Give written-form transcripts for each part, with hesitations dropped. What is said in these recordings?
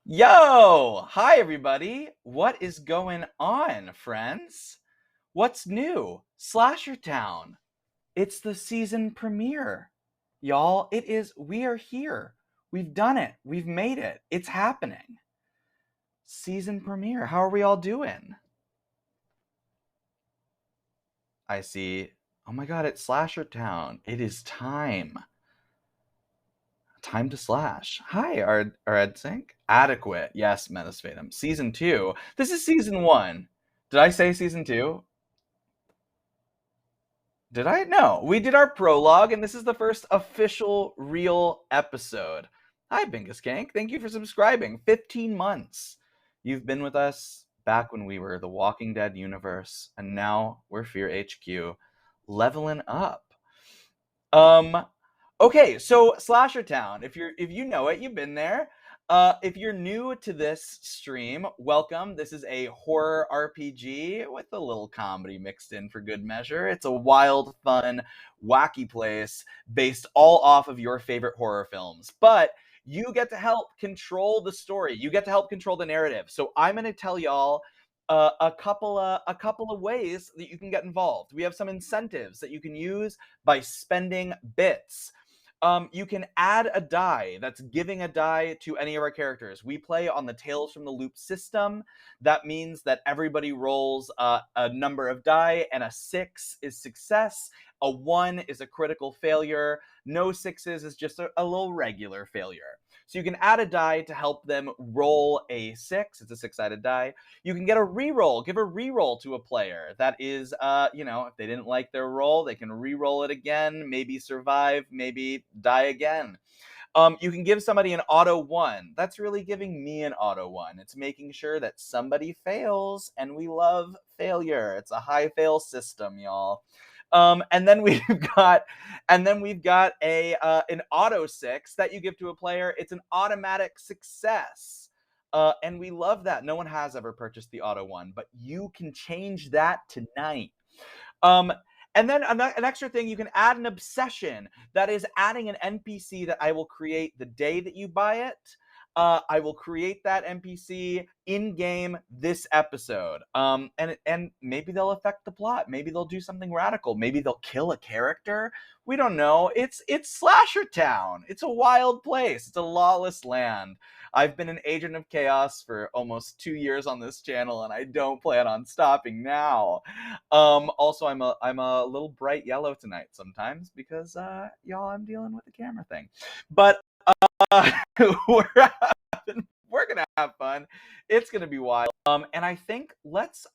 Yo! Hi, everybody. What is going on, friends? What's new? Slasher Town. It's the season premiere. Y'all, we are here. We've done it. We've made it. It's happening. Season premiere. How are we all doing? I see. Oh my god, it's Slasher Town. It is time. Time to slash. Hi, Sync. Adequate. Yes, Menace Fatum. Season 2. This is season 1. Did I say season 2? Did I? No. We did our prologue, and this is the first official real episode. Hi, Bingus Kank. Thank you for subscribing. 15 months. You've been with us back when we were the Walking Dead universe, and now we're FearHQ, leveling up. Okay, so Slasher Town. If you know it, you've been there. If you're new to this stream, welcome. This is a horror RPG with a little comedy mixed in for good measure. It's a wild, fun, wacky place based all off of your favorite horror films. But you get to help control the story. You get to help control the narrative. So I'm going to tell y'all a couple of ways that you can get involved. We have some incentives that you can use by spending bits. You can add a die. That's giving a die to any of our characters. We play on the Tales from the Loop system. That means that everybody rolls a number of die, and a 6 is success. A 1 is a critical failure. No 6s is just a little regular failure. So you can add a die to help them roll a 6. It's a 6-sided die. You can get a reroll. Give a reroll to a player. That is, if they didn't like their roll, they can reroll it again, maybe survive, maybe die again. You can give somebody an auto 1. That's really giving me an auto 1. It's making sure that somebody fails, and we love failure. It's a high fail system, y'all. And then we've got an auto 6 that you give to a player. It's an automatic success. And we love that. No one has ever purchased the auto 1, but you can change that tonight. And then an extra thing, you can add an obsession. That is adding an NPC that I will create the day that you buy it. I will create that NPC in-game this episode. And maybe they'll affect the plot. Maybe they'll do something radical. Maybe they'll kill a character. We don't know. It's Slasher Town. It's a wild place. It's a lawless land. I've been an agent of chaos for almost 2 years on this channel, and I don't plan on stopping now. Also, I'm a little bright yellow tonight sometimes because y'all, I'm dealing with the camera thing. But we're gonna have fun. It's gonna be wild. And I think let's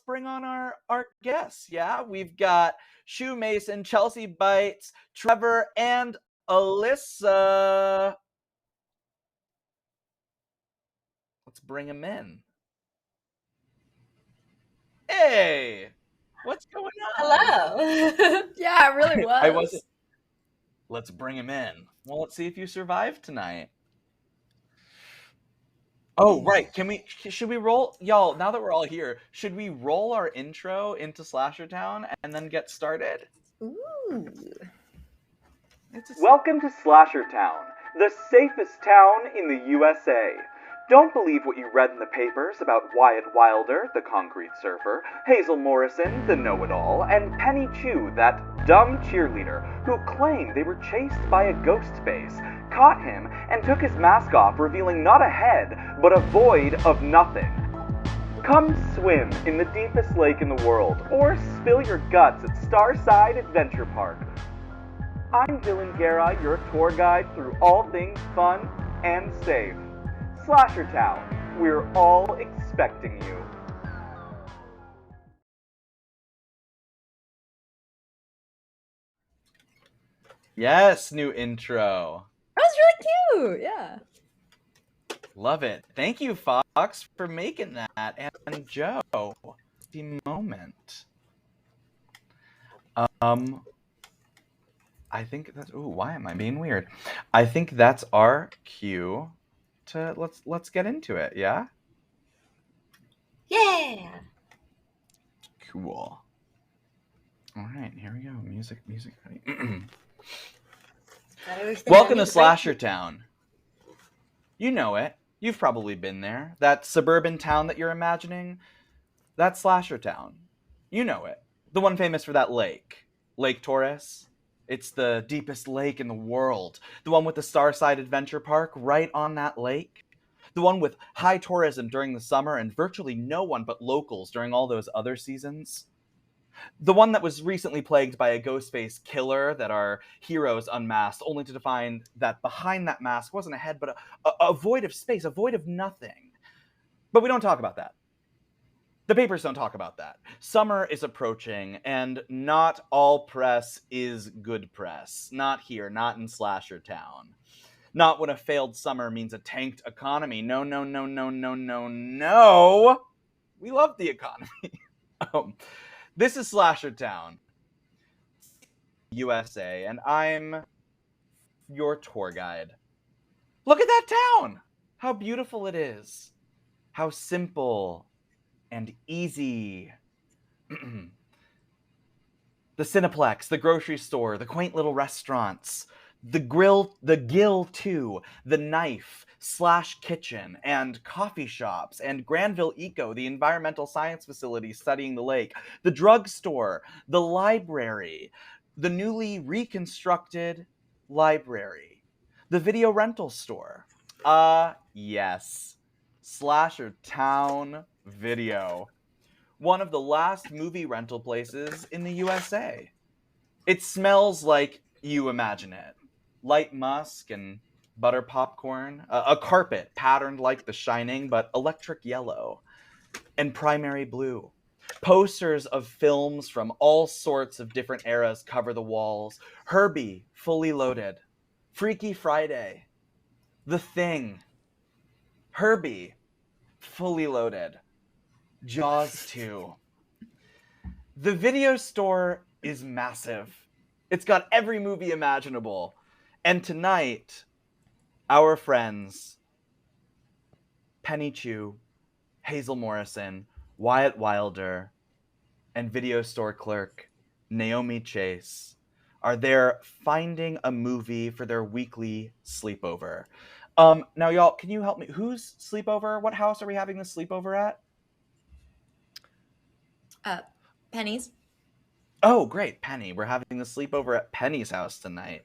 bring on our guests. Yeah, we've got Shoe Mason, Chelsea Bites, Trevor, and Alyssa. Let's bring them in. Hey, what's going on? Hello. Yeah, it really was. I wasn't. Let's bring him in. Well, let's see if you survive tonight. Oh, right. Should we roll? Y'all, now that we're all here, should we roll our intro into Slasher Town and then get started? Ooh. Welcome to Slasher Town, the safest town in the USA. Don't believe what you read in the papers about Wyatt Wilder, the concrete surfer, Hazel Morrison, the know-it-all, and Penny Chu, that dumb cheerleader who claimed they were chased by a ghost face, caught him, and took his mask off, revealing not a head, but a void of nothing. Come swim in the deepest lake in the world, or spill your guts at Starside Adventure Park. I'm Dylan Guerra, your tour guide through all things fun and safe. Slasher Town, we're all expecting you. Yes, new intro. That was really cute. Yeah. Love it. Thank you, Fox, for making that. And Joe, the moment. I think that's. Ooh, why am I being weird? I think that's our cue to let's get into it. Yeah. Yeah. Cool. All right, here we go. Music. Welcome to Slasher Town. You know it. You've probably been there. That suburban town that you're imagining, that slasher town. You know it. The one famous for that lake. Lake Torres. It's the deepest lake in the world. The one with the Starside Adventure Park right on that lake. The one with high tourism during the summer and virtually no one but locals during all those other seasons. The one that was recently plagued by a ghost face killer that our heroes unmasked, only to find that behind that mask wasn't a head, but a void of space, a void of nothing. But we don't talk about that. The papers don't talk about that. Summer is approaching, and not all press is good press. Not here, not in Slasher Town. Not when a failed summer means a tanked economy. No, no, no, no, no, no, no. We love the economy. This is Slasher Town, USA, and I'm your tour guide. Look at that town! How beautiful it is. How simple and easy. The Cineplex, the grocery store, the quaint little restaurants, the Gill 2, the Knife, Slash Kitchen, and coffee shops, and Granville Eco, the environmental science facility studying the lake, the drugstore, the library, the newly reconstructed library, the video rental store. Yes. Slasher Town Video. One of the last movie rental places in the USA. It smells like you imagine it. Light musk and butter popcorn, a carpet patterned like The Shining but electric yellow and primary blue. Posters of films from all sorts of different eras cover the walls. Herbie, Fully Loaded, Freaky Friday, The Thing, Herbie, Fully Loaded, Jaws 2. The video store is massive. It's got every movie imaginable. And tonight, our friends, Penny Chu, Hazel Morrison, Wyatt Wilder, and video store clerk Naomi Chase are there finding a movie for their weekly sleepover. Now, y'all, can you help me? Whose sleepover? What house are we having this sleepover at? Pennies. Oh, great, Penny. We're having the sleepover at Penny's house tonight.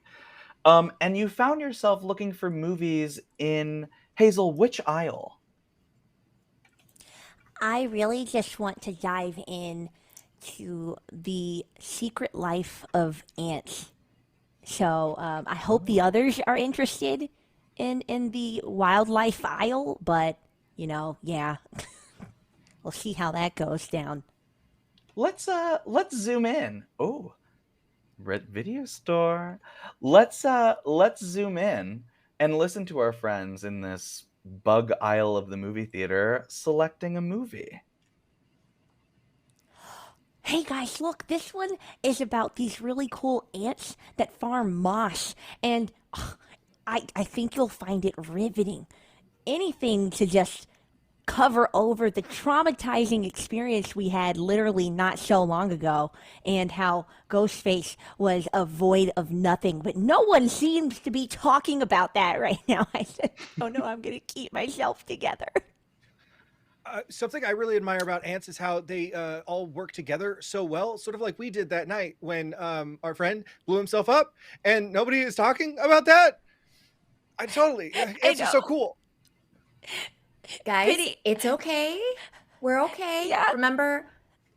And you found yourself looking for movies in, Hazel, which aisle? I really just want to dive in to the secret life of ants. So I hope the others are interested in the wildlife aisle, but yeah, we'll see how that goes down. Let's zoom in. Oh, red video store. Let's zoom in and listen to our friends in this bug aisle of the movie theater selecting a movie. Hey guys, look, this one is about these really cool ants that farm moss, and I think you'll find it riveting. Anything to just cover over the traumatizing experience we had literally not so long ago, and how Ghostface was a void of nothing. But no one seems to be talking about that right now. I said, oh no, I'm going to keep myself together. Something I really admire about ants is how they all work together so well, sort of like we did that night when our friend blew himself up, and nobody is talking about that. Ants are so cool. Guys, it's okay. We're okay. Yeah. Remember,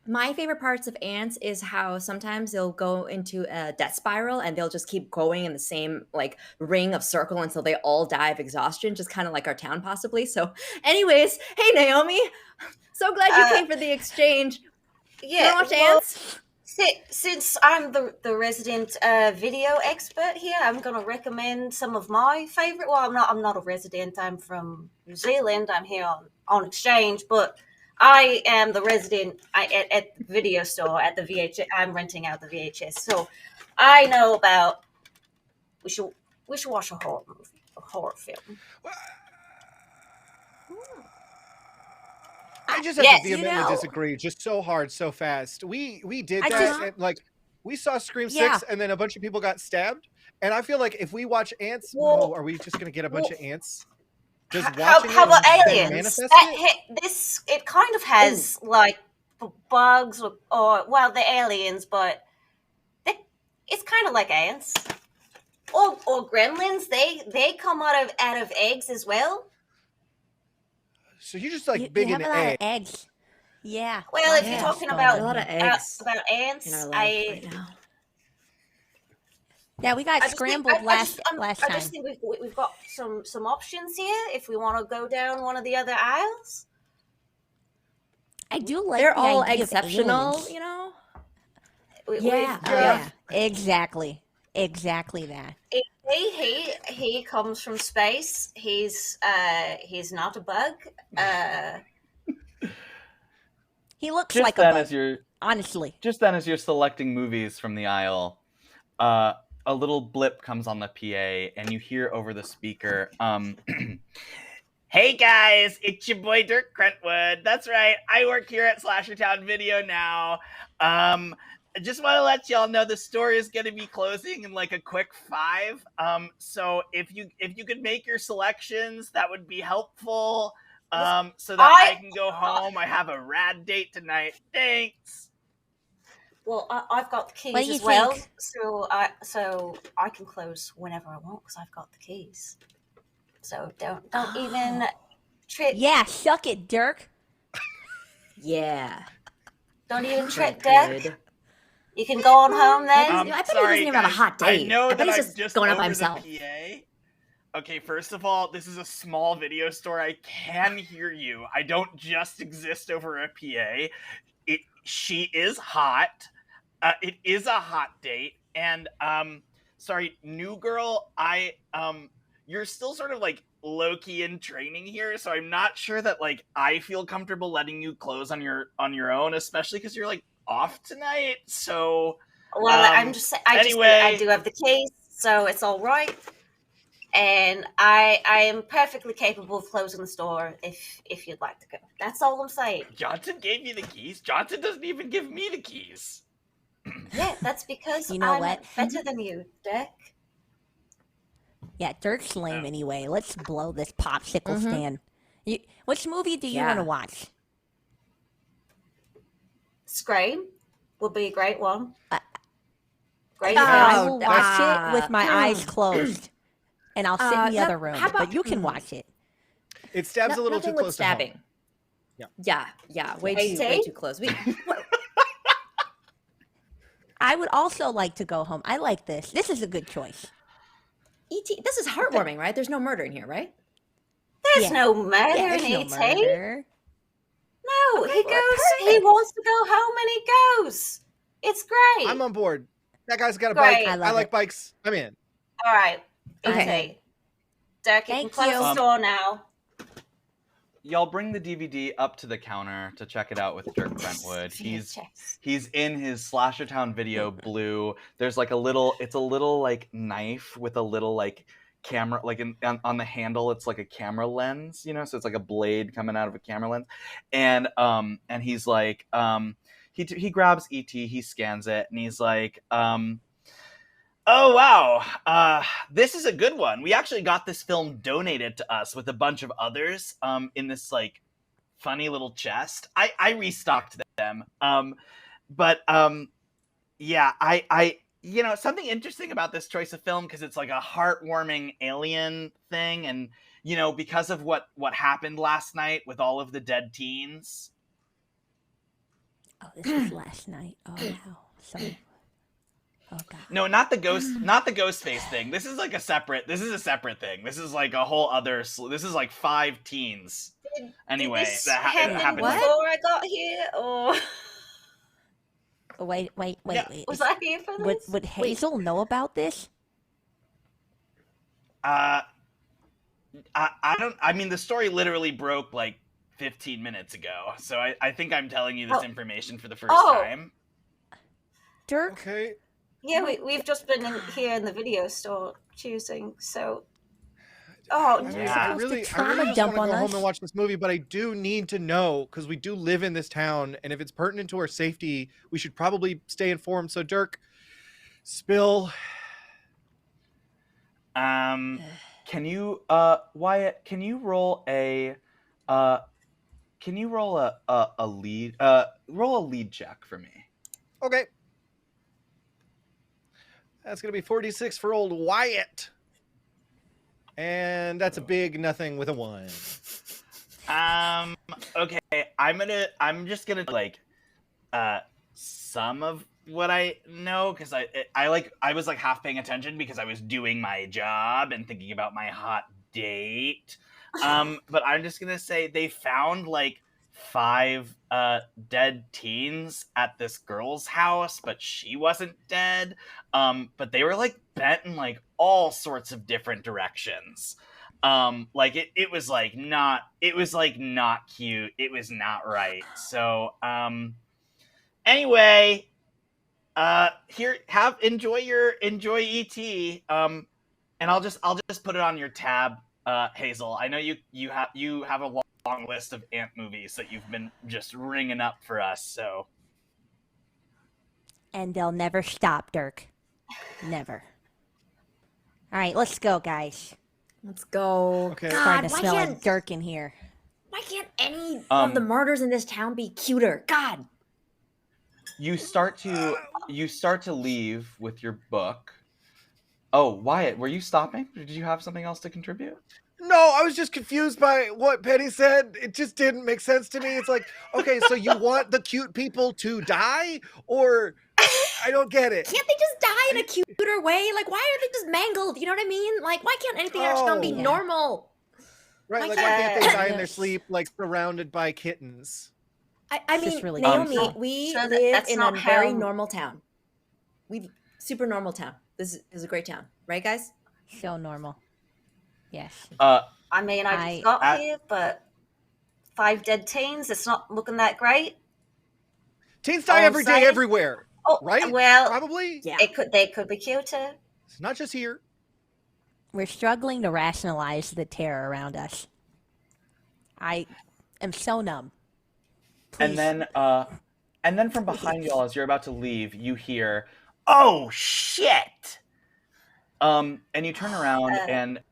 my favorite parts of ants is how sometimes they'll go into a death spiral and they'll just keep going in the same ring of circle until they all die of exhaustion, just kind of like our town possibly. So anyways, hey Naomi, so glad you came for the exchange. Yeah, you watch ants? Since I'm the resident video expert here, I'm going to recommend some of my favorite. Well, I'm not a resident. I'm from New Zealand. I'm here on exchange, but I am the resident at the video store at the VHS. I'm renting out the VHS, so I know about. We should watch a horror movie, a horror film. I just have to vehemently disagree, just so hard, so fast. We did that, and we saw Scream 6, and then a bunch of people got stabbed. And I feel like if we watch ants, are we just gonna get a bunch of ants? Does How watching about it aliens? manifest it? This it kind of has like bugs or well, the aliens, but it's kind of like ants or gremlins. They come out of eggs as well. So you're just like You big have in a lot of egg. eggs. Yeah. Well, lots if you're of Yeah, eggs talking going a on lot of here. eggs about in ants, our life right now. Yeah, we got I just think scrambled last I time. just think we've got some options here if we want to go down one of the other aisles. I do like They're the all idea of exceptional, aliens. you know? We've Yeah, oh got yeah. Exactly. Exactly that. he comes from space. He's not a bug. He looks Just like a then, bug, as you're selecting movies from the aisle, a little blip comes on the PA, and you hear over the speaker, "Hey guys, it's your boy Dirk Crentwood. That's right, I work here at Slashertown Video now. I just want to let y'all know the store is going to be closing in like a quick 5. So if you could make your selections, that would be helpful. So that I can go home. I have a rad date tonight. Thanks." Well, I've got the What do keys you as well, think? so I can close whenever I want because I've got the keys. So don't even trip. Yeah, suck it, Dirk. Yeah. Don't even trip, Good. Dirk. You can go on home then. I bet he Sorry, doesn't even have a guys. hot I date. know I bet that he's I'm just just going up over by the himself. PA. Okay, first of all, this is a small video store. I can hear you. I don't just exist over a PA. She is hot. It is a hot date. And sorry, new girl, you're still sort of like low-key in training here, so I'm not sure that like I feel comfortable letting you close on your own, especially because you're like off tonight. So Well, I'm just I anyway, do have the keys, so it's all right. And I am perfectly capable of closing the store if you'd like to go. That's all I'm saying. Johnson gave you the keys. Johnson doesn't even give me the keys. Yeah, that's because You know I'm what? better than you, Dirk. Yeah, Dirk's lame anyway. Let's blow this popsicle Mhm. stand. Which movie do you Yeah. want to watch? Scream would be a great one. Great Oh, film. I will watch it ah, with my eyes closed, and I'll sit in the no, other room. how about- But you can watch it. It stabs a little too nothing close with to home. stabbing. Yeah. Yeah, way Hey, too close. I would also like to go home. I like this. This is a good choice. E.T. This is heartwarming, right? There's no murder in here, right? There's Yeah. no murder Yeah, in there's no E.T. murder. No, he well, goes. He perfect. wants to go home and he goes. It's great. I'm on board. That guy's got a Great. bike. I I love like it. bikes. I'm in. All right. Okay. Okay. Dirk, you can Thank close you. the store now. Y'all bring the DVD up to the counter to check it out with Dirk Brentwood. He's in his Slashertown Video blue. There's like it's a little like knife with a little like camera, like on the handle, it's like a camera lens, you know, so it's like a blade coming out of a camera lens. And he's like, he grabs ET, he scans it, and he's like, "Oh wow, this is a good one. We actually got this film donated to us with a bunch of others in this like funny little chest. I restocked them. But yeah, I you know, something interesting about this choice of film, because it's like a heartwarming alien thing, and you know, because of what happened last night with all of the dead teens." Oh, this was last night. Oh wow. Sorry. Oh god. No, not the ghost face thing. This is a separate thing. This is like a whole other, this is like 5 teens. Anyway, Did this that happen happened. before I got here, or Wait. was I here for this? Would Hazel know about this? I don't, I mean, the story literally broke like 15 minutes ago, so I think I'm telling you this information for the first time. Dirk? Okay. Yeah, we've just been here in the video store choosing. So, oh, Yeah. I really trauma just dump want to go on home us. and watch this movie, but I do need to know because we do live in this town, and if it's pertinent to our safety, we should probably stay informed. So, Dirk, spill. can you Wyatt, can you roll a lead roll a lead check for me? Okay. That's going to be 4d6 for old Wyatt. And that's a big nothing with a 1. Okay, I'm just gonna like some of what I know, because I was like half paying attention because I was doing my job and thinking about my hot date. But I'm just gonna say they found like 5 dead teens at this girl's house, but she wasn't dead. But they were like bent in like all sorts of different directions. Like it was like not cute. It was not right. So anyway, here, enjoy ET. And I'll just put it on your tab, Hazel. I know you have a long list of ant movies that you've been just ringing up for us. So, And they'll never stop, Dirk. Never. All right, let's go, guys. Let's go. Okay. God, Starting to why smell can't like Dirk in here. why can't any of the murders in this town be cuter? God. you start to leave with your book. Oh, Wyatt, were you stopping? Did you have something else to contribute? No, I was just confused by what Penny said. It just didn't make sense to me. It's like, okay, so you want the cute people to die? Or I don't get it. Can't they just die in a cuter way? Like, why are they just mangled? You know what I mean? Like, why can't anything in our town be Oh. normal? Right, like Yeah. why can't they die in their Yes. sleep, like surrounded by kittens? I It's mean, just really Naomi, beautiful. we So live that's in a not very how- normal town. Super normal town. This is a great town, right, guys? So normal. Yes. I mean, I just got I- here, but 5 dead teens, it's not looking that great. Teens die All every day saying- everywhere, Oh, right? well, Probably. Yeah. they could be cuter. It's not just here. We're struggling to rationalize the terror around us. I am so numb. Please. And then from behind y'all, as you're about to leave, you hear, "Oh shit!" And you turn around, and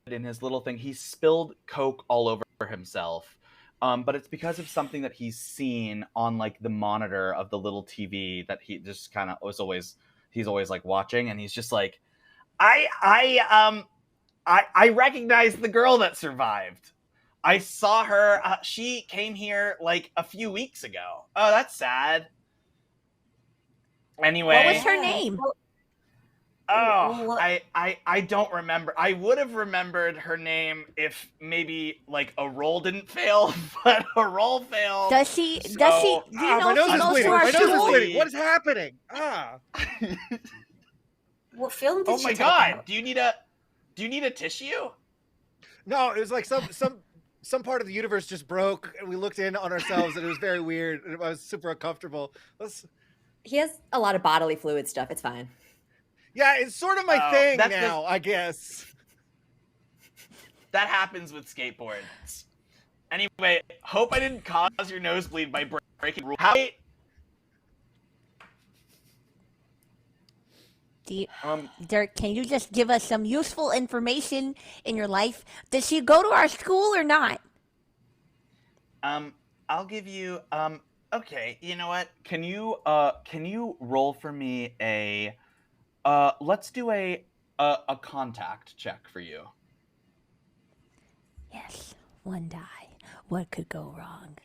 in his little thing, he spilled Coke all over himself. But it's because of something that he's seen on like the monitor of the little TV that he just kind of he's always like watching, and he's just like, I recognize the girl that survived. I saw her. She came here like a few weeks ago. Oh, that's sad. Anyway, What was her name? oh, What- I don't remember. I would have remembered her name if maybe like a roll didn't fail, but a roll failed. Does she? So- Do you My know if nose she is goes to bleeding. our My nose is school? bleeding. What is happening? Ah. What film did Oh you my take god! out? Do you need a tissue? No, it was like some part of the universe just broke, and we looked in on ourselves, and it was very weird, and I was super uncomfortable. He has a lot of bodily fluid stuff. It's fine. Yeah, it's sort of my Oh, thing that's now, I guess. That happens with skateboards. Anyway, hope I didn't cause your nosebleed by breaking rules. Do you, Um, Dirk, can you just give us some useful information in your life? Does she go to our school or not? I'll give you. Okay, you know what? Can you roll for me a? Let's do a contact check for you. Yes, one die. What could go wrong?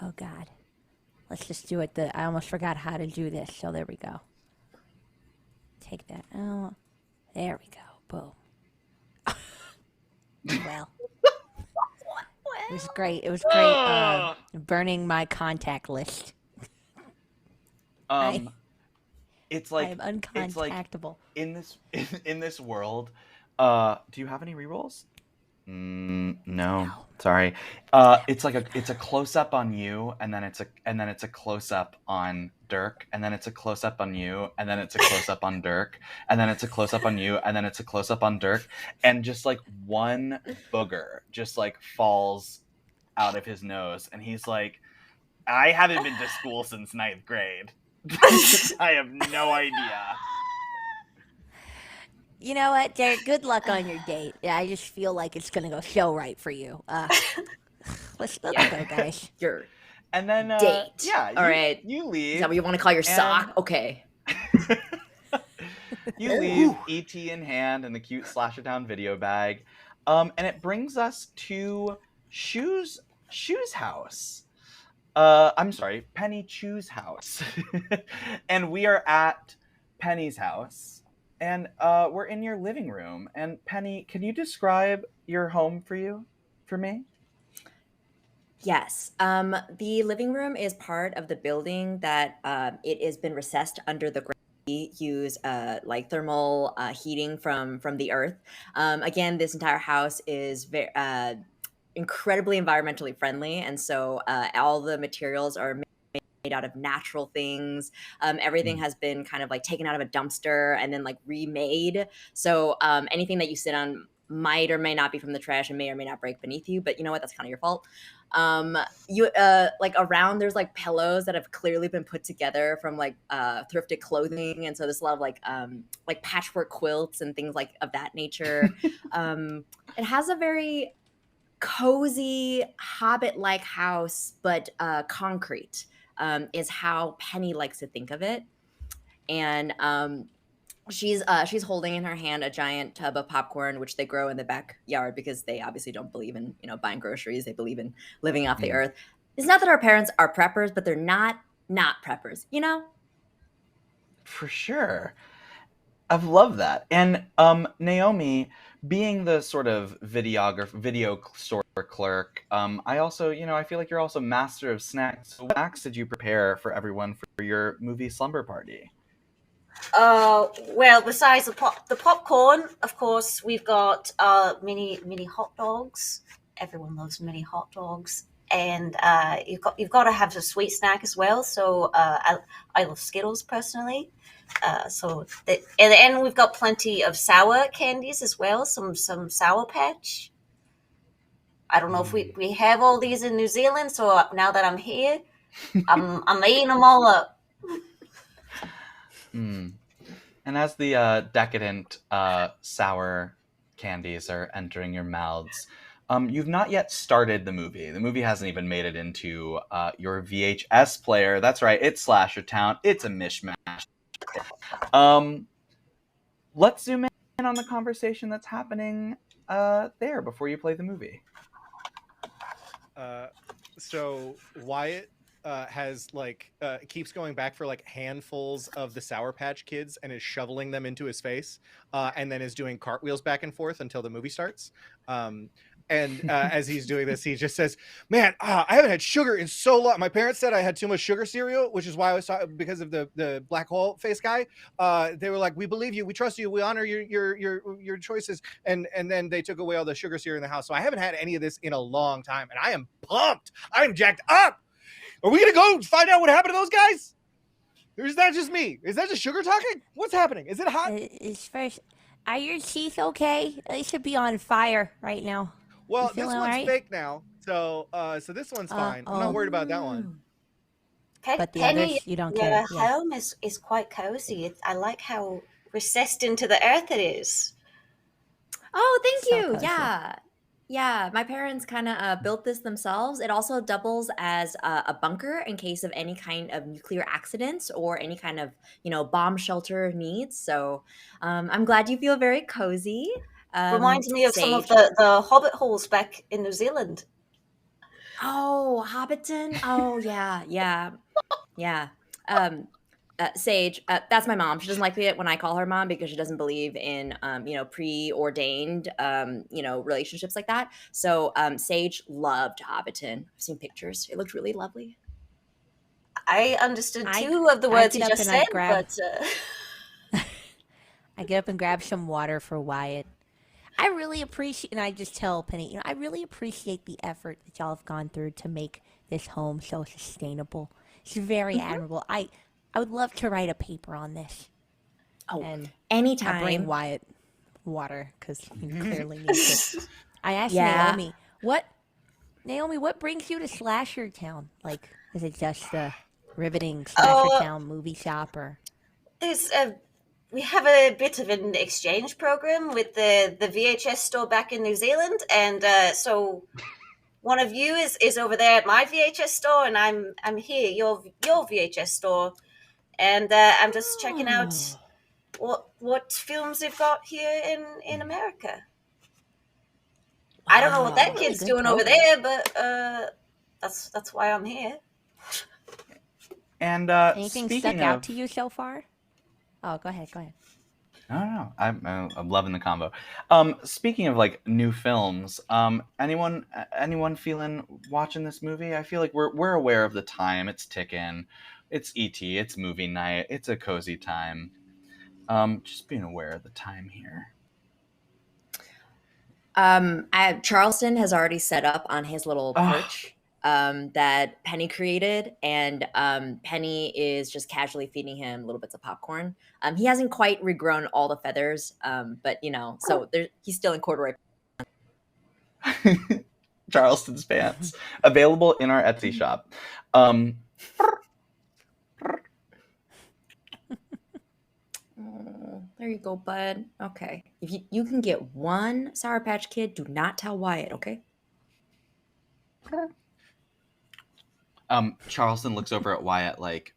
Oh God. Let's just do it. I almost forgot how to do this, so there we go. Take that out. There we go. Boom. Well. It was great. It was great burning my contact list. It's I like am it's like uncontactable. in this world. Do you have any rerolls? No, sorry. It's like it's a close up on you, and then it's a close up on Dirk, and then it's a close up on you, and then it's a close up on Dirk, and then it's a close up on you, and then it's a close up on Dirk, and just like one booger just like falls out of his nose, and he's like, I haven't been to school since 9th grade. I have no idea. You know what, Dirk? Good luck on your date. Yeah, I just feel like it's gonna go so right for you. Let's go, guys. Your And then, date. yeah, All right. you Is leave. that what you want to call your sock? and Okay. you leave ET in hand and the cute Slasher Town video bag. And it brings us to Shoe's house. I'm sorry, Penny Chu's house. And we are at Penny's house. And we're in your living room. And Penny, can you describe your home for me? Yes. The living room is part of the building that it has been recessed under the ground. We use like thermal heating from the earth. Again, this entire house is very incredibly environmentally friendly, and so all the materials are made out of natural things. Everything has been kind of like taken out of a dumpster and then like remade. So anything that you sit on might or may not be from the trash and may or may not break beneath you, but you know what? That's kind of your fault. You like around there's like pillows that have clearly been put together from like thrifted clothing, and so there's a lot of like patchwork quilts and things like of that nature. It has a very cozy hobbit-like house, but concrete is how Penny likes to think of it. And she's holding in her hand a giant tub of popcorn, which they grow in the backyard because they obviously don't believe in buying groceries. They believe in living off the earth. It's not that our parents are preppers, but they're not preppers, For sure. I've loved that. And Naomi, being the sort of video store clerk, I also, I feel like you're also master of snacks. So what snacks did you prepare for everyone for your movie slumber party? Well, besides the popcorn, of course, we've got mini hot dogs. Everyone loves mini hot dogs, and you've got to have a sweet snack as well. So I love Skittles personally. And we've got plenty of sour candies as well. Some Sour Patch. I don't know if we have all these in New Zealand. So now that I'm here, I'm eating them all up. And as the decadent sour candies are entering your mouths, you've not yet started the movie. The movie hasn't even made it into your VHS player. That's right, it's Slasher Town. It's a mishmash. Let's zoom in on the conversation that's happening there before you play the movie. So Wyatt has keeps going back for like handfuls of the Sour Patch Kids and is shoveling them into his face, and then is doing cartwheels back and forth until the movie starts. And as he's doing this, he just says, "Man, I haven't had sugar in so long. My parents said I had too much sugar cereal, which is why I was because of the black hole face guy. They were like, we believe you, we trust you, we honor your choices, and then they took away all the sugar cereal in the house. So I haven't had any of this in a long time, and I am pumped. I'm jacked up. Are we gonna go find out what happened to those guys? Or is that just me? Is that just sugar talking? What's happening? Is it hot? Are your teeth okay? They should be on fire right now. Well, this one's fake now, so this one's fine. I'm not worried about that one. But the Penny, others, you don't care. Your home is quite cozy. I like how recessed into the earth it is. Oh, thank you. Cozy. Yeah, my parents kind of built this themselves. It also doubles as a bunker in case of any kind of nuclear accidents or any kind of, bomb shelter needs. So I'm glad you feel very cozy. Reminds me of some of Sage. the Hobbit holes back in New Zealand. Oh, Hobbiton. Oh, yeah. Sage, that's my mom. She doesn't like it when I call her mom because she doesn't believe in, preordained, relationships like that. So Sage loved Hobbiton. I've seen pictures. It looked really lovely. I understood two of the words you just said, but I get up and grab some water for Wyatt. I really appreciate, and I just tell Penny, I really appreciate the effort that y'all have gone through to make this home so sustainable. It's very admirable. I would love to write a paper on this. Oh, and anytime. I bring Wyatt water because he clearly needs it. I asked Naomi, what brings you to Slasher Town? Like, is it just the riveting Oh. slasher town movie shop or? We have a bit of an exchange program with the VHS store back in New Zealand, and so one of you is over there at my VHS store, and I'm here, your VHS store, and I'm just checking out what films they've got here in America. I don't know what that Really kid's good doing over program. there, but that's why I'm here. Anything And stuck speaking out of, to you so far? Oh, go ahead. Go ahead. I don't know, I'm loving the combo. Speaking of like new films, anyone feeling watching this movie? I feel like we're aware of the time. It's ticking. It's ET. It's movie night. It's a cozy time. Just being aware of the time here. Charleston has already set up on his little perch that Penny created, and Penny is just casually feeding him little bits of popcorn. He hasn't quite regrown all the feathers, but so he's still in corduroy. Charleston's pants available in our Etsy shop. There you go, bud. Okay, if you can get one Sour Patch Kid, do not tell Wyatt, okay? Charleston looks over at Wyatt like,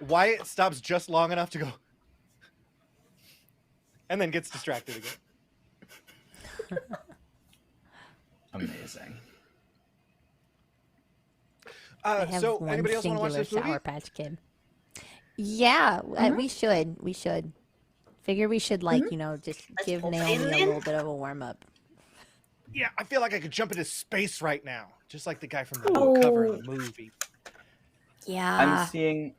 Wyatt stops just long enough to go, and then gets distracted again. Amazing. I have So, one anybody else want to watch singular this movie? Sour Patch Kid. Yeah, we should. We should. Figure we should just give pop it Naomi in a then. little bit of a warm up. Yeah, I feel like I could jump into space right now, just like the guy from the book cover of the movie. Yeah. I'm seeing.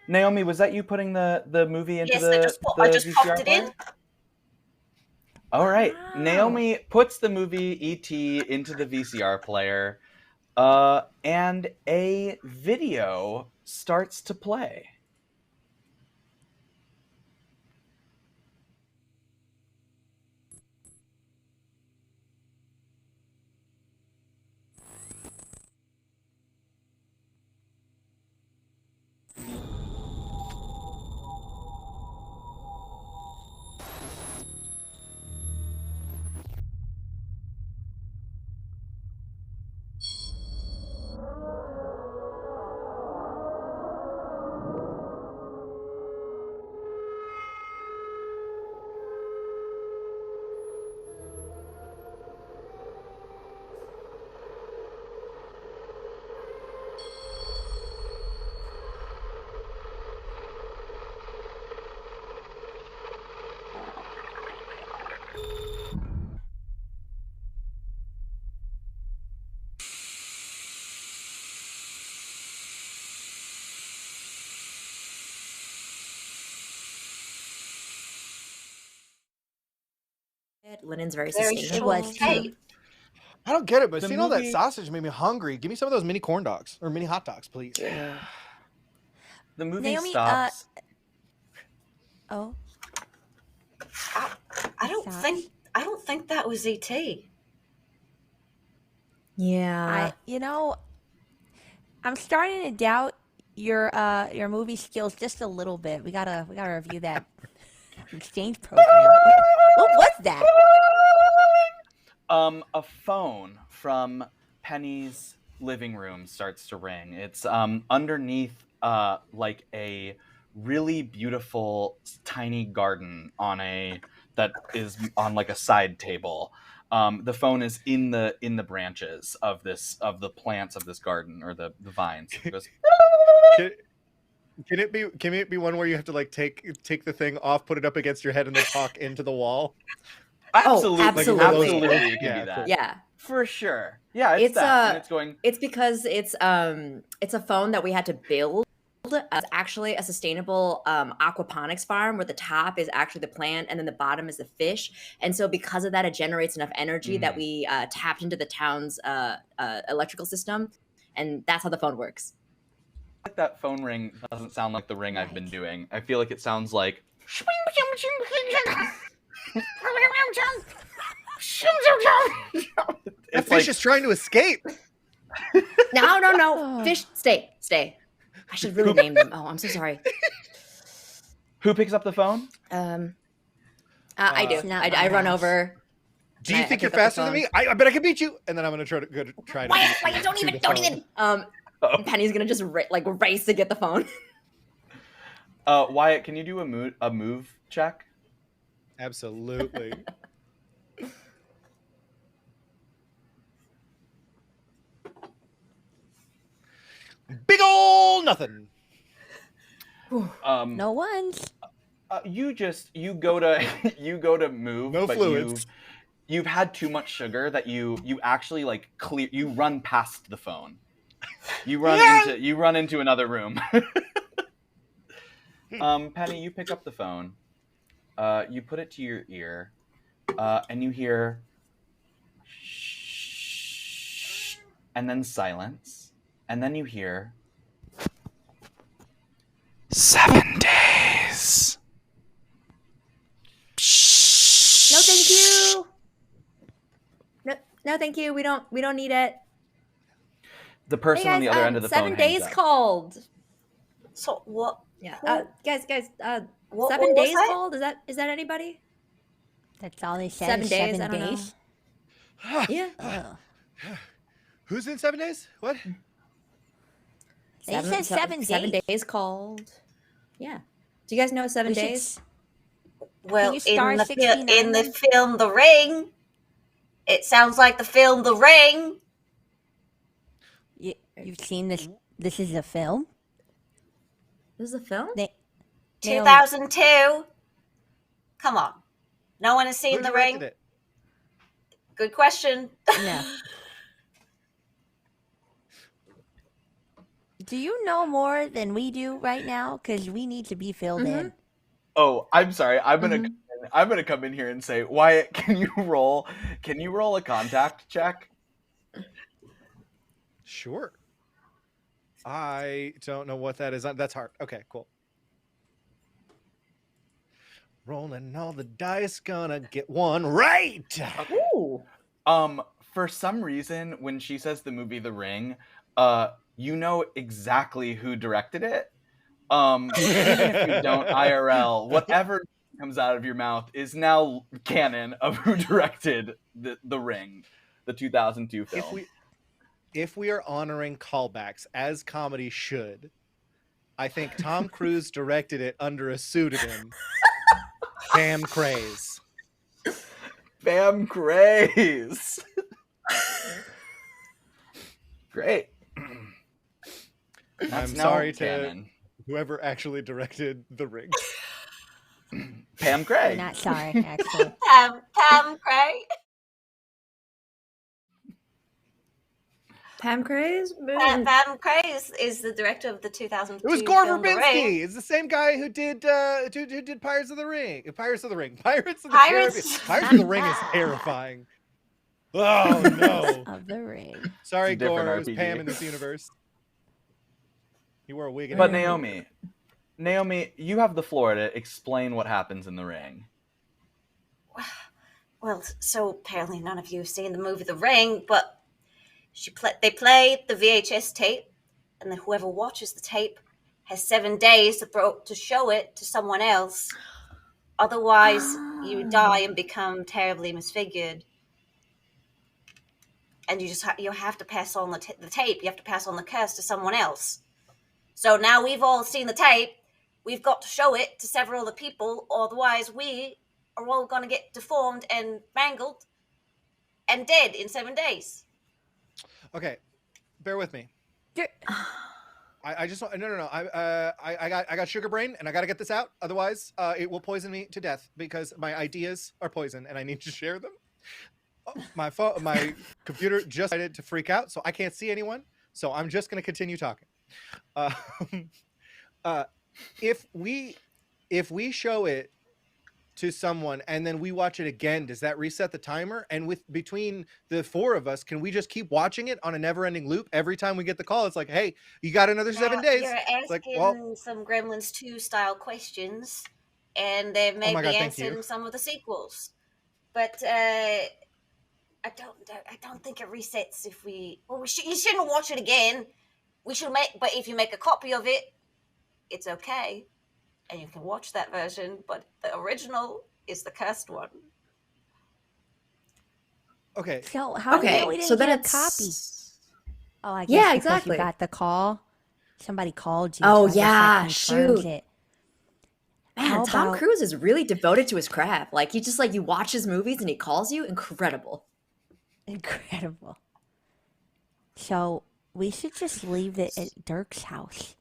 Naomi, was that you putting the movie into Yes, the I just VCR popped it in. player? All right. Wow. Naomi puts the movie E.T. into the VCR player, and a video starts to play. Linen's very Very sustainable. It was short too. tape. I don't get it, but The seeing all that movie- sausage made me hungry. Give me some of those mini corn dogs or mini hot dogs, please. The movie Naomi, stops. Oh, I don't think that was ET. Yeah. I'm starting to doubt your movie skills just a little bit. We gotta review that exchange program. What was that? A phone from Penny's living room starts to ring. It's underneath like a really beautiful tiny garden that is on like a side table. The phone is in the branches of the plants of this garden, or the vines. It goes, Can it be one where you have to like take the thing off, put it up against your head, and then talk into the wall? absolutely, absolutely. absolutely, you can Yeah, do that. cool. Yeah. For sure. Yeah, it's that. And it's going. It's because it's a phone that we had to build. It's actually a sustainable aquaponics farm where the top is actually the plant and then the bottom is the fish. And so because of that, it generates enough energy that we tapped into the town's electrical system. And that's how the phone works. Like that phone ring doesn't sound like the ring I've been doing. I feel like it sounds like That It's fish like, is trying to escape. No. Fish, stay. I should really name them. Oh, I'm so sorry. who picks up the phone? I do. It's not I my run house. over. Do you I think you're pick up the faster than phone. me? I bet I can beat you. And then I'm gonna try to beat Wait, you don't to the even. phone. Oh. Penny's gonna just race to get the phone. Wyatt, can you do a move check? Absolutely. Big ol' nothing. No one's. You go to move, No but fluids. you've had too much sugar that you actually like you run past the phone. You run into another room. Penny, you pick up the phone. You put it to your ear, and you hear shh, and then silence, and then you hear 7 days. No, thank you. No, thank you. We don't need it. The person Hey on guys, the other end of the phone 7 hangs days up. called. So what? Yeah. Who- Guys, What 7 was days that? called. Is that anybody? That's all they said. 7 is days. 7 I don't know. days. Yeah. Ugh. Who's in 7 days? What? They said 7 7 days. days called. Yeah. Do you guys know 7 We should days? Well, you star in the 69 in the then? film The Ring, it sounds like the film The Ring. You've seen this? This is a film. This is a film. Naomi, 2002. Come on, no one has Who seen The directed Ring. it? Good question. No. Do you know more than we do right now? Because we need to be filled in. Oh, I'm sorry. I'm gonna come in here and say, Wyatt, can you roll a contact check? Sure. I don't know what that is. That's hard. Okay, cool. Rolling all the dice, gonna get one right. Ooh. For some reason, when she says the movie The Ring, you know exactly who directed it. Even if you don't IRL, whatever comes out of your mouth is now canon of who directed the Ring, the 2002 film. If we are honoring callbacks as comedy should, I think Tom Cruise directed it under a pseudonym. Bam Craze. Bam Craze. Great. I'm now sorry canon. to whoever actually directed The Ring. Pam We're Craig. not sorry, actually. Pam Craig. Pam Craze. Pam Craig is the director of the 2002 It was Gore film The Ring. Verbinski. It's the same guy who did Pirates of the Ring. Pirates of the Ring. Pirates of the Pirates- Caribbean. Pirates of the Ring is terrifying. Oh no! Of the Ring. Sorry, It's a different Gore. It was RPG. Pam in this universe. You wore a wig. But Naomi, you have the floor to explain what happens in The Ring. Well, so apparently none of you have seen the movie The Ring, but they play the VHS tape, and then whoever watches the tape has 7 days to show it to someone else. Otherwise, you die and become terribly misfigured. And you have to pass on the tape. You have to pass on the curse to someone else. So now we've all seen the tape. We've got to show it to several other people. Otherwise, we are all going to get deformed and mangled and dead in 7 days. Okay, bear with me. You're- I just want no. I got sugar brain, and I got to get this out. Otherwise, it will poison me to death because my ideas are poison, and I need to share them. Oh, my computer just decided to freak out, so I can't see anyone. So I'm just going to continue talking. If we show it to someone and then we watch it again, does that reset the timer? And between the four of us, can we just keep watching it on a never-ending loop? Every time we get the call, it's like, hey, you got another 7 days. You're asking Like, well, some Gremlins 2 style questions, and they may my be God, thank answering you. some of the sequels. But I don't think it resets if we. Well, you shouldn't watch it again. We should but if you make a copy of it, it's okay, and you can watch that version. But the original is the cursed one. Okay. So how do you know we Okay, so didn't then get a copy? it's Oh, I guess yeah, because you exactly. got the call. Somebody called you, Oh so I guess that yeah, confirms shoot. it. Man, How Tom about Cruise is really devoted to his craft. Like he just like you watch his movies and he calls you. Incredible. incredible? So we should just leave it at Dirk's house,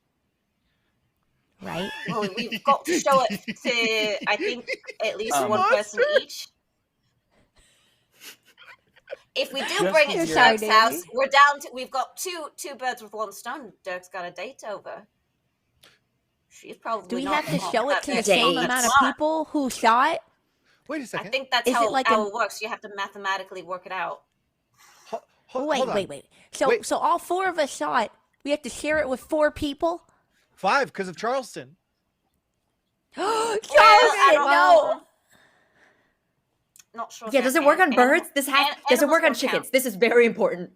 right? Well, we've got to show it to, I think, at least one person Monster? each. If we do Just bring it as to you're- Dirk's house, we're down to. We've got two birds with one stone. Dirk's got a date over. She's probably. Do we not have to smart. show it to the Dates. same amount of people who saw it? Wait a I second. think that's Is how it like it works. You have to mathematically work it out. Wait. Hold on. So Wait. so all four of us saw it. We have to share it with four people? 5 because of Charleston. Charleston, I don't no. know. Not sure. Yeah, if does it work on animal- birds? Does it animals work on don't chickens? count. This is very important.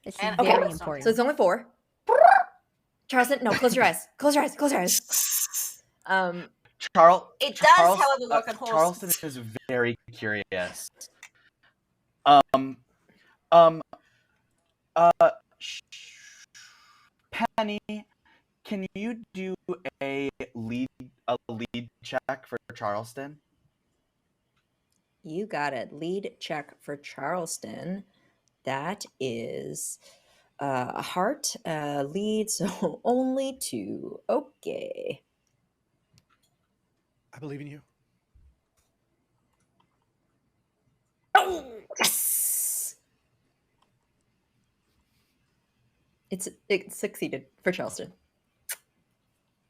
This is And- very okay, important. So it's only 4. Charleston, no, close your eyes. Close your eyes. Close your eyes. It does, however, work on horses. Charleston is very curious. Penny, can you do a lead check for Charleston? You got it. Lead check for Charleston. That is a heart lead, so only 2. Okay. I believe in you. Oh, yes! It succeeded for Charleston.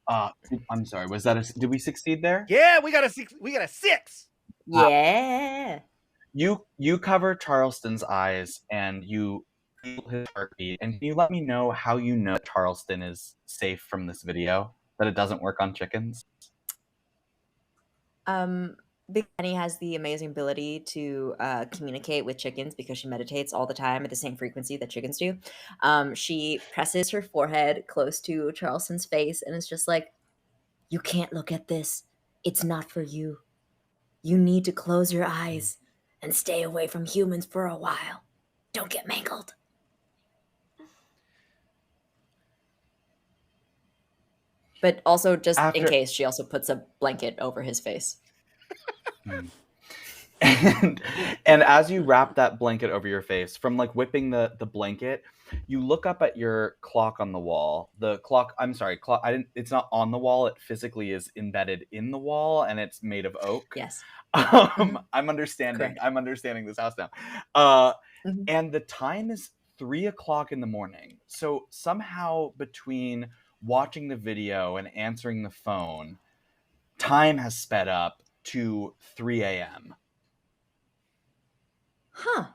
I'm sorry. Was that did we succeed there? Yeah, we got a 6. Yeah. You cover Charleston's eyes and you feel his heartbeat. And can you let me know how you know Charleston is safe from this video? That it doesn't work on chickens? Big Penny has the amazing ability to communicate with chickens because she meditates all the time at the same frequency that chickens do. She presses her forehead close to Charleston's face and is just like, "You can't look at this. It's not for you. You need to close your eyes and stay away from humans for a while. Don't get mangled." But also, just in case, she also puts a blanket over his face. And as you wrap that blanket over your face, from like whipping the blanket, you look up at your clock on the wall. The clock, I'm sorry, it's not on the wall. It physically is embedded in the wall, and it's made of oak. Yes. I'm understanding. Correct. I'm understanding this house now. And the time is 3:00 in the morning. So somehow between watching the video and answering the phone, time has sped up to 3 a.m. Huh.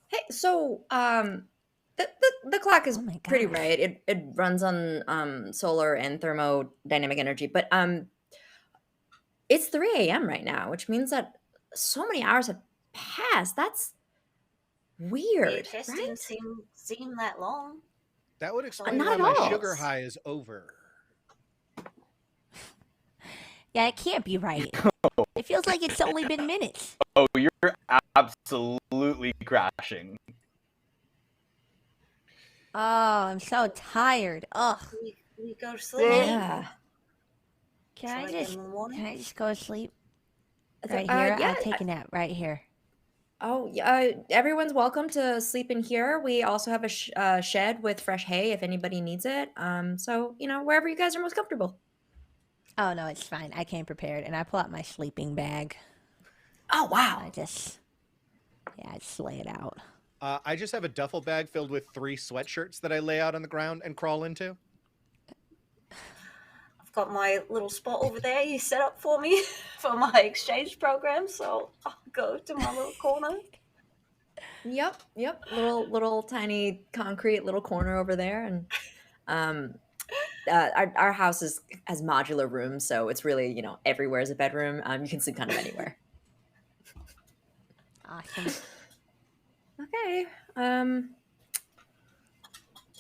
Hey, so the clock is Oh my pretty gosh. right. It runs on solar and thermodynamic energy, but it's 3 a.m. right now, which means that so many hours have passed. That's weird, It just didn't right? seem that long. That would explain Not why at my all. sugar high is over. Yeah, it can't be right. It feels like it's only been minutes. Oh, you're absolutely crashing. Oh, I'm so tired. Ugh. We go to sleep. Yeah. Can Shall I I get just in the morning? can I just go to sleep So, right here? yeah, I'll take a nap right here. Oh, yeah. Everyone's welcome to sleep in here. We also have a shed with fresh hay if anybody needs it. So wherever you guys are most comfortable. Oh no, it's fine. I came prepared, and I pull out my sleeping bag. Oh wow. I just lay it out. I just have a duffel bag filled with 3 sweatshirts that I lay out on the ground and crawl into. I've got my little spot over there you set up for me for my exchange program, so I'll go to my little corner. Yep. Little tiny concrete little corner over there, and our house has modular rooms, so it's really everywhere is a bedroom. You can sleep kind of anywhere. Awesome. Okay.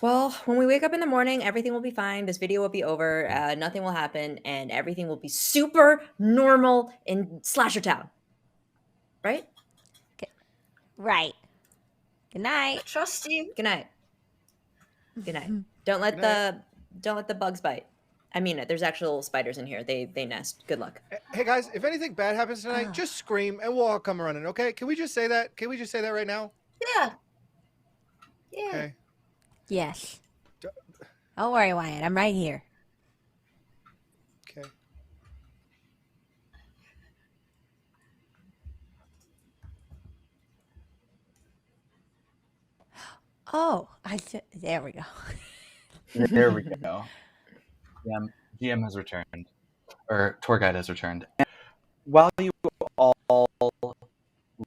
Well, when we wake up in the morning, everything will be fine. This video will be over. Nothing will happen, and everything will be super normal in Slasher Town. Right? Right. Good I night. trust you. Good night. Good night. Don't let the bugs bite. I mean it. There's actual spiders in here. They nest. Good luck. Hey guys, if anything bad happens tonight, just scream and we'll all come running, okay? Can we just say that? Can we just say that right now? Yeah. Yeah. Okay. Yes. Don't worry, Wyatt. I'm right here. Okay. Oh, there we go. There we go. GM has returned, or tour guide has returned. And while you all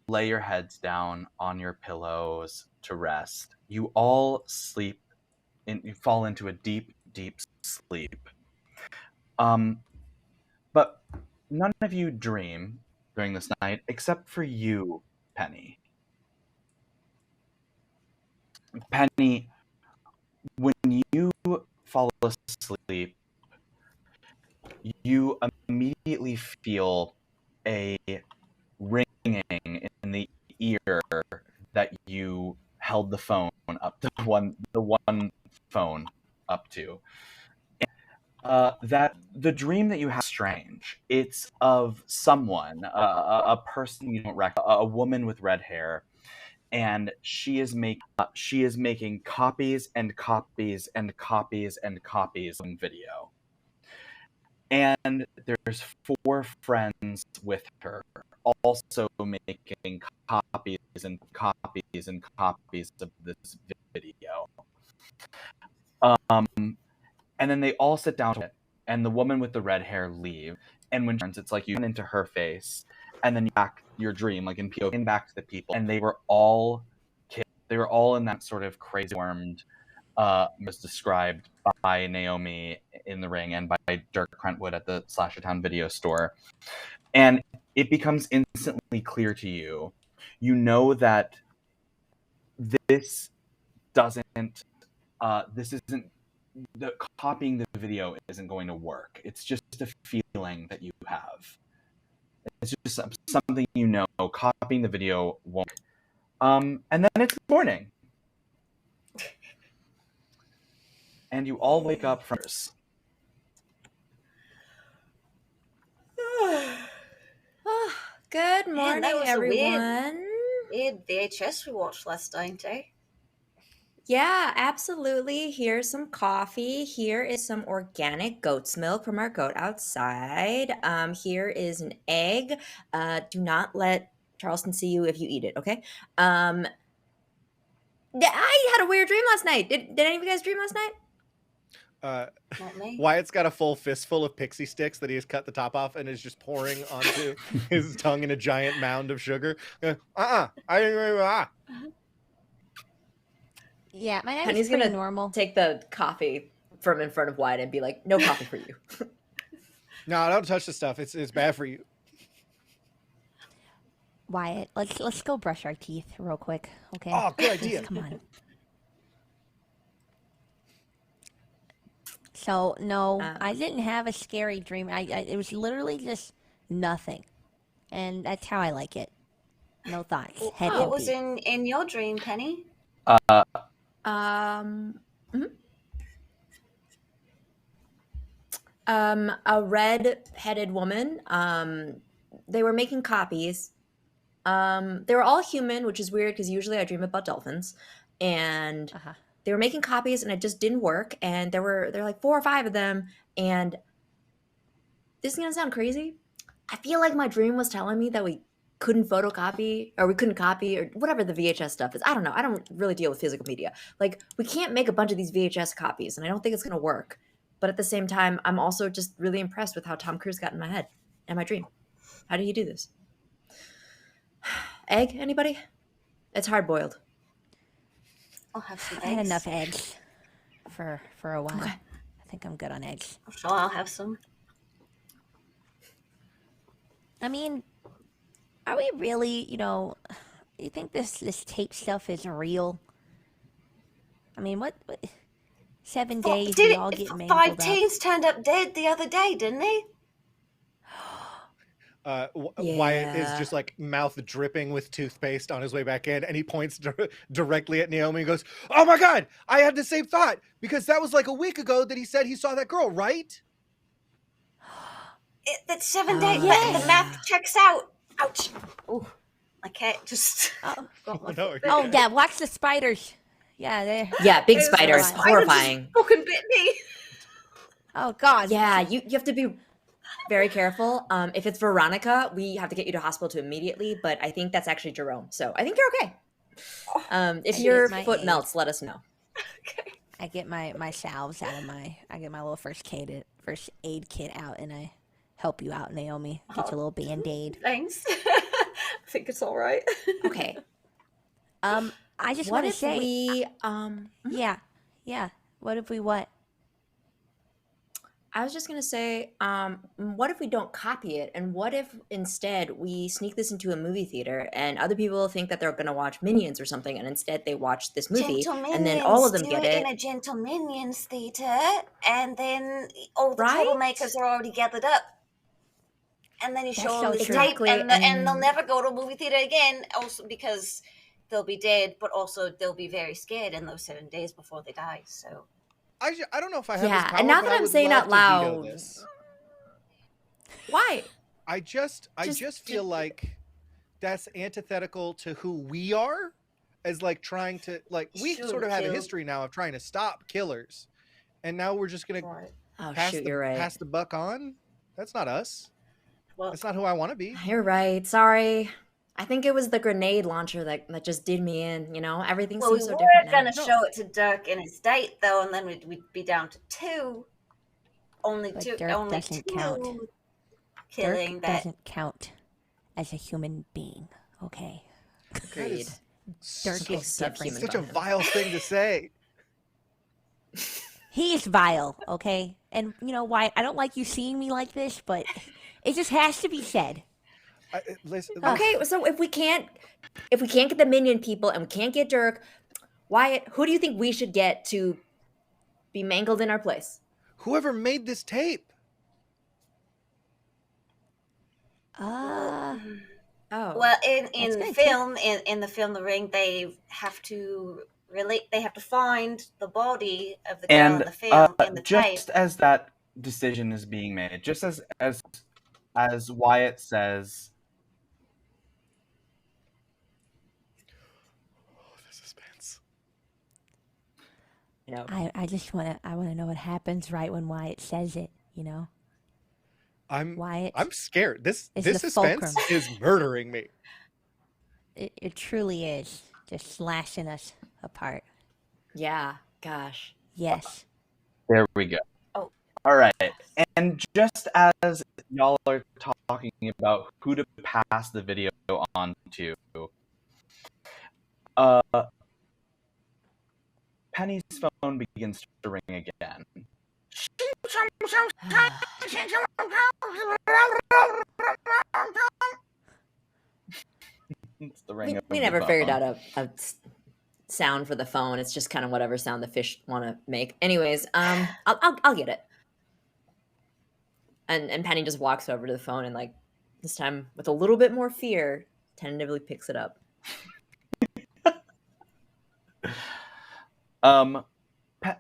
lay your heads down on your pillows to rest, you all sleep, you fall into a deep, deep sleep. But none of you dream during this night, except for you, Penny. Penny, when you fall asleep, you immediately feel a ringing in the ear that you held the phone up to the one phone up to. That the dream that you have is strange. It's of someone, a person you don't recognize, a woman with red hair, and she is making copies and copies and copies and copies of video. And there's 4 friends with her, also making copies and copies and copies of this video. And then they all sit down to it, and the woman with the red hair leaves. And when she turns, it's like you run into her face, and then you back your dream, like in POV, and back to the people. And they were all kids. They were all in that sort of crazy formed, was described by Naomi in the ring and by Dirk Crentwood at the Slasher Town video store. And it becomes instantly clear to you. You know that this isn't copying the video isn't going to work. It's just a feeling that you have. It's just something you know. Copying the video won't. And then it's morning. And you all wake up from this. Good Man, morning, that was everyone. a weird VHS we watched last night, eh? Yeah, absolutely. Here's some coffee. Here is some organic goat's milk from our goat outside. Here is an egg. Do not let Charleston see you if you eat it, okay? I had a weird dream last night. Did any of you guys dream last night? Not me. Wyatt's got a full fistful of pixie sticks that he has cut the top off and is just pouring onto his tongue in a giant mound of sugar. I didn't. Yeah, my night Penny's was pretty gonna normal. take the coffee from in front of Wyatt and be like, "No coffee for you." No, don't touch the stuff. It's bad for you. Wyatt, let's go brush our teeth real quick, okay? Oh, good idea. Come on. So no, I didn't have a scary dream. It was literally just nothing, and that's how I like it. No thoughts. Head What was empty. in your dream, Penny? A red-headed woman. They were making copies. They were all human, which is weird because usually I dream about dolphins. And they were making copies, and it just didn't work. And there were like 4 or 5 of them. And this is gonna sound crazy. I feel like my dream was telling me that we couldn't photocopy or we couldn't copy or whatever the VHS stuff is. I don't know. I don't really deal with physical media. Like, we can't make a bunch of these VHS copies, and I don't think it's gonna work. But at the same time, I'm also just really impressed with how Tom Cruise got in my head and my dream. How do you do this? Egg? Anybody? It's hard boiled. I'll have some eggs. I had enough eggs for a while. Okay. I think I'm good on eggs. I'm sure I'll have some. I mean, are we really, you think this tape stuff is real? I mean, what 7 days we all get mangled Five up. teens turned up dead the other day, didn't they? Wyatt is Yeah. just like mouth dripping with toothpaste on his way back in, and he points directly at Naomi and goes, "Oh my God, I had the same thought because that was like a week ago that he said he saw that girl, right?" That's 7 days. Yes. The math checks out. Ouch. Ooh, my cat just Oh, got my No, foot you're oh bit. good. yeah, watch the spiders. Yeah, they. Yeah, big It was a spiders, spider horrifying. just fucking bit me. Oh God. Yeah, you have to be very careful. If it's Veronica, we have to get you to hospital to immediately. But I think that's actually Jerome, so I think you're okay. If I your get my foot aid. melts, let us know. I get my salves out of I get my little first aid kit out, and I help you out, Naomi. Get you a little Band-Aid. Thanks. I think it's all right. Okay. I just What want to if say, we yeah. What if we what? I was just gonna say, what if we don't copy it, and what if instead we sneak this into a movie theater, and other people think that they're gonna watch Minions or something, and instead they watch this movie, and then all of them do get it in it, a Gentle Minions theater, and then all the right? troublemakers are already gathered up. And then you That's show so them the true. tape, Exactly, and they'll and never go to a movie theater again. Also because they'll be dead, but also they'll be very scared in those 7 days before they die. So I don't know if I have this yeah. power, And now but that I I'm would saying love out to veto loud, this. why? I just feel like that's antithetical to who we are, as like trying to like we Shoot, sort of have a kill. history now of trying to stop killers, and now we're just gonna right. Oh pass shoot, the you're right. pass the buck on. That's not us. Well, That's not who I want to be. You're right. Sorry. I think it was the grenade launcher that just did me in. You know, everything well, we seems so were different now. gonna No. show it to Dirk in his date though, and then we'd be down to two. Only But two. Dirk Only doesn't two count. killing Dirk that. doesn't count as a human being. Okay. That Agreed. is Dirk so- is different. such a about him. vile thing to say. He is vile. Okay. And you know why? I don't like you seeing me like this, but it just has to be said. Listen, Okay, so if we can't get the minion people and we can't get Dirk, Wyatt, who do you think we should get to be mangled in our place? whoever made this tape. Oh, Well, in That's the gonna film, in the film The Ring, they have to find the body of the girl in And the film in the tape. just as that decision is being made, just as Wyatt says, The suspense. you know, I just wanna know what happens right when Wyatt says it, you know? Wyatt I'm scared. This is this the suspense fulcrum. is murdering me. It truly is. Just slashing us apart. yeah, gosh. Yes. there we go. Oh. All right. And just as y'all are talking about who to pass the video on to, Penny's phone begins to ring again. It's the ring of We the never figured phone. out a sound for the phone. It's just kind of whatever sound the fish want to make. Anyways, I'll get it. And Penny just walks over to the phone and like this time with a little bit more fear, tentatively picks it up. Pe-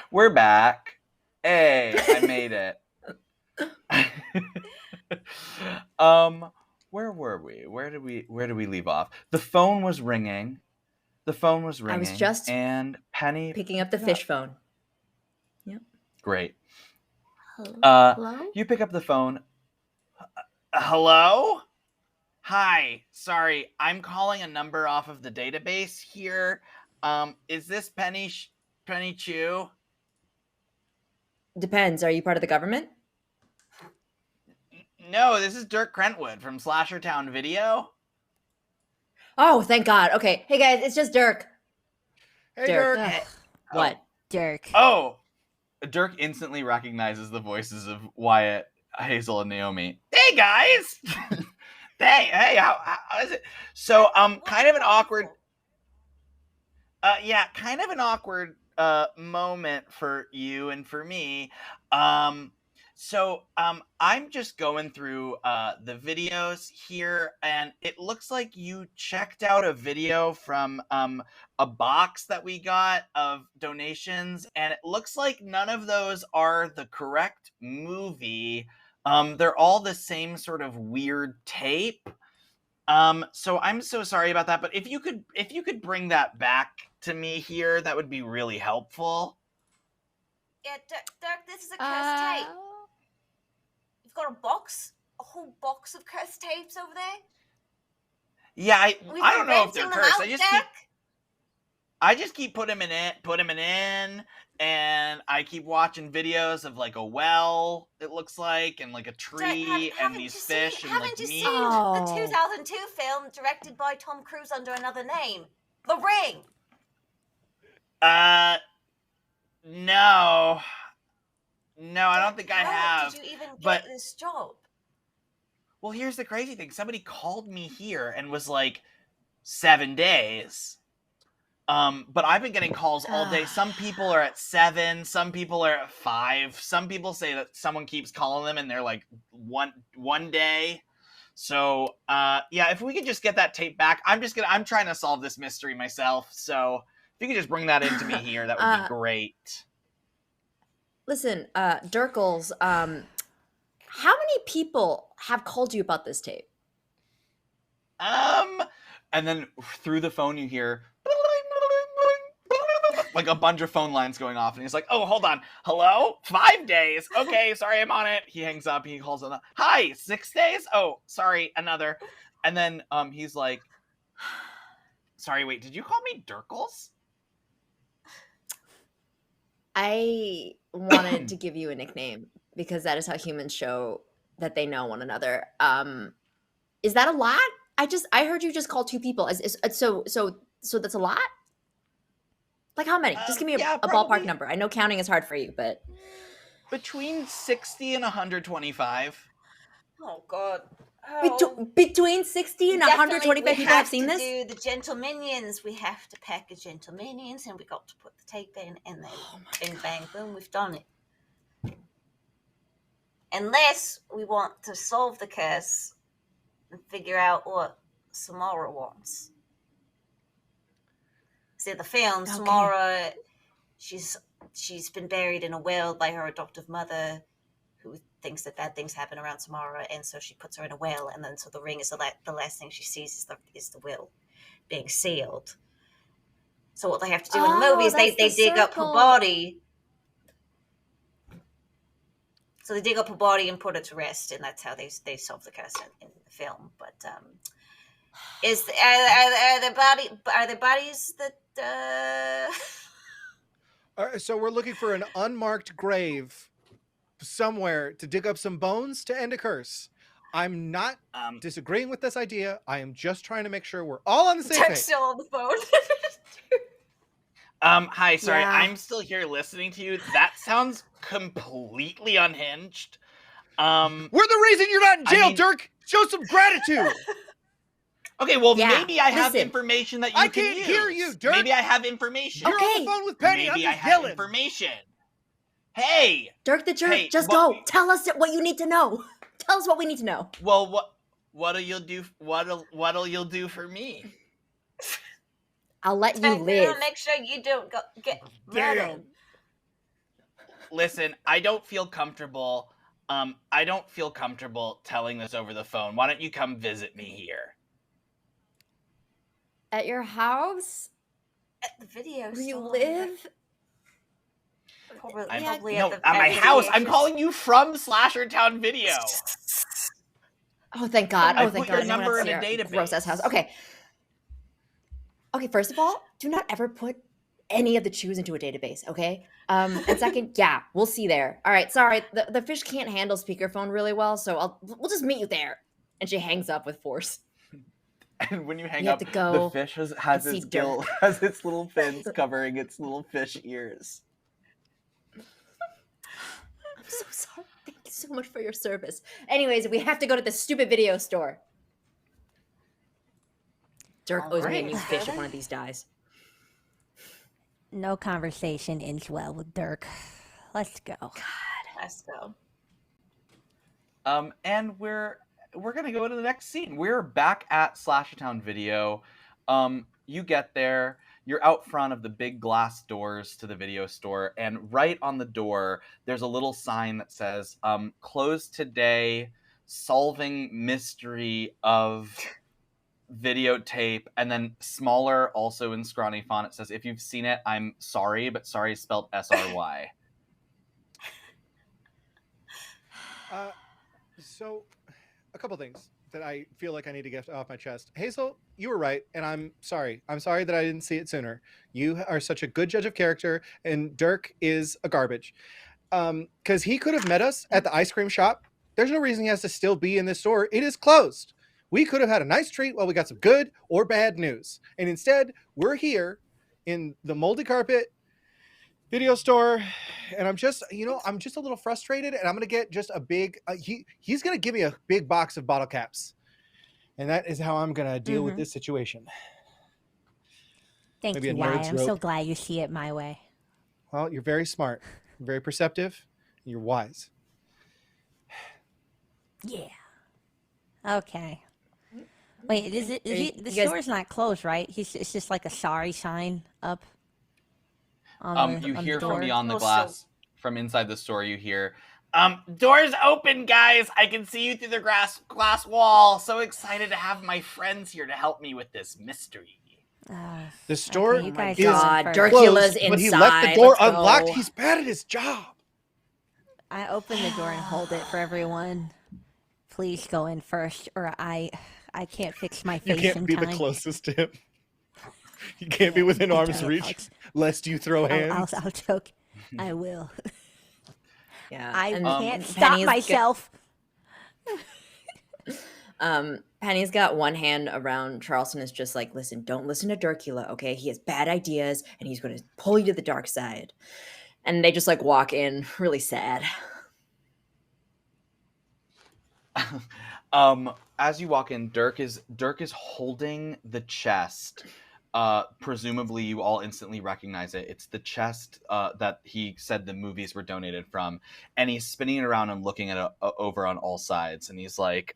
We're back. Hey, I made it. Where were we? Where did we leave off? The phone was ringing. I was just and Penny picking up the fish phone. Yep. Great. Hello? You pick up the phone. Hello? Hi. Sorry, I'm calling a number off of the database here. Is this Penny Chew? Depends. Are you part of the government? No, this is Dirk Crentwood from Slashertown Video. Oh, thank God. Okay. Hey, guys, it's just Dirk. Hey, Dirk. Dirk. Ugh, What? Dirk. Oh, Dirk instantly recognizes the voices of Wyatt, Hazel, and Naomi. Hey, guys. hey, how is it? So, kind of an awkward. Kind of an awkward moment for you and for me. I'm just going through the videos here, and it looks like you checked out a video from a box that we got of donations, and it looks like none of those are the correct movie. They're all the same sort of weird tape. So I'm so sorry about that, but if you could bring that back to me here, that would be really helpful. Yeah, Dirk, this is a cursed tape. You've got a whole box of cursed tapes over there. Yeah, I don't know if they're renting them cursed. out, I just keep putting them in, and I keep watching videos of like a well, it looks like, and like a tree, and these fish, and like haven't you meat. seen the 2002 film directed by Tom Cruise under another name, The Ring? No, I don't think I have. Did you even but get this job? Well, here's the crazy thing. Somebody called me here and was like, 7 days. But I've been getting calls all day. Some people are at 7, some people are at 5. Some people say that someone keeps calling them and they're like one day. So, if we could just get that tape back, I'm trying to solve this mystery myself. So if you could just bring that into me here, that would be great. Listen, Dirkles, how many people have called you about this tape? And then through the phone you hear like a bunch of phone lines going off, and he's like, oh, hold on. Hello? 5 days. Okay, sorry, I'm on it. He hangs up, he calls another. Hi, 6 days? Oh, sorry, another. And then he's like, sorry, wait, did you call me Dirkles? I wanted to give you a nickname because that is how humans show that they know one another. Is that a lot? I heard you just call 2 people. So that's a lot? Like how many? Just give me a ballpark number. I know counting is hard for you, but between 60 and 125. Oh God. Between 60 and 125 people have seen this? We have to do the Gentle Minions. We have to package Gentle Minions, and we got to put the tape in, and then bing, bang, boom, we've done it. Unless we want to solve the curse and figure out what Samara wants. See, the film, okay. Samara, she's been buried in a well by her adoptive mother, who thinks that bad things happen around Samara, and so she puts her in a well, and then so the ring is the last thing she sees is the will being sealed. So what they have to do in the movie is they dig up her body. So they dig up her body and put her to rest, and that's how they solve the curse in the film. But are there bodies that? So we're looking for an unmarked grave somewhere to dig up some bones to end a curse. I'm not disagreeing with this idea. I am just trying to make sure we're all on the same page. Still on the phone. Hi, sorry, yeah. I'm still here listening to you. That sounds completely unhinged. We're the reason you're not in jail, Dirk. Show some gratitude. Okay, well, maybe I have information that you can use. I can't hear you, Dirk. Maybe I have information. You're on the phone with Penny. Maybe I'm I just have yelling. Information. Hey, Dirk the Jerk, just go. Tell us what you need to know. Tell us what we need to know. Well, what'll you do? What'll you do for me? I'll let you live. Make sure you don't get murdered. listen, I don't feel comfortable. I don't feel comfortable telling this over the phone. Why don't you come visit me here? At your house? At the video Where you store. live? Probably No, at my the house. I'm VHS. calling you from Slashertown Video. Oh, thank God. I Oh, thank put your God. No one number has in a to see our gross ass house. database. Okay. Okay, first of all, do not ever put any of the chews into a database, okay? And second, yeah, we'll see there. All right, sorry, the fish can't handle speakerphone really well, so we'll just meet you there. And she hangs up with force. And when you hang You have up, to go the fish has see its gill, Dirk. has its little fins covering its little fish ears. I'm so sorry. Thank you so much for your service. Anyways, we have to go to the stupid video store. Dirk owes me a new fish if one of these dies. No conversation ends well with Dirk. Let's go. Let's go. And we're gonna go to the next scene. We're back at Slashertown Video. You get there. You're out front of the big glass doors to the video store, and right on the door, there's a little sign that says, "Closed today. Solving mystery of videotape," and then smaller, also in scrawny font, it says, "If you've seen it, I'm sorry, but sorry is spelled SRY." So, a couple things that I feel like I need to get off my chest. Hazel, you were right, and I'm sorry. I'm sorry that I didn't see it sooner. You are such a good judge of character, and Dirk is a garbage. Because he could have met us at the ice cream shop. There's no reason he has to still be in this store. It is closed. We could have had a nice treat while we got some good or bad news. And instead, we're here in the moldy carpet video store, and I'm just a little frustrated, and I'm gonna get just a big he's gonna give me a big box of bottle caps, and that is how I'm gonna deal with this situation. Thank Maybe you, a Wyatt. nerd's I'm so rope. glad you see it my way. Well, you're very smart, you're very perceptive, and you're wise. Yeah. Okay. Wait, the you guys- store's not closed, right? It's just like a sorry sign up. You on hear the from door. beyond the Also- glass, from inside the store, you hear, "Doors open, guys! I can see you through the glass wall. So excited to have my friends here to help me with this mystery." The store you guys is go God, first. Dracula's closed, but he left the inside. door Let's go. unlocked. He's bad at his job. I open the door and hold it for everyone. Please go in first, or I can't fix my You face can't in be time. the closest to him. You can't be within arm's Okay, reach, lest you throw hands. I'll joke. I will. Yeah. I and can't stop Penny's myself. Penny's got one hand around Charleston, is just like, listen, don't listen to Dracula, okay? He has bad ideas and he's going to pull you to the dark side. And they just like walk in really sad. As you walk in, Dirk is holding the chest. Presumably, you all instantly recognize it. It's the chest that he said the movies were donated from, and he's spinning it around and looking at it over on all sides. And he's like,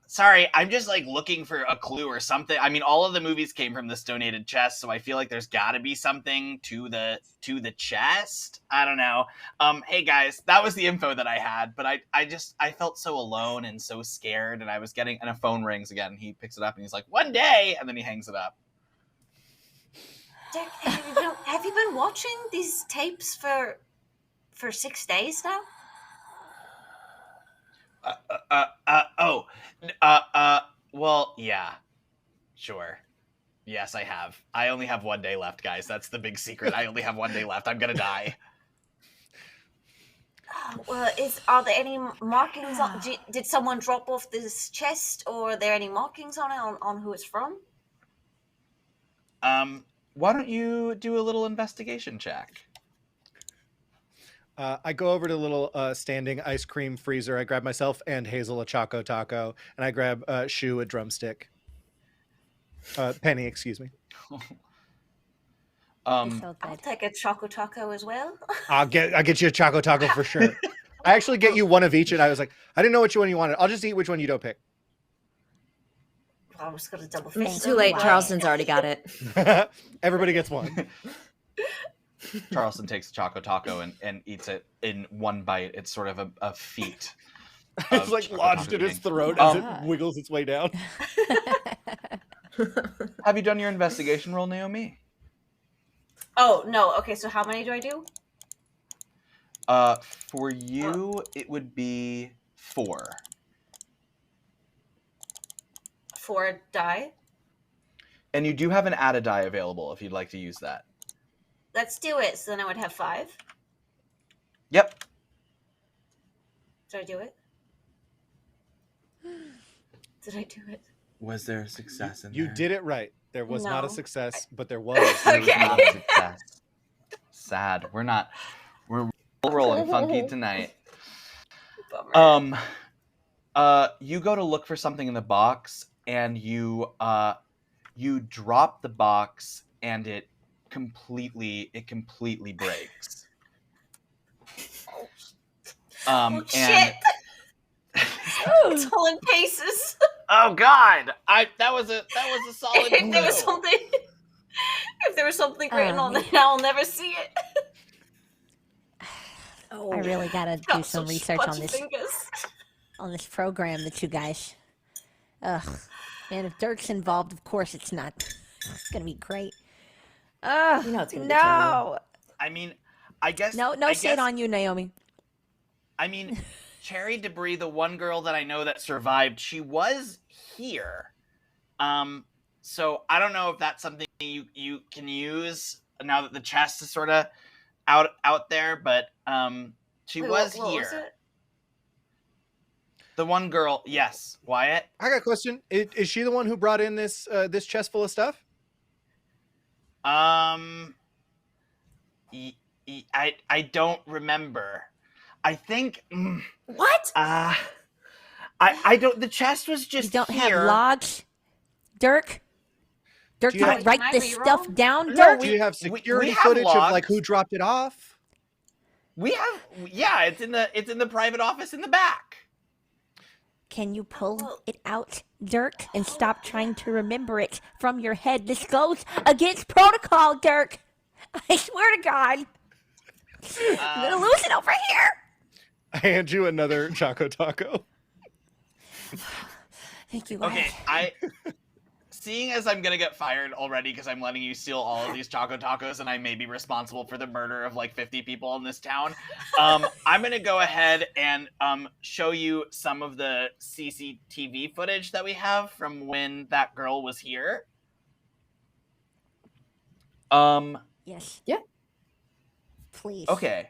sorry, I'm just like looking for a clue or something. I mean, all of the movies came from this donated chest, so I feel like there's got to be something to the chest. I don't know. Hey guys, that was the info that I had, but I felt so alone and so scared, and and a phone rings again. And he picks it up and he's like, "One day," and then he hangs it up. Dirk, have you been watching these tapes for 6 days now? Well, yeah, sure. Yes, I have. I only have 1 day left, guys. That's the big secret. I only have 1 day left. I'm gonna die. Well, are there any markings on? Did someone drop off this chest, or are there any markings on it on who it's from? Why don't you do a little investigation check? I go over to the little standing ice cream freezer. I grab myself and Hazel a Choco Taco, and I grab Shu a drumstick. Penny, excuse me. So I'll good. take a Choco Taco as well. I'll get you a Choco Taco for sure. I actually get you one of each, and I was like, I didn't know which one you wanted. I'll just eat which one you don't pick. I was gonna double It's fist. too late. Wow. Charleston's already got it. Everybody gets one. Charleston takes Choco Taco and eats it in one bite. It's sort of a feat. It's of like Choco lodged Taco in his eating. throat as it God. wiggles its way down. Have you done your investigation roll, Naomi? Oh no. Okay, so how many do I do? For you, it would be 4. 4 die. And you do have an add a die available if you'd like to use that. Let's do it. So then I would have 5. Yep. Did I do it? Did I do it? Was there a success in You there? did it right. There was not a No. success, but there was. There was Okay. not a success. Sad. We're rolling funky tonight. Bummer. You go to look for something in the box, and you drop the box, and it completely breaks. Oh and shit! It's all in pieces. oh god, that was a solid If there was clue. something, if there was something written on man. it, I'll never see it. Oh, I really gotta do Got some such research bunch on of this fingers. program that you guys. Ugh, man, if Dirk's involved, of course it's not. It's gonna be great. Ugh, You know it's gonna be no, I mean, I guess no shade on you, Naomi. I mean, Cherry Debris, the one girl that I know that survived, she was here. So I don't know if that's something you can use now that the chest is sort of out there, but she Wait, was what here. was it? The one girl, yes, Wyatt. I got a question. Is she the one who brought in this this chest full of stuff? I don't remember. I think What? I don't. The chest was just You don't here. have logs, Dirk. Dirk, Do you you don't have- write Can I this reroll? stuff down, No, Dirk. Do you have we security have footage of like logs. who dropped it off? We have, yeah. It's in the private office in the back. Can you pull it out, Dirk, and stop trying to remember it from your head? This goes against protocol, Dirk. I swear to God. I'm gonna lose it over here. I hand you another Choco Taco. Thank you. Okay, Wyatt. seeing as I'm gonna get fired already because I'm letting you steal all of these Choco Tacos and I may be responsible for the murder of like 50 people in this town, I'm gonna go ahead and show you some of the CCTV footage that we have from when that girl was here. Yes. Yeah. Please. Okay.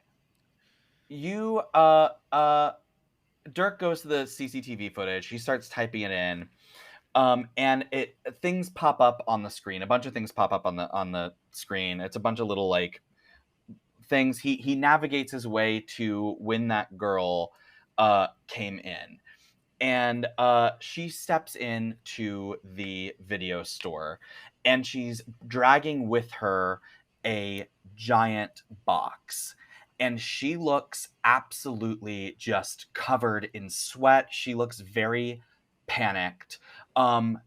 You Dirk goes to the CCTV footage. He starts typing it in. And things pop up on the screen. A bunch of things pop up on the screen. It's a bunch of little like things. He navigates his way to when that girl came in. And she steps into the video store, and she's dragging with her a giant box. And she looks absolutely just covered in sweat. She looks very panicked. And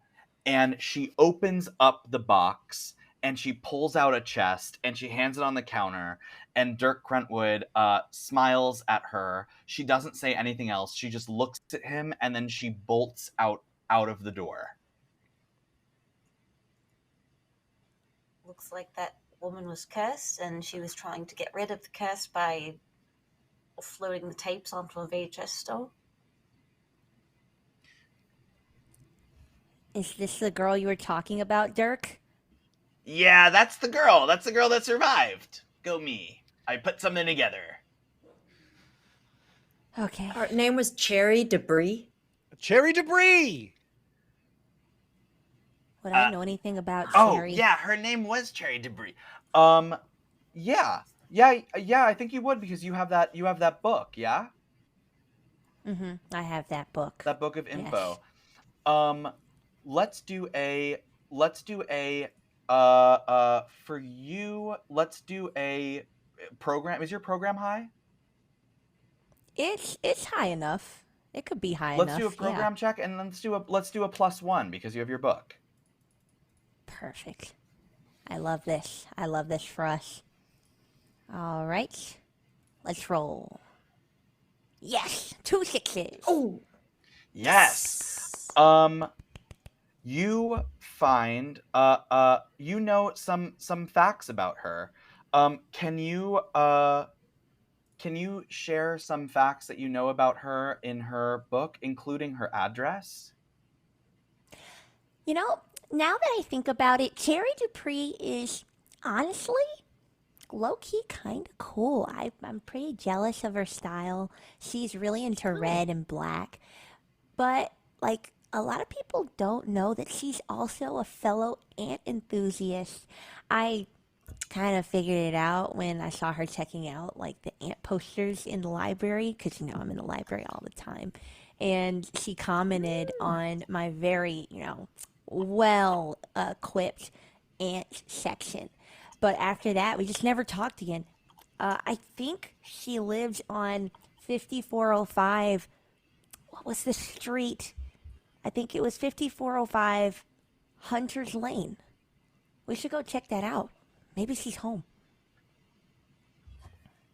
she opens up the box, and she pulls out a chest, and she hands it on the counter. And Dirk Crentwood smiles at her. She doesn't say anything else. She just looks at him, and then she bolts out of the door. Looks like that woman was cursed, and she was trying to get rid of the curse by floating the tapes onto a VHS stone. Is this the girl you were talking about, Dirk? Yeah, that's the girl. That's the girl that survived. Go me. I put something together. Okay. Her name was Cherry Debris. Cherry Debris. Would I know anything about Oh, Cherry? yeah, her name was Cherry Debris. Yeah, I think you would because you have that book, yeah? Mm-hmm. I have that book. That book of info. Yes. Let's do a for you, let's do a program. Is your program high? It's high enough. It could be high Let's enough. do a program check, and let's do a +1 because you have your book. Perfect. I love this. I love this for us. All right. Let's roll. Yes, 2 6s. Oh, Yes. You find you know some facts about her. Can you share some facts that you know about her in her book, including her address? You know, now that I think about it, Cherry Dupree is honestly low key kind of cool. I'm pretty jealous of her style. She's really into red and black. But, like, a lot of people don't know that she's also a fellow ant enthusiast. I kind of figured it out when I saw her checking out, like, the ant posters in the library, because, I'm in the library all the time. And she commented on my very, well equipped ant section. But after that, we just never talked again. I think she lives on 5405. What was the street? I think it was 5405 Hunter's Lane. We should go check that out. Maybe she's home.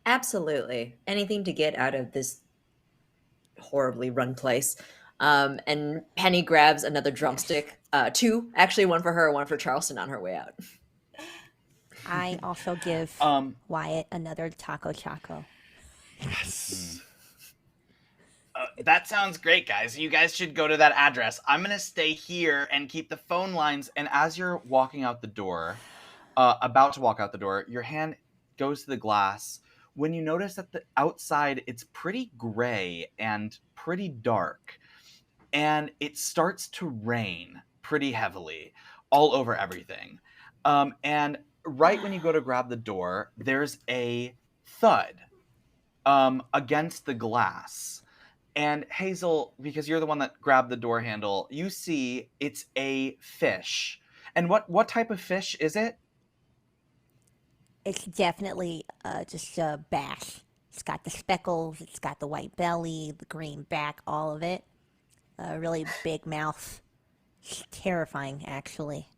absolutely. Anything to get out of this horribly run place. And Penny grabs another drumstick. Two, actually, one for her, one for Charleston on her way out. I also give Wyatt another Taco Choco. Yes. That sounds great, guys. You guys should go to that address. I'm going to stay here and keep the phone lines. And as you're walking out the door, about to walk out the door, your hand goes to the glass when you notice that the outside, it's pretty gray and pretty dark. And it starts to rain pretty heavily all over everything. And right when you go to grab the door, there's a thud against the glass. And Hazel, because you're the one that grabbed the door handle, you see it's a fish. And what type of fish is it? It's definitely just a bass. It's got the speckles, it's got the white belly, the green back, all of it. A really big mouth. It's terrifying, actually.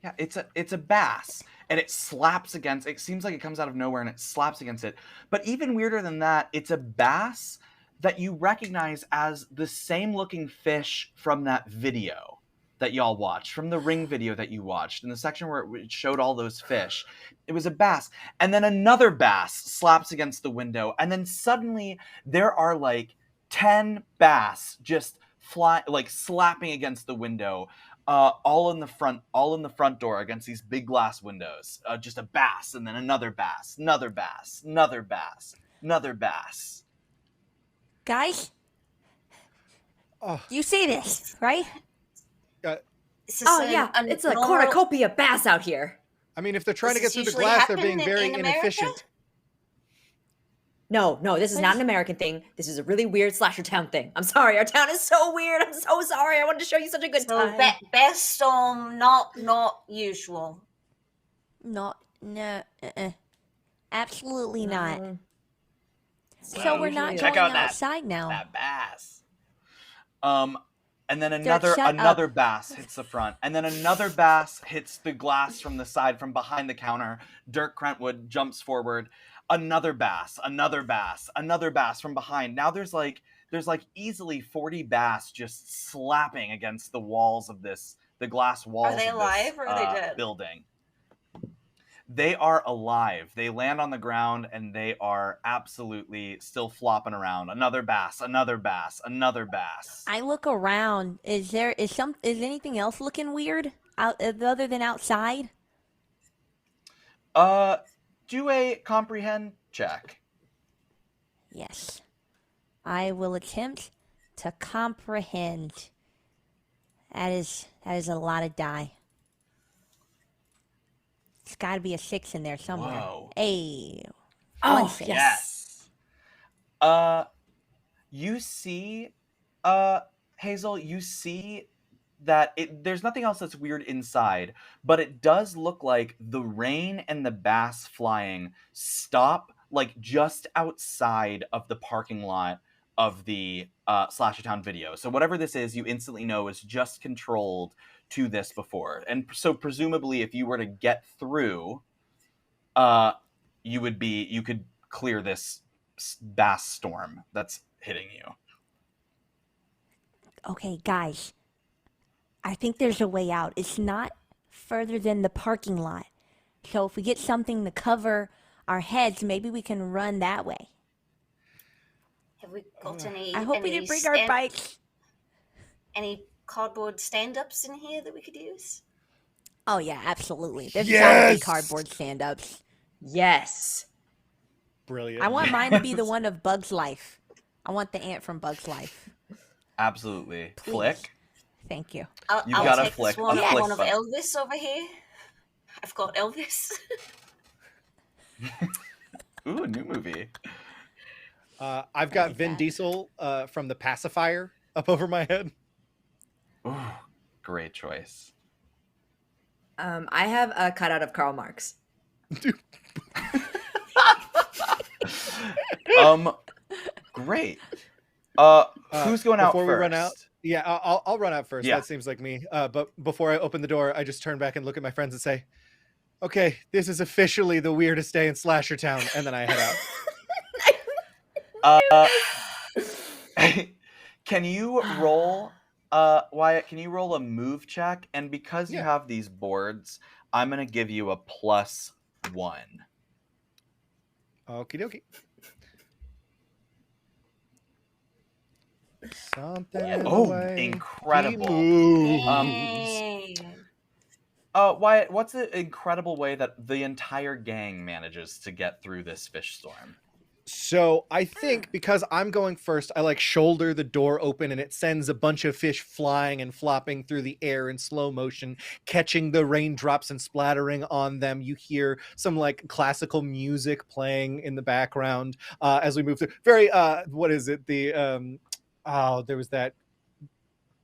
Yeah, it's a bass, and it slaps against. It seems like it comes out of nowhere, and it slaps against it. But even weirder than that, it's a bass that you recognize as the same looking fish from that video that y'all watched, from the ring video that you watched, in the section where it showed all those fish. It was a bass, and then another bass slaps against the window, and then suddenly there are like 10 bass just slapping against the window. All in the front door against these big glass windows. Just a bass, and then another bass, another bass, another bass, another bass. Guys, Oh, you see this, right? This is Oh, yeah. It's a cornucopia bass out here. I mean, if they're trying to get Does through this the usually glass, they're happen being very in America? inefficient. No, this is not an American thing. This is a really weird slasher town thing. I'm sorry. Our town is so weird. I'm so sorry. I wanted to show you such a good So time. best storm, not usual. No, absolutely not. No. So we're not Usually- going Check out outside now. that bass. And then shut another up. bass hits the front, and then another bass hits the glass from the side, from behind the counter. Dirk Crentwood jumps forward. Another bass from behind. Now there's like easily 40 bass just slapping against the walls of the glass walls. Are they of alive this, or are they dead? building? They are alive. They land on the ground and they are absolutely still flopping around. Another bass, another bass, another bass. I look around. Is anything else looking weird out other than outside? Do a comprehend check. Yes. I will attempt to comprehend. That is a lot of die. It's got to be a 6 in there somewhere. Whoa. Hey. Oh, One six. Yes. You see, Hazel, you see that there's nothing else that's weird inside, but it does look like the rain and the bass flying stop like just outside of the parking lot of the Slashertown video. So whatever this is, you instantly know is just controlled to this before. And so presumably if you were to get through, you could clear this bass storm that's hitting you. Okay, guys, I think there's a way out. It's not further than the parking lot. So if we get something to cover our heads, maybe we can run that way. Have we got I hope we didn't bring our bikes. any cardboard stand-ups in here that we could use? Oh yeah, absolutely. There's gotta Yes! be cardboard stand-ups. Yes. Brilliant. I want mine to be the one of Bug's Life. I want the ant from Bug's Life. Absolutely. Please. Flick. Thank you. I'll got a take flick, this one, a flick one of button. Elvis over here. I've got Elvis. Ooh, new movie. I've got Vin Diesel from The Pacifier up over my head. Ooh, great choice. I have a cutout of Karl Marx. Great. Who's going out before first? we run out? Yeah, I'll run out first. Yeah. That seems like me. But before I open the door, I just turn back and look at my friends and say, "Okay, this is officially the weirdest day in Slasher Town," and then I head out. Can you roll, Wyatt? Can you roll a move check? And because you Yeah. have these boards, I'm gonna give you a +1. Okie dokie. Something. in the Oh, way he incredible. moves. Yay. Wyatt, what's the incredible way that the entire gang manages to get through this fish storm? So I think because I'm going first, I like shoulder the door open and it sends a bunch of fish flying and flopping through the air in slow motion, catching the raindrops and splattering on them. You hear some like classical music playing in the background as we move through. Very what is it? The there was that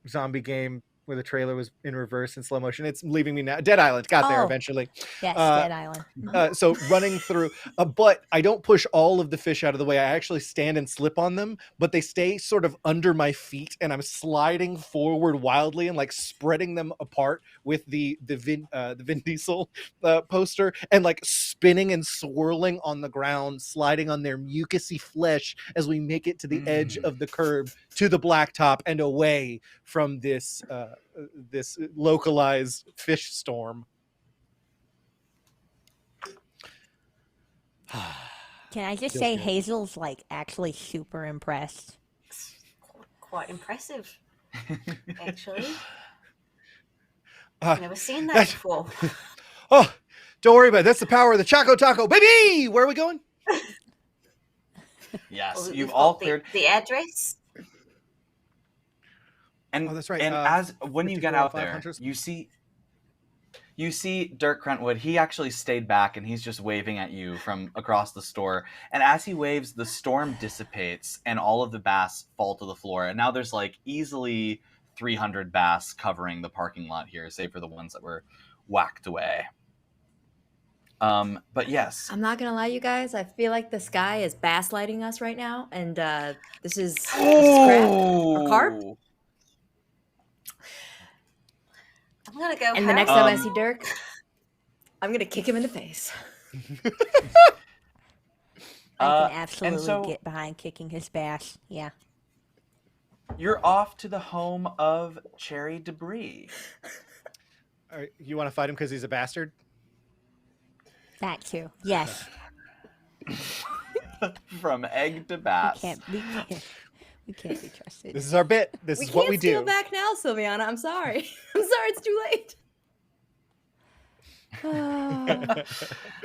zombie game where the trailer was in reverse in slow motion. It's leaving me now. Dead Island got there eventually. Yes, Dead Island. So running through, but I don't push all of the fish out of the way. I actually stand and slip on them, but they stay sort of under my feet, and I'm sliding forward wildly and like spreading them apart with the Vin Diesel poster, and like spinning and swirling on the ground, sliding on their mucousy flesh as we make it to the edge of the curb, to the blacktop, and away from this this localized fish storm. Can I just Feels say good. Hazel's like actually super impressed. Quite impressive, actually. Uh, I've never seen that that's- before. Oh, don't worry about it. That's the power of the Choco Taco, baby. Where are we going? Yes, Well, you've we've all got cleared. the address. And Oh, that's right. And as when you get 54 out there, Hunters. you see Dirk Crentwood. He actually stayed back and he's just waving at you from across the store. And as he waves, the storm dissipates and all of the bass fall to the floor. And now there's like easily 300 bass covering the parking lot here, save for the ones that were whacked away. But yes, I'm not gonna lie, you guys. I feel like the sky is bass lighting us right now, and this is crap or carp. Oh! I'm gonna go. And the next time I Um, see Dirk, I'm gonna kick him in the face. I and can absolutely so- get behind kicking his bass. Yeah. You're off to the home of Cherry Debris. All right, you want to fight him because he's a bastard? That too. Yes. From egg to We bass. can't be trusted. This is our bit. This We is can't what we steal do. back now, Sylviana. I'm sorry. I'm sorry. It's too late.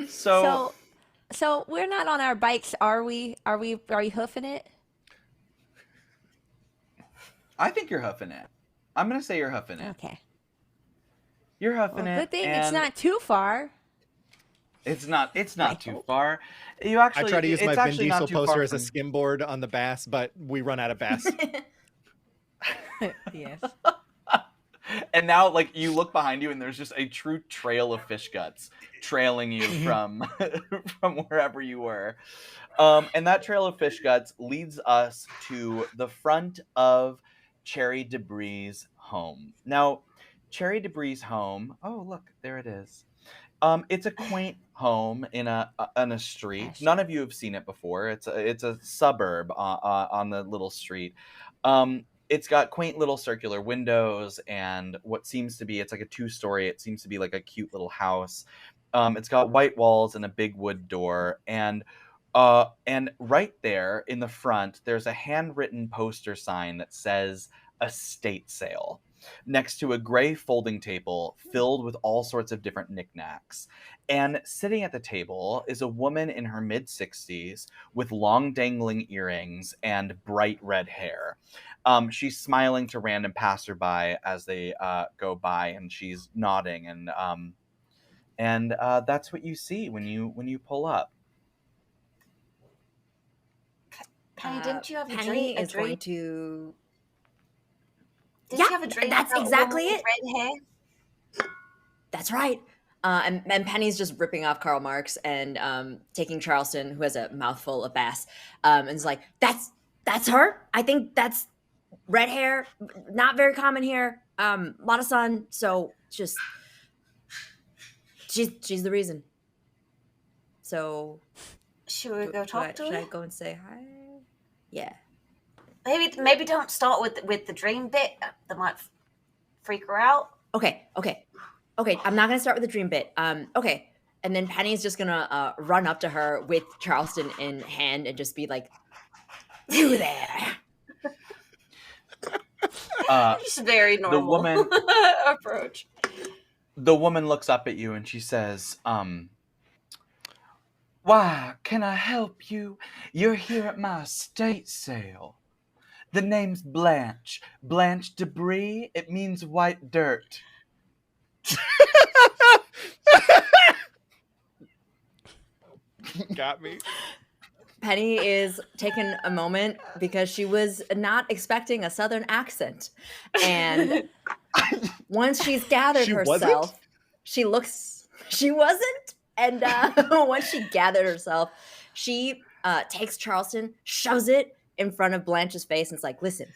So we're not on our bikes, are we? Are you hoofing it? I think you're hoofing it. I'm gonna say you're hoofing it. Okay. You're hoofing Well, it. good thing it's and not too far. It's not too hope. far. You I actually. try to use it's my Vin actually not Diesel too poster far as a from- skimboard on the bass, but we run out of bass. Yes. And now, like, you look behind you, and there's just a true trail of fish guts trailing you from from wherever you were. And that trail of fish guts leads us to the front of Cherry Debris' home. Now, Cherry Debris' home. Oh, look, there it is. It's a quaint home in a street. Yes. None of you have seen it before. It's a suburb on the little street. It's got quaint little circular windows and what seems to be, it's like a 2-story. It seems to be like a cute little house. It's got white walls and a big wood door, and right there in the front, there's a handwritten poster sign that says estate sale, next to a gray folding table filled with all sorts of different knickknacks. And sitting at the table is a woman in her mid 60s with long dangling earrings and bright red hair. She's smiling to random passerby as they go by, and she's nodding, and that's what you see when you pull up. Penny, didn't you have a Penny dream? is going to. Did Yeah, you have a dream? that's about a exactly woman it. with red hair? That's right. And Penny's just ripping off Karl Marx and taking Charleston, who has a mouthful of bass, and is like, "That's her. I think that's red hair. Not very common here. A lot of sun. So just she's the reason. So Should we go talk to should her? I go and say hi? Yeah. Maybe don't start with the dream bit. That might freak her out. Okay. I'm not gonna start with the dream bit. Okay. And then Penny's just gonna run up to her with Charleston in hand and just be like, "You there?" Just very normal woman- approach. The woman looks up at you and she says, "Why, can I help you? You're here at my estate sale. The name's Blanche. Blanche Debris. It means white dirt." Got me. Penny is taking a moment because she was not expecting a southern accent. And once she's gathered She herself, wasn't? she wasn't. And once she gathered herself, she takes Charleston, shoves it in front of Blanche's face, and is like, "Listen,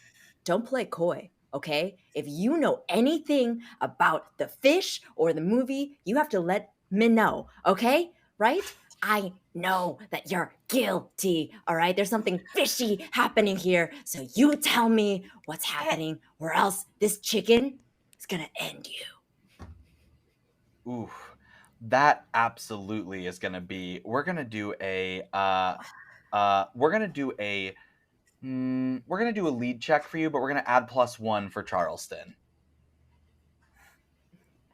don't play coy, okay? If you know anything about the fish or the movie, you have to let me know, okay? Right? I know that you're guilty, all right? There's something fishy happening here. So you tell me what's happening, or else this chicken is gonna end you." Ooh, that absolutely is gonna be. We're gonna do a. We're gonna do a. We're gonna do a lead check for you, but we're gonna add +1 for Charleston.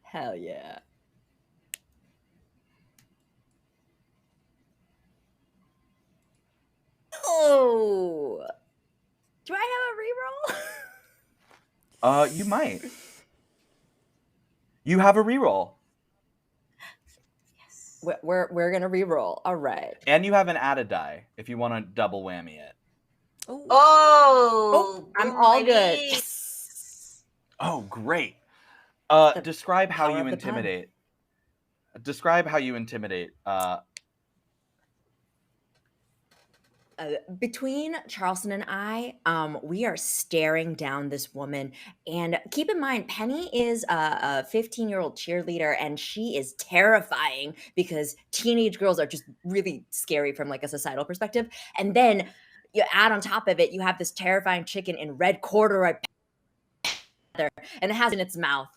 Hell yeah. Oh, do I have a reroll? You might. You have a reroll, Yes. We're gonna reroll. All right. and you have an added die if you want to double whammy it. Ooh. Oh, I'm boom, all baby. good. Yes. Oh, great. The Describe how power you of the pen. intimidate. Describe how you intimidate. Between Charleston and I, we are staring down this woman. And keep in mind, Penny is a 15-year-old cheerleader, and she is terrifying because teenage girls are just really scary from like a societal perspective. And then you add on top of it, you have this terrifying chicken in red corduroy leather, and it has in its mouth.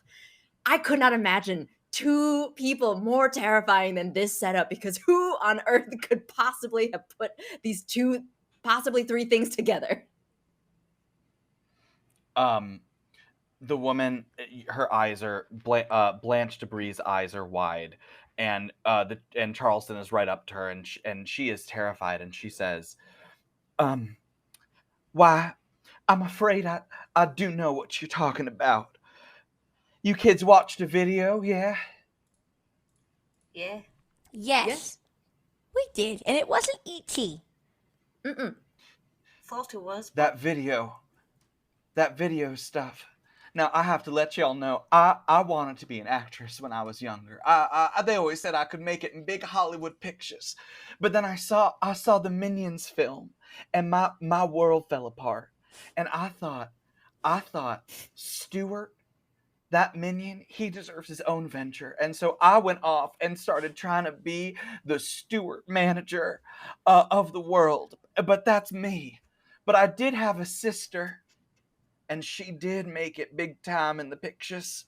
I could not imagine two people more terrifying than this setup, because who on earth could possibly have put these two, possibly three things together? The woman, her eyes are Blanche Debris' eyes are wide, and and Charleston is right up to her, and she is terrified, and she says, "Why, I'm afraid I do know what you're talking about. You kids watched a video, yeah?" Yeah. Yes, we did, and it wasn't E.T. Mm-mm. Thought it was. That video stuff. Now, I have to let y'all know, I wanted to be an actress when I was younger. They always said I could make it in big Hollywood pictures. But then I saw the Minions film, and my world fell apart. And I thought, Stuart, that minion, he deserves his own venture. And so I went off and started trying to be the steward manager of the world. But that's me. But I did have a sister, and she did make it big time in the pictures.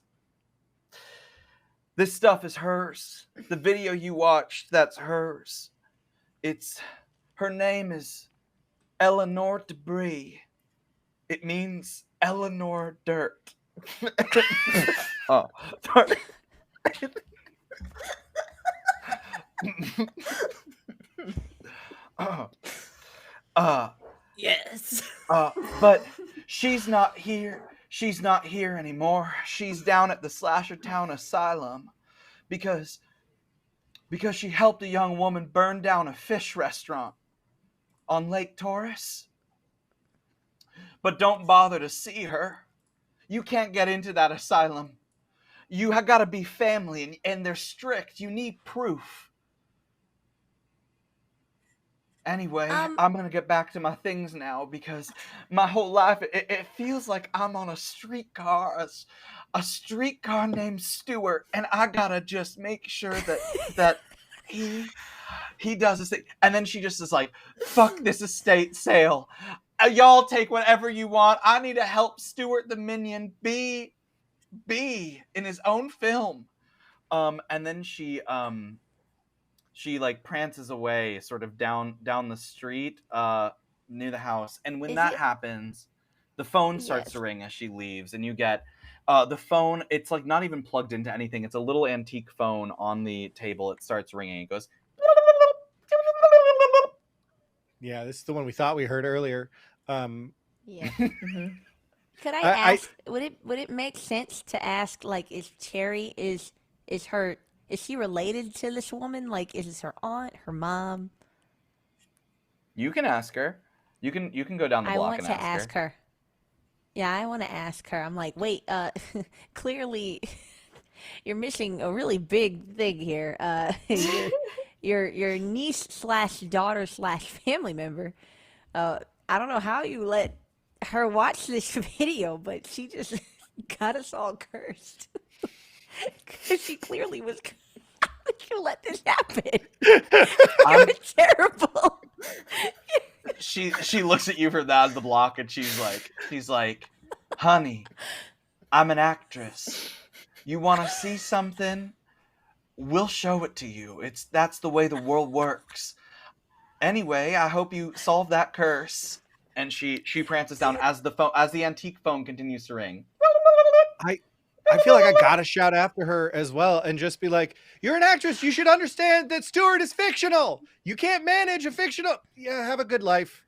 This stuff is hers. The video you watched, that's hers. Her name is Eleanor Debris. It means Eleanor Dirt. Oh, sorry. Yes. But she's not here. She's not here anymore. She's down at the Slasher Town Asylum because she helped a young woman burn down a fish restaurant on Lake Taurus. But don't bother to see her. You can't get into that asylum. You have got to be family, and they're strict. You need proof. Anyway, I'm going to get back to my things now because my whole life, it feels like I'm on a streetcar named Stuart, and I got to just make sure that he does his thing. And then she just is like, fuck this estate sale. Y'all take whatever you want. I need to help Stuart the Minion be in his own film. And then she like prances away sort of down the street near the house. And when that happens, the phone starts to ring as she leaves, and you get the phone. It's like not even plugged into anything. It's a little antique phone on the table. It starts ringing. It goes. Yeah, this is the one we thought we heard earlier. Yeah. Could I ask? Would it make sense to ask, like, is Cherry is she related to this woman? Like, is this her aunt, her mom? You can ask her. You can go down the block. I want to ask her. Yeah, I want to ask her. I'm like, wait, clearly you're missing a really big thing here. Your niece / daughter / family member. I don't know how you let her watch this video, but she just got us all cursed. Because she clearly was. How would you let this happen? You're terrible. She looks at you from the block, and she's like, honey, I'm an actress. You want to see something? We'll show it to you. That's the way the world works. Anyway, I hope you solve that curse. And she prances down as the antique phone continues to ring. I feel like I gotta shout after her as well and just be like, you're an actress. You should understand that Stuart is fictional. You can't manage a fictional. Yeah, have a good life.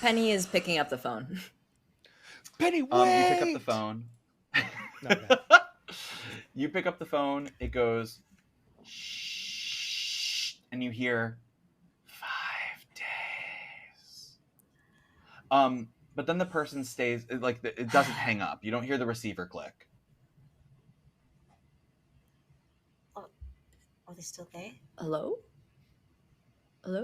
Penny is picking up the phone. Penny, wait. You pick up the phone. You pick up the phone. It goes, shh, and you hear 5 days. But then the person stays, like, it doesn't hang up. You don't hear the receiver click. Are they still there? Hello? 5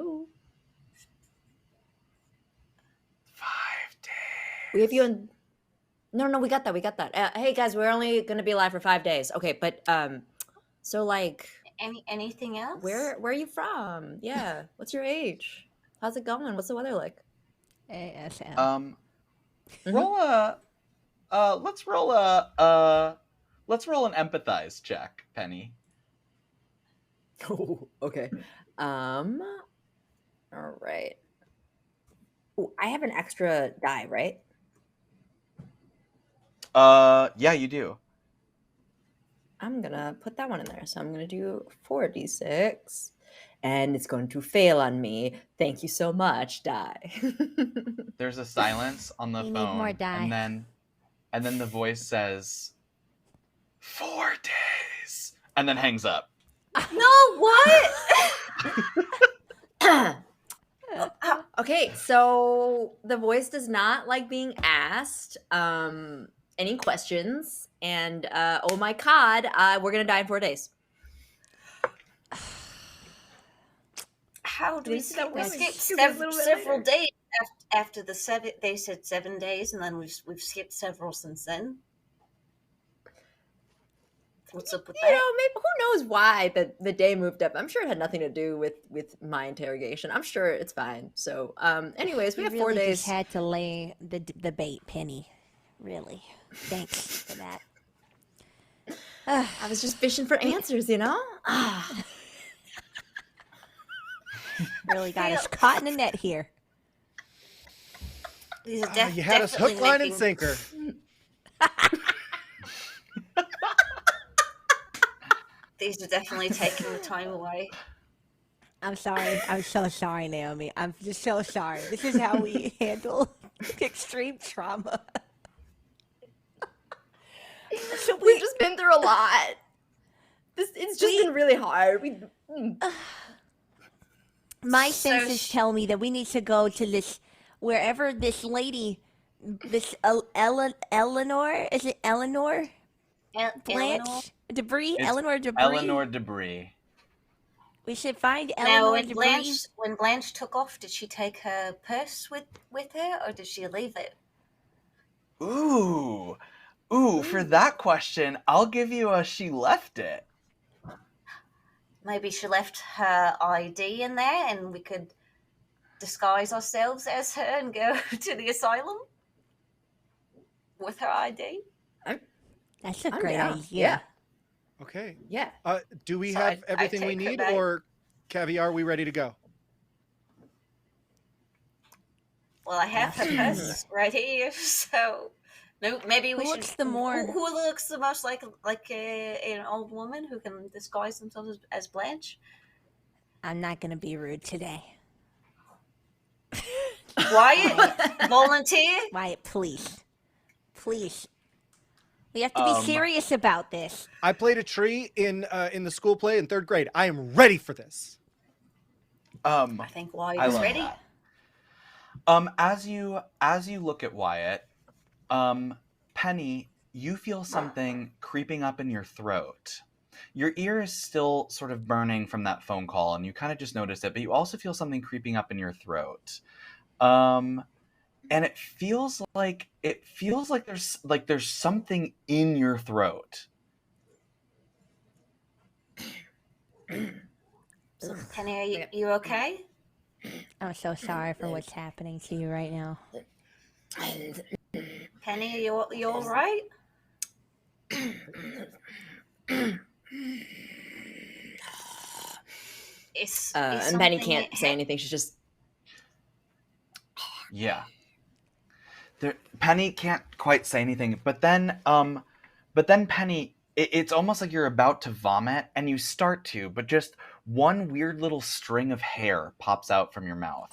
days. We have you in. No, we got that. Hey guys, we're only gonna be alive for 5 days. Okay, but so like, anything else? where are you from? Yeah, what's your age? How's it going? What's the weather like? ASM. Roll a. Let's roll an empathize check, Penny. Oh, okay. All right. Ooh, I have an extra die, right? Yeah, you do. I'm gonna put that one in there. So I'm gonna do 4d6, and it's going to fail on me. Thank you so much, die. There's a silence on the You phone, need more die. and then the voice says, 4 days, and then hangs up. No, what? Okay, so the voice does not like being asked any questions, and oh my god, we're gonna die in 4 days. How do we This is a skip? We really skipped stupid little bit several later. days. after the 7, they said 7 days, and then we've skipped several since then. What's up with You that? know, maybe who knows why the day moved up. I'm sure it had nothing to do with my interrogation. I'm sure it's fine. So, anyways, we You have 4 really days. just had to lay the bait, Penny. Really. Thanks for that. I was just fishing for answers, you know? Ah. Really got us caught in a net here. These are You had us hook, line, and sinker. These are definitely taking the time away. I'm sorry. I'm so sorry, Naomi. I'm just so sorry. This is how we handle extreme trauma. So We've just been through a lot. It's just been really hard. My So senses tell me that we need to go to this, wherever this lady, this Eleanor, is it Eleanor? Blanche? Eleanor? Debris? It's Eleanor Debris? Eleanor Debris. We should find Now, Eleanor when Debris. Blanche took off, did she take her purse with her, or did she leave it? Ooh, for that question, I'll give you a she left it. Maybe she left her ID in there, and we could disguise ourselves as her and go to the asylum with her ID. That's a I'm great down. idea. Yeah. Okay. Yeah. Do we So have I'd everything we take her need, back. or Caviar, are we ready to go? Well, I have her purse right here, so no, maybe we Who should. looks the more- Who looks the most like an old woman who can disguise themselves as Blanche? I'm not going to be rude today. Wyatt, volunteer. Wyatt, please. Please. We have to be serious about this. I played a tree in the school play in 3rd grade. I am ready for this. I think I Wyatt is love ready. that. As you look at Wyatt, Penny, you feel something creeping up in your throat. Your ear is still sort of burning from that phone call, and you kind of just notice it, but you also feel something creeping up in your throat. And it feels like there's something in your throat. Penny, are you okay? I'm so sorry for what's happening to you right now. Penny, are you all right? And Penny can't say anything. She's just Yeah. Penny can't quite say anything, but then Penny, it's almost like you're about to vomit, and you start to, but just one weird little string of hair pops out from your mouth.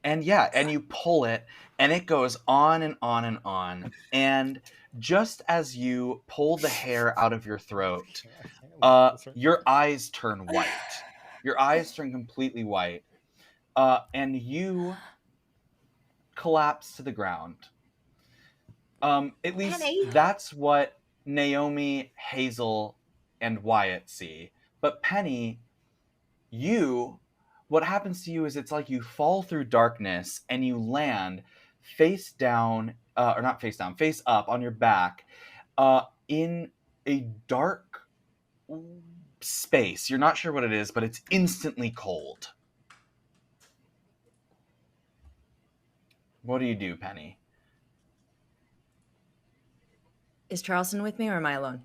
And you pull it, and it goes on and on and on. And just as you pull the hair out of your throat, your eyes turn white. Your eyes turn completely white. And you collapse to the ground. At least Penny? that's what Naomi, Hazel, and Wyatt see. But Penny, what happens to you is it's like you fall through darkness and you land face down, or not face down, face up on your back, in a dark space. You're not sure what it is, but it's instantly cold. What do you do, Penny? Is Charleston with me or am I alone?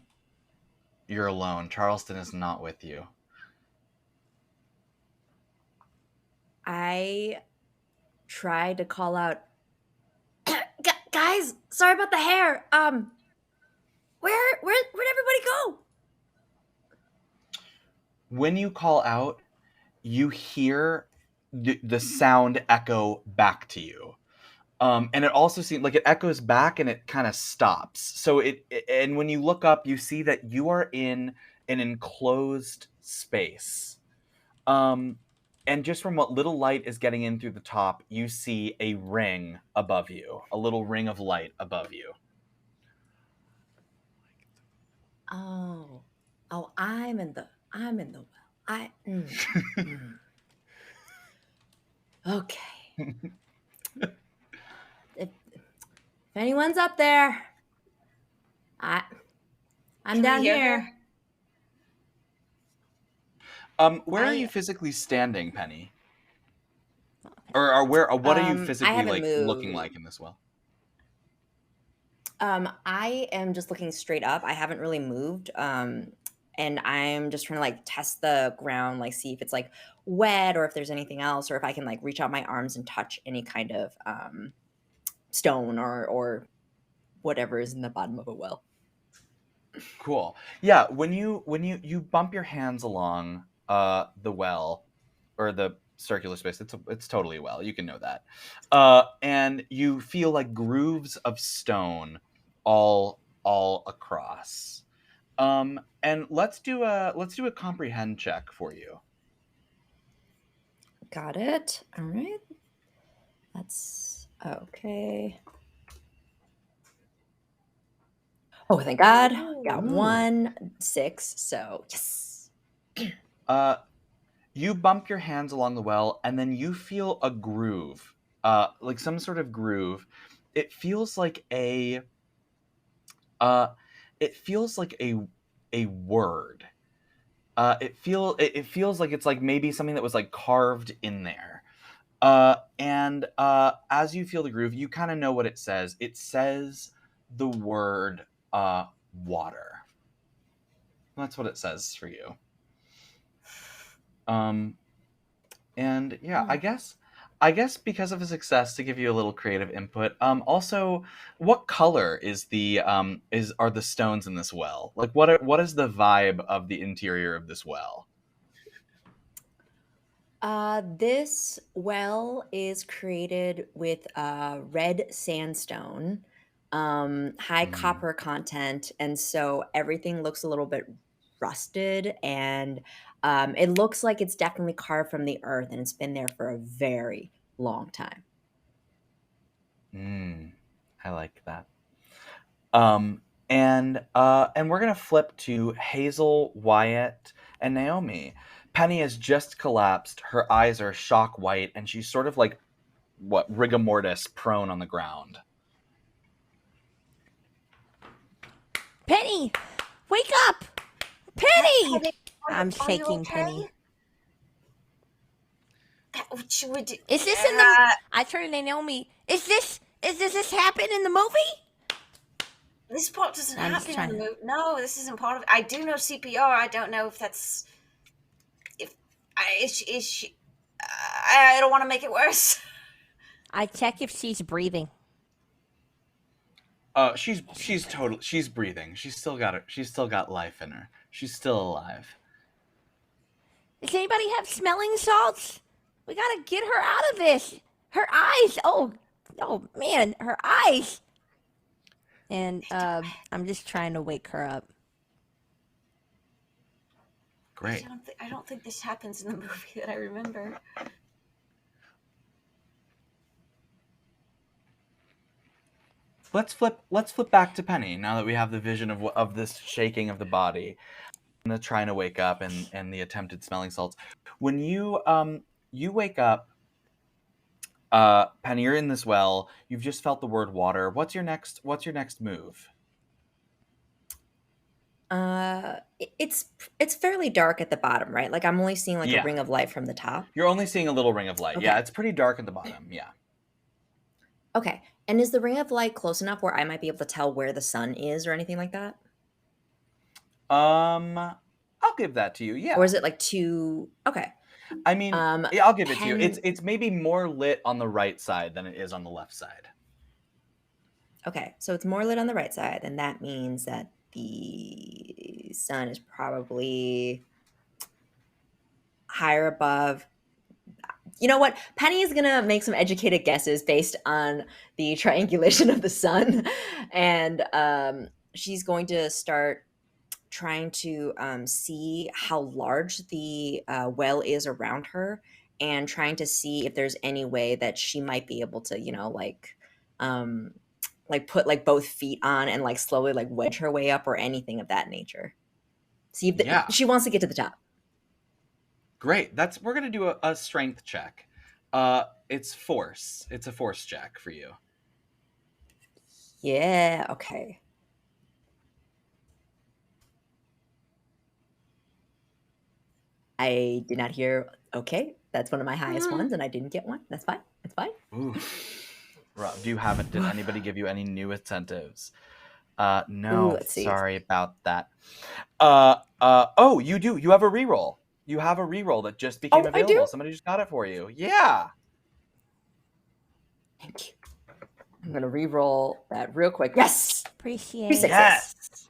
You're alone. Charleston is not with you. I tried to call out, guys, sorry about the hair. Where'd everybody go? When you call out, you hear the sound echo back to you. And it also seems like it echoes back and it kind of stops. So and when you look up, you see that you are in an enclosed space. And just from what little light is getting in through the top, you see a ring above you, a little ring of light above you. Oh, I'm in the well. I. Okay. If anyone's up there, I'm Can we down hear here. Where are you I physically standing, Penny? Or what are you I physically haven't like looking moved. like in this well? I am just looking straight up. I haven't really moved. And I'm just trying to like test the ground, like see if it's like wet or if there's anything else, or if I can like reach out my arms and touch any kind of stone or whatever is in the bottom of a well. Cool. Yeah, when you bump your hands along the well or the circular space, it's totally a well. You can know that. And you feel like grooves of stone all across. And let's do a comprehend check for you. Got it. All right. That's okay. Oh, thank God. Got Ooh. 1-6. So yes. You bump your hands along the well, and then you feel a groove, like some sort of groove. It feels like uh, it feels like a word. It feels like it's like maybe something that was like carved in there. And as you feel the groove, you kind of know what it says. It says the word water. That's what it says for you. And yeah, I guess because of his success, to give you a little creative input. Also, what color is are the stones in this well? Like, what is the vibe of the interior of this well? This well is created with red sandstone, high Mm. copper content, and so everything looks a little bit rusted, and it looks like it's definitely carved from the earth, and it's been there for a very long time. I like that. And we're gonna flip to Hazel, Wyatt, and Naomi. Penny has just collapsed. Her eyes are shock white, and she's sort of like rigor mortis, prone on the ground. Penny, wake up! Penny! Penny, I'm are you shaking, okay? Penny. Is this in the? I turned to Naomi. Is this happen in the movie? This part doesn't I'm just happen in the trying. movie. No, this isn't part of it. I do know CPR. I don't know if that's if is she. I don't want to make it worse. I check if she's breathing. She's breathing. She's still got life in her. She's still alive. Does anybody have smelling salts? We gotta get her out of this. Her eyes. Oh man, her eyes. And I'm just trying to wake her up. Great. I don't think this happens in the movie that I remember. Let's flip back to Penny now that we have the vision of this shaking of the body and the trying to wake up and the attempted smelling salts. When you wake up, Penny, you're in this well. You've just felt the word water. What's your next move? It's fairly dark at the bottom, right? Like I'm only seeing like a Yeah. ring of light from the top. You're only seeing a little ring of light. Okay. Yeah, it's pretty dark at the bottom. Yeah. Okay. And is the ring of light close enough where I might be able to tell where the sun is or anything like that? I'll give that to you. Yeah. Or is it like too okay? I mean, yeah, I'll give it to you. Pen- It's maybe more lit on the right side than it is on the left side. Okay, so it's more lit on the right side, and that means that the sun is probably higher above. You know what? Penny is gonna make some educated guesses based on the triangulation of the sun, and she's going to start trying to see how large the well is around her, and trying to see if there's any way that she might be able to, like put like both feet on and like slowly like wedge her way up or anything of that nature. See if Yeah. she wants to get to the top. Great. We're gonna do a strength check. It's force. It's a force check for you. Yeah, okay. I did not hear. Okay, that's one of my highest ones, and I didn't get one. That's fine. That's fine. Ooh. Rob, did anybody give you any new incentives? Ooh, No. let's see. Sorry about that. Oh, you do. You have a reroll. You have a reroll that just became Oh, I available. do? Somebody just got it for you. Yeah. Thank you. I'm gonna re-roll that real quick. Yes. Appreciate Sixes. it. Yes.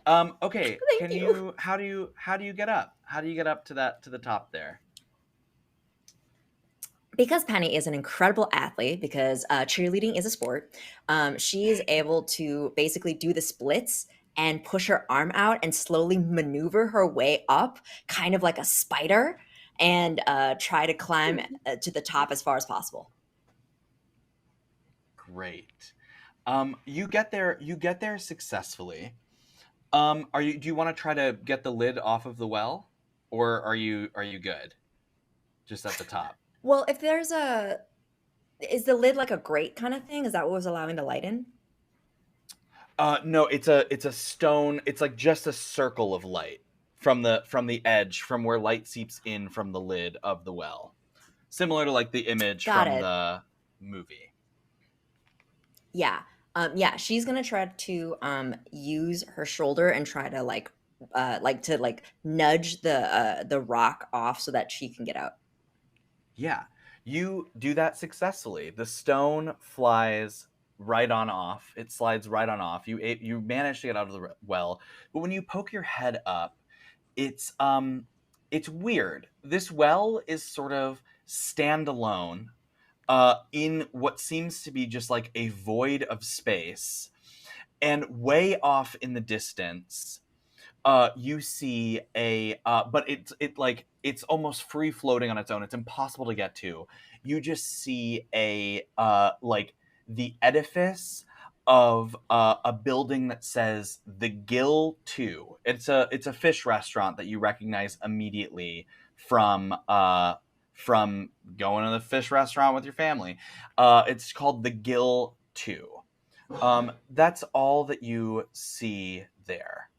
Okay. Thank you. How do you get up? How do you get up to the top there? Because Penny is an incredible athlete, because cheerleading is a sport, she is able to basically do the splits and push her arm out and slowly maneuver her way up, kind of like a spider, and try to climb to the top as far as possible. Great. You get there successfully. Do you want to try to get the lid off of the well, or are you good? Just at the top. Well, if there's is the lid like a grate kind of thing? Is that what was allowing the light in? No, it's a stone. It's like just a circle of light from the edge, from where light seeps in from the lid of the well, similar to like the image Got from it. the movie. Yeah. Yeah, she's gonna try to use her shoulder and try to like nudge the rock off so that she can get out. Yeah, you do that successfully. The stone flies right on off. It slides right on off. You manage to get out of the well, but when you poke your head up, it's weird. This well is sort of standalone in what seems to be just like a void of space, and way off in the distance you see but it's almost free floating on its own. It's impossible to get to. You just see like the edifice of a building that says the Gill 2. It's a fish restaurant that you recognize immediately from going to the fish restaurant with your family. It's called the Gill 2. That's all that you see there.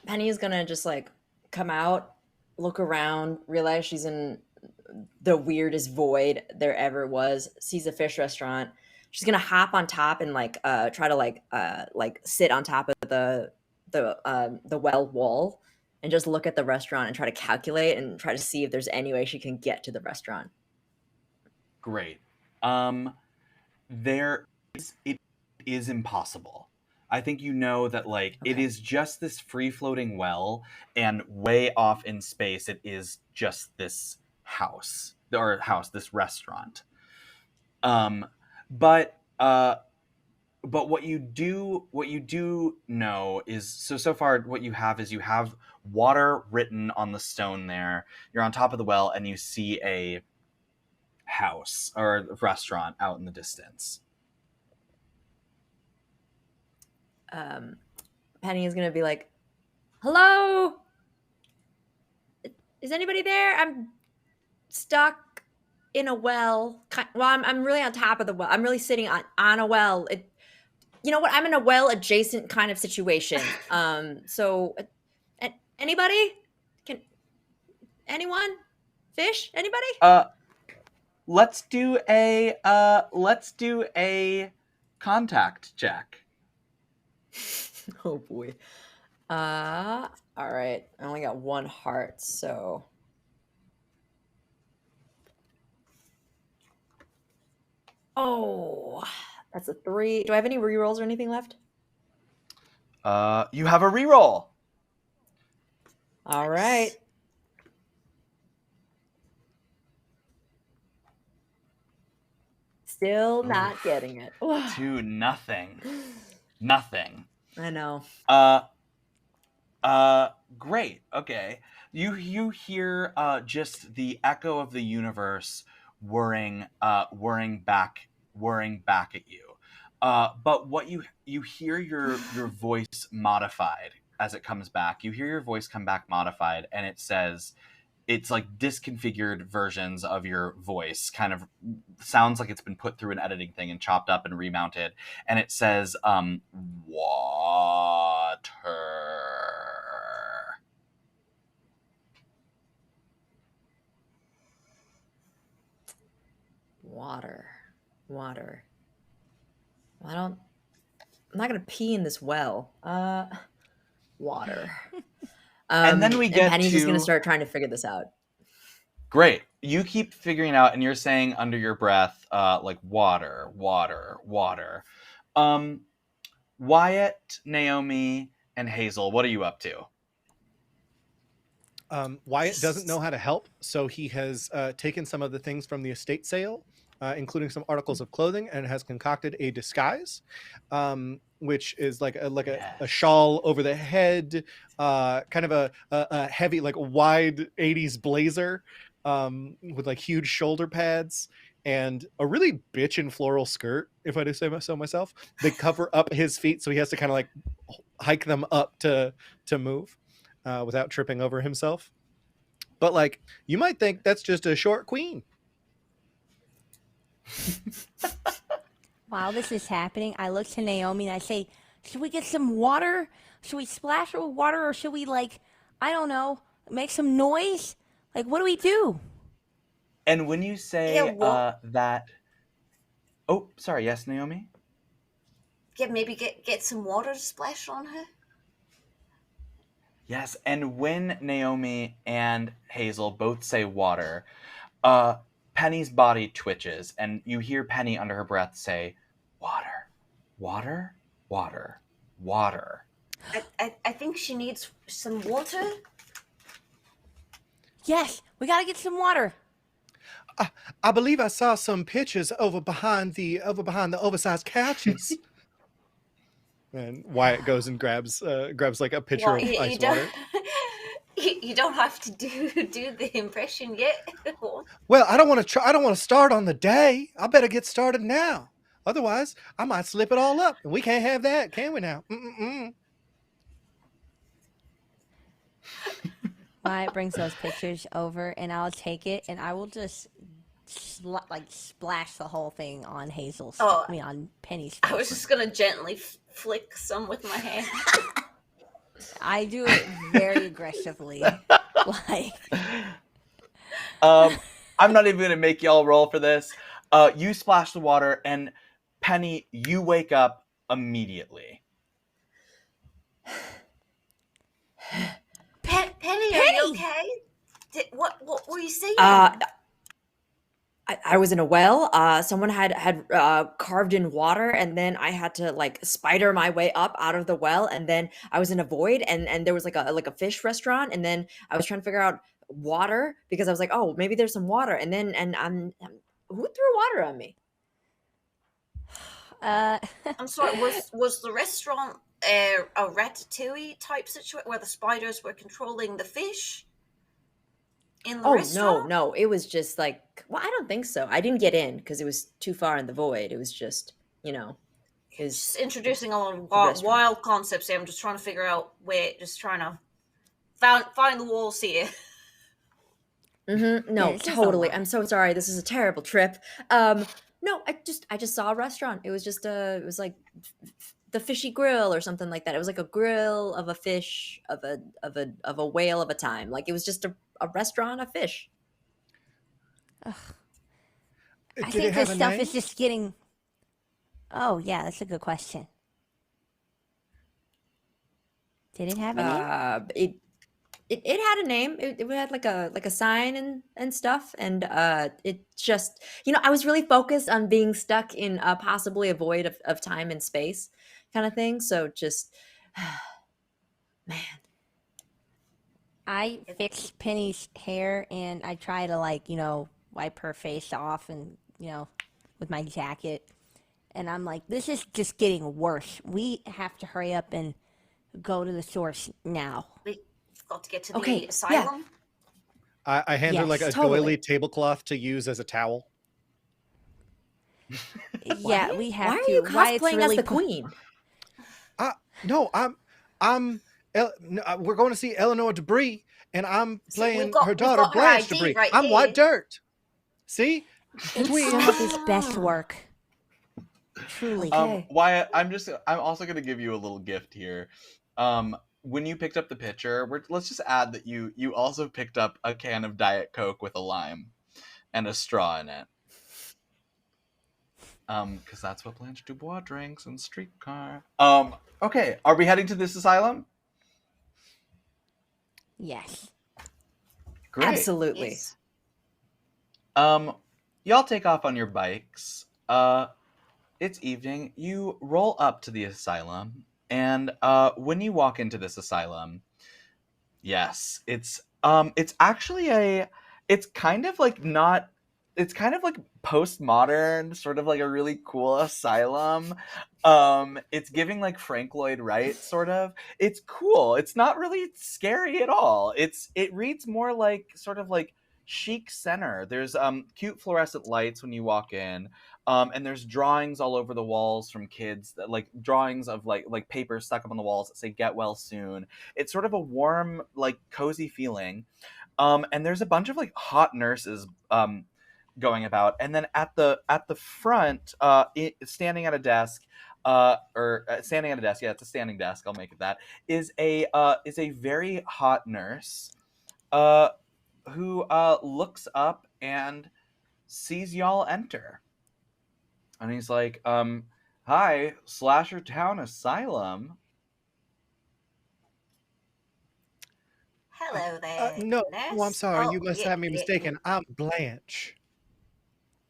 Penny is gonna just like come out, look around, realize she's in the weirdest void there ever was, sees a fish restaurant. She's gonna hop on top and like try to like sit on top of the well wall and just look at the restaurant and try to calculate and try to see if there's any way she can get to the restaurant. Great. It is impossible. I think you know that like it Okay. is just this free floating well, and way off in space it is just this this restaurant. But what you do know is so far what you have is you have water written on the stone there. You're on top of the well and you see a house or a restaurant out in the distance. Penny is gonna be like, "Hello, is anybody there? I'm stuck in a well. Well, I'm really on top of the well. I'm really sitting on a well. You know what? I'm in a well adjacent kind of situation. So anybody? Can anyone? Fish? Anybody? Let's do a contact check. Oh boy. All right. I only got one heart, so oh, that's a 3. Do I have any rerolls or anything left? You have a reroll. All right. Still not getting it. To nothing. I know. Great. Okay. You hear just the echo of the universe whirring back at you. But what you hear your voice modified as it comes back. You hear your voice come back modified, and it says, it's like disconfigured versions of your voice, kind of sounds like it's been put through an editing thing and chopped up and remounted. And it says, water. Water. I'm not gonna pee in this well. Water. And then we get Penny's just gonna to- start trying to figure this out. Great. You keep figuring it out, and you're saying under your breath, like water. Wyatt, Naomi, and Hazel, what are you up to? Wyatt doesn't know how to help, so he has taken some of the things from the estate sale, including some articles of clothing, and has concocted a disguise, which is like a shawl over the head, kind of a heavy, like wide 80s blazer with like huge shoulder pads, and a really bitchin' floral skirt, if I do say so myself. They cover up his feet, so he has to kind of like hike them up to move without tripping over himself. But like, you might think that's just a short queen. While this is happening, I look to Naomi and I say, should we get some water? Should we splash her with water, or should we, like, I don't know, make some noise? Like, what do we do? And when you say that... Oh, sorry. Yes, Naomi? Maybe get some water to splash on her. Yes, and when Naomi and Hazel both say water, Penny's body twitches, and you hear Penny under her breath say, water, water, water, water. I think she needs some water. Yes, we gotta get some water. I believe I saw some pictures over behind the oversized couches. And Wyatt goes and grabs like a pitcher of ice water. You don't have to do the impression yet. Well, I don't want to start on the day. I better get started now. Otherwise, I might slip it all up, and we can't have that, can we now? Wyatt brings those pictures over, and I'll take it, and I will just splash the whole thing on Hazel's. On Penny's face. I was just gonna gently flick some with my hand. I do it very aggressively. I'm not even gonna make y'all roll for this. You splash the water, and Penny, you wake up immediately. Penny, are you okay? What were you saying? I was in a well. Someone had carved in water, and then I had to like spider my way up out of the well, and then I was in a void, and there was like a fish restaurant, and then I was trying to figure out water because I was like, oh, maybe there's some water, and then who threw water on me? I'm sorry. Was the restaurant a ratatouille type situation where the spiders were controlling the fish? No, it was just like, well, I don't think so. I didn't get in because it was too far in the void. It was just, just introducing a lot of wild concepts here. I'm just trying to figure out just trying to find the walls here. Mm-hmm. No, totally. I'm so sorry. This is a terrible trip. No, I just saw a restaurant. It was just it was like the Fishy Grill or something like that. It was like a grill of a fish of a whale of a time. Like it was just a restaurant of fish. I think this stuff is just getting. Oh yeah, that's a good question. Did it have a name? It had a name. It had like a sign and stuff, and it just I was really focused on being stuck in possibly a void of time and space kind of thing. So just man. I fix Penny's hair and I try to wipe her face off and with my jacket, and I'm like, this is just getting worse. We have to hurry up and go to the source now. We've got to get to the asylum. Yeah. I hand her like a doily tablecloth to use as a towel. Yeah, we have Why to. are you cosplaying as the queen? No, I'm we're going to see Eleanor Debris, and I'm See, we've playing got- her we've daughter, got her Blanche ID Debris. right I'm here. White Dirt. See? It's Twins. some of his best work. Truly. Okay. Wyatt, I'm also gonna give you a little gift here. When you picked up the pitcher, let's just add that you also picked up a can of Diet Coke with a lime and a straw in it. Because that's what Blanche Dubois drinks in Streetcar. Okay, are we heading to this asylum? Yes. Great. Absolutely. Yes. Y'all take off on your bikes. It's evening. You roll up to the asylum, and when you walk into this asylum, yes, it's actually it's kind of like not. It's kind of like postmodern, sort of like a really cool asylum. It's giving like Frank Lloyd Wright, sort of. It's cool. It's not really scary at all. It reads more like sort of like chic center. There's cute fluorescent lights when you walk in. And there's drawings all over the walls from kids, that like drawings of like paper stuck up on the walls that say "Get well soon." It's sort of a warm, like cozy feeling. And there's a bunch of like hot nurses going about, and then at the front, standing at a desk, standing at a desk, yeah, it's a standing desk, I'll make it that, is a very hot nurse who looks up and sees y'all enter, and he's like, "Hi, Slasher Town Asylum." Hello there. No, nurse. I'm sorry. Oh, You must yeah, have me yeah, mistaken. I'm Blanche.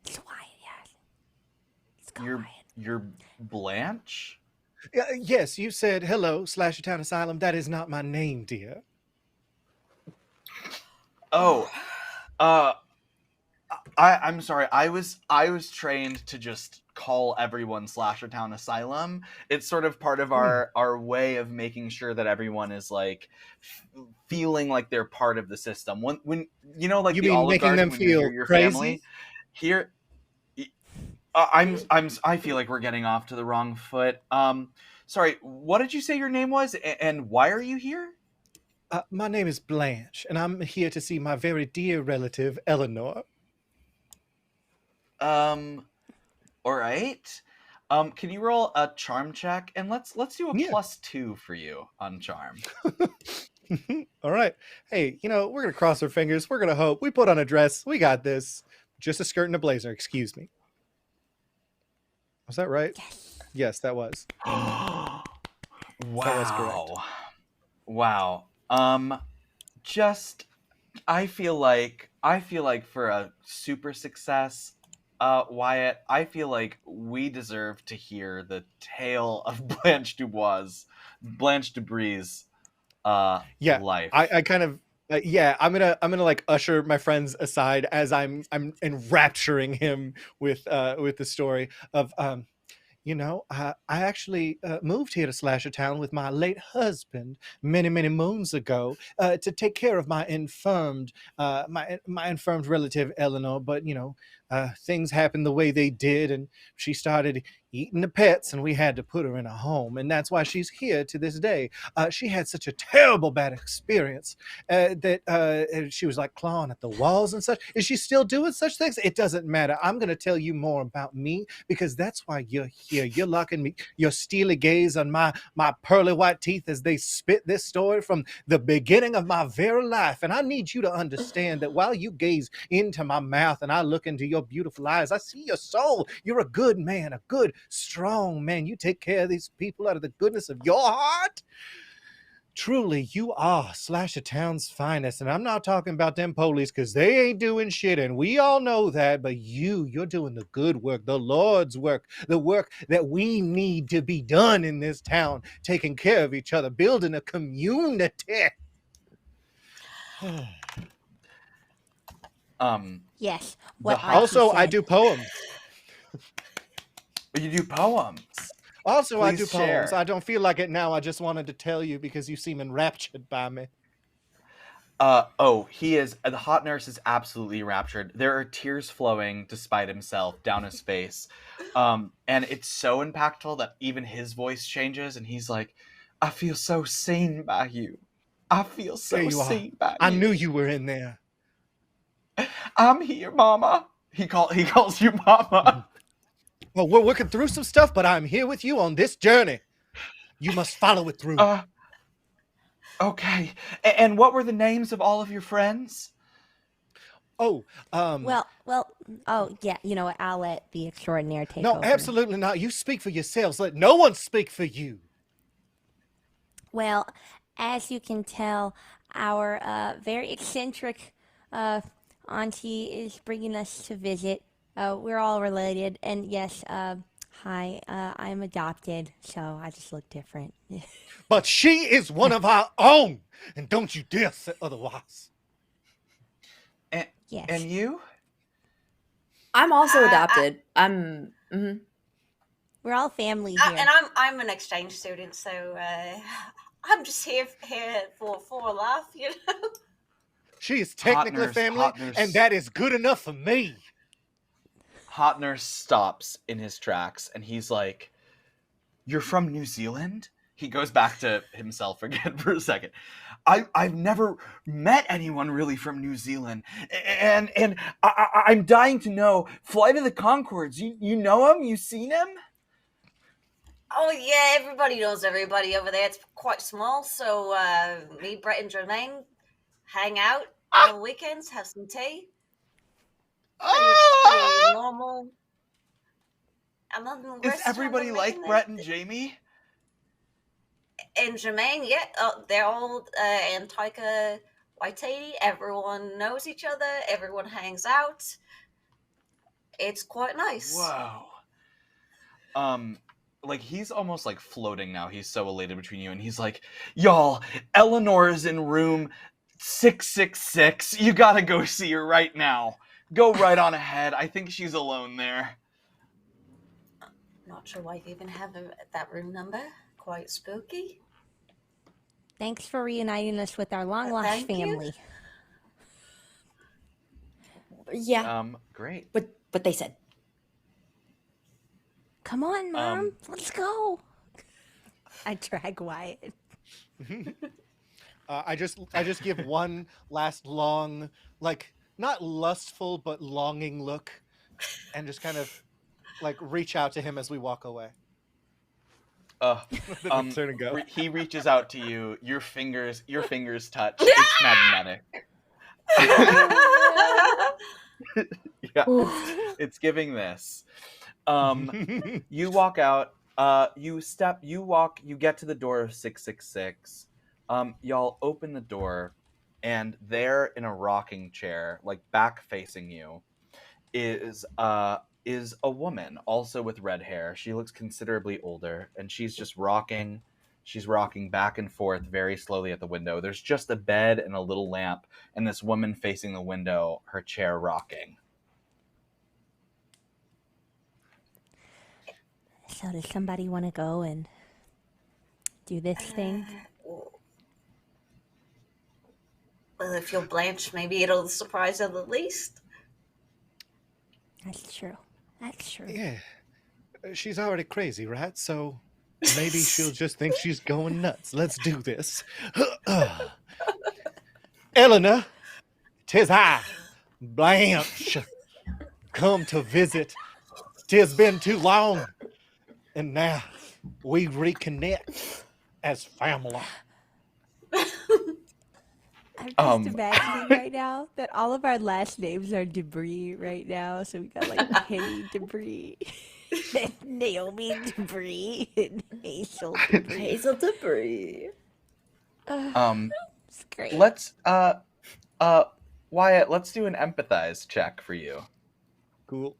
It's Wyatt, yes. It's You're Blanche? Yes, you said hello, Slasher Town Asylum. That is not my name, dear. Oh, I'm sorry. I was trained to just call everyone Slasher Town Asylum. It's sort of part of our way of making sure that everyone is like feeling like they're part of the system. When you know, like You the mean Olive making Garden, them when you're feel near your crazy? family. Here, I feel like we're getting off to the wrong foot. Sorry. What did you say your name was, and why are you here? My name is Blanche, and I'm here to see my very dear relative, Eleanor. All right. Can you roll a charm check, and let's do a Yeah. +2 for you on charm. All right. Hey, we're going to cross our fingers. We're going to hope. We put on a dress. We got this. Just a skirt and a blazer. Excuse me. Was that right? Yes, that was. Wow. That was correct. Wow. Just I feel like for a super success, Wyatt, I feel like we deserve to hear the tale of Blanche Debris' life. I kind of I'm gonna like usher my friends aside as I'm enrapturing him with the story of I actually moved here to Slasher Town with my late husband many moons ago to take care of my infirmed relative Eleanor, but things happened the way they did, and she started eating the pets, and we had to put her in a home, and that's why she's here to this day. She had such a terrible bad experience that she was like clawing at the walls and such. Is she still doing such things? It doesn't matter. I'm going to tell you more about me because that's why you're here. You're locking me, your steely gaze on my pearly white teeth as they spit this story from the beginning of my very life. And I need you to understand that while you gaze into my mouth and I look into your beautiful eyes, I see your soul. You're a good man, a good, strong man. You take care of these people out of the goodness of your heart. Truly, you are Slasher Town's finest. And I'm not talking about them police because they ain't doing shit. And we all know that. But you're doing the good work, the Lord's work, the work that we need to be done in this town, taking care of each other, building a community. Yes. I do poems. You do poems. Also, Please I do share. poems. I don't feel like it now. I just wanted to tell you because you seem enraptured by me. He is. The hot nurse is absolutely enraptured. There are tears flowing despite himself down his face. And it's so impactful that even his voice changes, and he's like, I feel so seen by you. I feel so There you are. seen by I you. knew you were in there. I'm here, Mama. He calls you Mama. Well, we're working through some stuff, but I'm here with you on this journey. You must follow it through. Okay. And what were the names of all of your friends? Oh, Well, oh, yeah, you know what? I'll let the extraordinaire take no, over. absolutely not. You speak for yourselves. Let no one speak for you. Well, as you can tell, our very eccentric auntie is bringing us to visit. We're all related, and yes, hi, I'm adopted, so I just look different. But she is one of our own, and don't you dare say otherwise. Yes. And you? I'm also adopted. Mhm. We're all family here. And I'm an exchange student, so I'm just here for a laugh, you know. She is technically family, and that is good enough for me. Hot Nurse stops in his tracks, and he's like, "You're from New Zealand?" He goes back to himself again for a second. I've never met anyone really from New Zealand, and I'm dying to know. Flight of the Conchords, you know him? You seen him? Oh yeah, everybody knows everybody over there. It's quite small, so me, Brett, and Jermaine hang out on the weekends, have some tea. Pretty normal. And then the Is rest everybody of them like making Brett and Jamie? And Jermaine, yeah, they're all and Taika Waititi. Everyone knows each other. Everyone hangs out. It's quite nice. Whoa. Like he's almost like floating now. He's so elated between you, and he's like, "Y'all, Eleanor is in room 666. You gotta go see her right now. Go right on ahead. I think she's alone there." Not sure why you even have that room number. Quite spooky. Thanks for reuniting us with our long-lost Thank you. family. Yeah. Great. What they said. Come on, Mom. Let's go. I drag Wyatt. I just give one last long, like not lustful but longing look, and just kind of like reach out to him as we walk away. Turn and go. He reaches out to you. Your fingers touch. It's magnetic. Yeah, it's giving this. You walk out. You get to the door of 666. Y'all open the door, and there in a rocking chair, like back facing you, is a woman, also with red hair. She looks considerably older, and she's just rocking. She's rocking back and forth very slowly at the window. There's just a bed and a little lamp, and this woman facing the window, her chair rocking. So does somebody want to go and do this thing? Well, if you're Blanche, maybe it'll surprise her the least. That's true. That's true. Yeah, she's already crazy, right? So maybe she'll just think she's going nuts. Let's do this. Eleanor, 'tis I, Blanche, come to visit. 'Tis been too long, and now we reconnect as family. I'm just imagining right now that all of our last names are Debris right now. So we got like Penny Debris, and Naomi Debris, and Hazel Debris. Hazel Debris. It's great. Let's Wyatt, let's do an empathize check for you. Cool.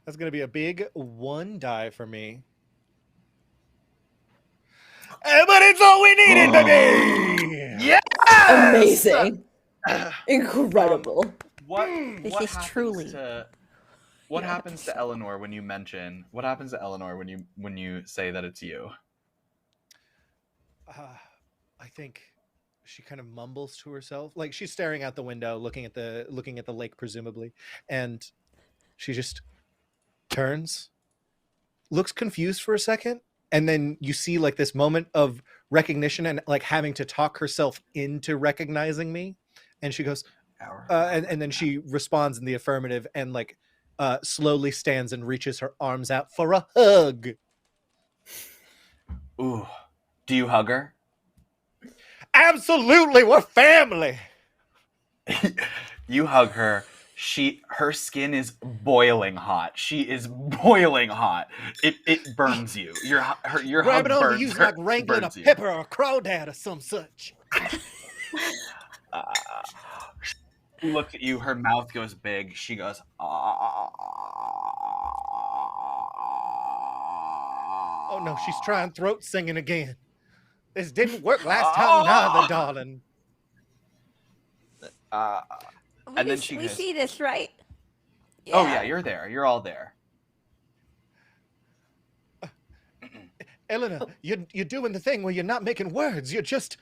That's gonna be a big 1 die for me. But it's all we needed, baby! Yeah! Amazing. Incredible. What This what is happens truly- to what happens to Eleanor when you mention what happens to Eleanor when you say that it's you? I think she kind of mumbles to herself, like she's staring out the window, looking at the lake, presumably, and she just turns, looks confused for a second, And then you see like this moment of recognition and like having to talk herself into recognizing me. And she goes, and then she responds in the affirmative and like slowly stands and reaches her arms out for a hug. Ooh, do you hug her? Absolutely, we're family. You hug her. Her skin is boiling hot. She is boiling hot. It burns you. Your Grab hug it on to burns use her. like wrangling a burns you. pepper or a crawdad or some such. She looks at you. Her mouth goes big. She goes, ah. Oh no, she's trying throat singing again. This didn't work last time neither, darling. And then she we goes, see this, right? oh yeah, you're there. You're all there. Eleanor, you're doing the thing where you're not making words. You're just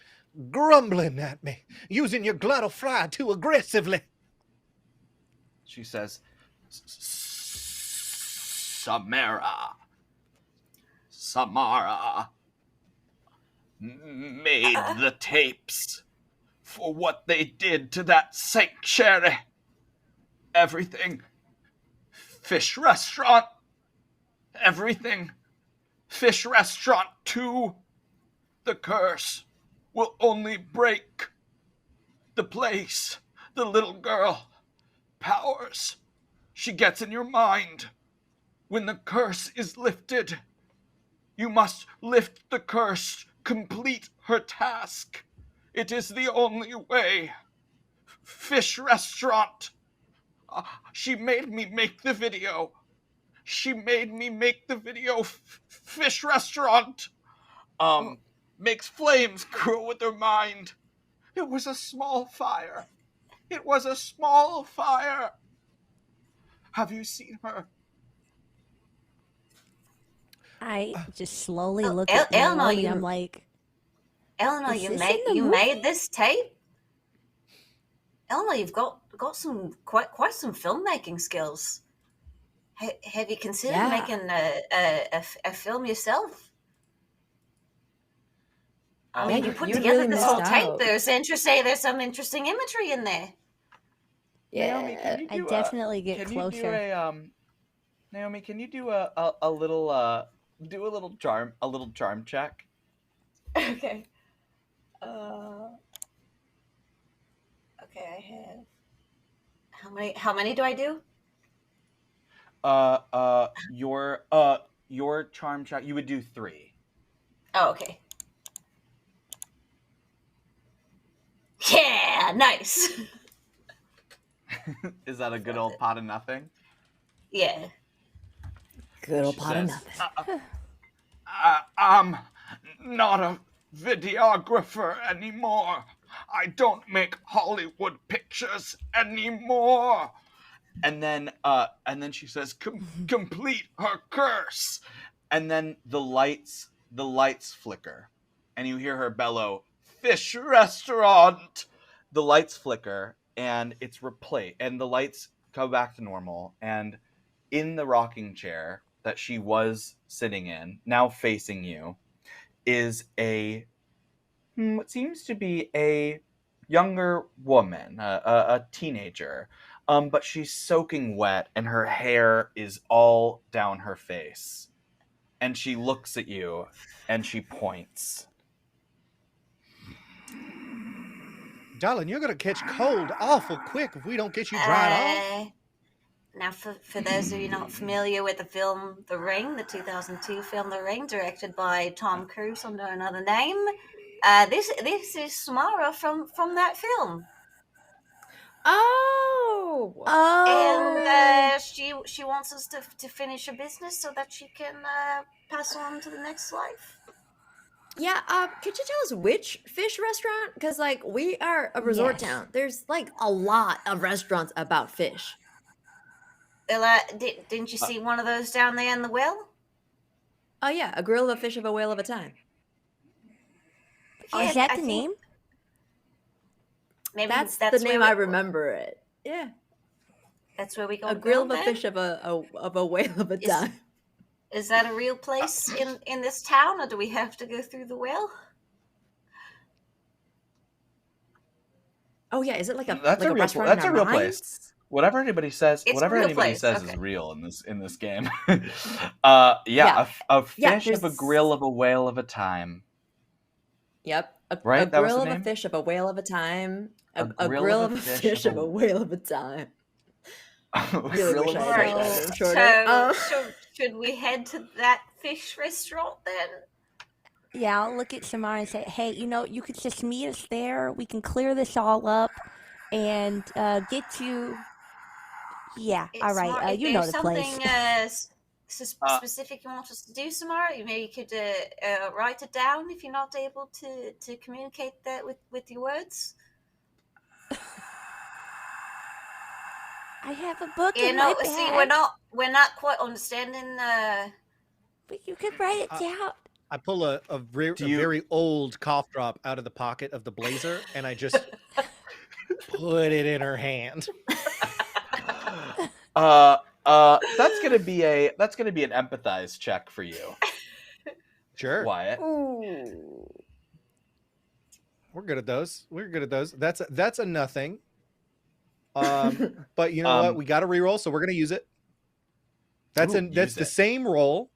grumbling at me, using your glottal fry too aggressively. She says, Samara made the tapes for what they did to that sanctuary. Everything. Fish restaurant. Everything. Fish restaurant too. The curse will only break the place. The little girl. Powers. She gets in your mind. When the curse is lifted, you must lift the curse, complete her task. It is the only way. Fish restaurant. She made me make the video. Fish restaurant. Makes flames grow with her mind. It was a small fire. Have you seen her? I just slowly look at Eleanor, Naomi. I'm like, Eleanor, Is you this made in the you movie? made this tape. Eleanor, you've got some quite some filmmaking skills. Have you considered Yeah. making a film yourself? I mean, Yeah, you put you'd together really this missed whole tape. out. There's some interesting imagery in there. Naomi, Yeah. can you I do definitely get can closer. you do Naomi, can you do a little do a little charm check? Okay. Okay, I have how many do I do? Your charm check, you would do 3. Oh, okay. Yeah, nice. Is that a good old pot of nothing? Yeah. Good old She pot of says, nothing. I'm not a videographer anymore. I don't make Hollywood pictures anymore. And then she says, complete her curse. And then the lights flicker, and you hear her bellow, "Fish restaurant!" The lights flicker, and it's replaced, and the lights go back to normal. And in the rocking chair that she was sitting in, now facing you, is what seems to be a younger woman, a teenager. But she's soaking wet, and her hair is all down her face. And she looks at you, and she points. Darling, you're gonna catch cold awful quick if we don't get you dried off. Now, for those of you not familiar with the film The Ring, the 2002 film The Ring, directed by Tom Cruise under another name, this is Samara from that film. Oh. And she wants us to finish her business so that she can pass on to the next life. Yeah, could you tell us which fish restaurant? Because, like, we are a resort Yes. town. There's, like, a lot of restaurants about fish. Didn't you see one of those down there in the well? Oh, yeah, a grill of a fish of a whale of a time. Oh, Yeah, is that I the think name? Maybe That's the name I remember it. Yeah. That's where we go. A to grill of build a then? fish of a whale of a Is- time. Is that a real place in this town, or do we have to go through the well? Oh yeah, is it like a That's a real restaurant in that's our a real place. minds? Whatever anybody says, It's a real place. is Okay. real in this game. Yeah. A Yeah, fish of a grill of a whale of a time. Yep. A Right? That was grill the of a name? fish of a whale of a time. A A grill of grill a of a fish fish of of a a whale of a time. a Really grill wish of I a had made fish. that Right. name shorter. So should we head to that fish restaurant then? Yeah, I'll look at Samara and say, hey, you could just meet us there. We can clear this all up and get you. Yeah, all It's right. smart. If You know there's the place. something Uh, specific you want us to do, Samara, maybe you could write it down if you're not able to communicate that with your words. I have a book You in my know, see, bag, we're not quite understanding. but you could write it Uh, down. I pull a do you very old cough drop out of the pocket of the blazer, and I just put it in her hand. that's gonna be an empathize check for you, Sure, Wyatt. Ooh. we're good at those. That's a nothing. But you know what? We got to reroll, so we're gonna use it. That's Use the it. same roll.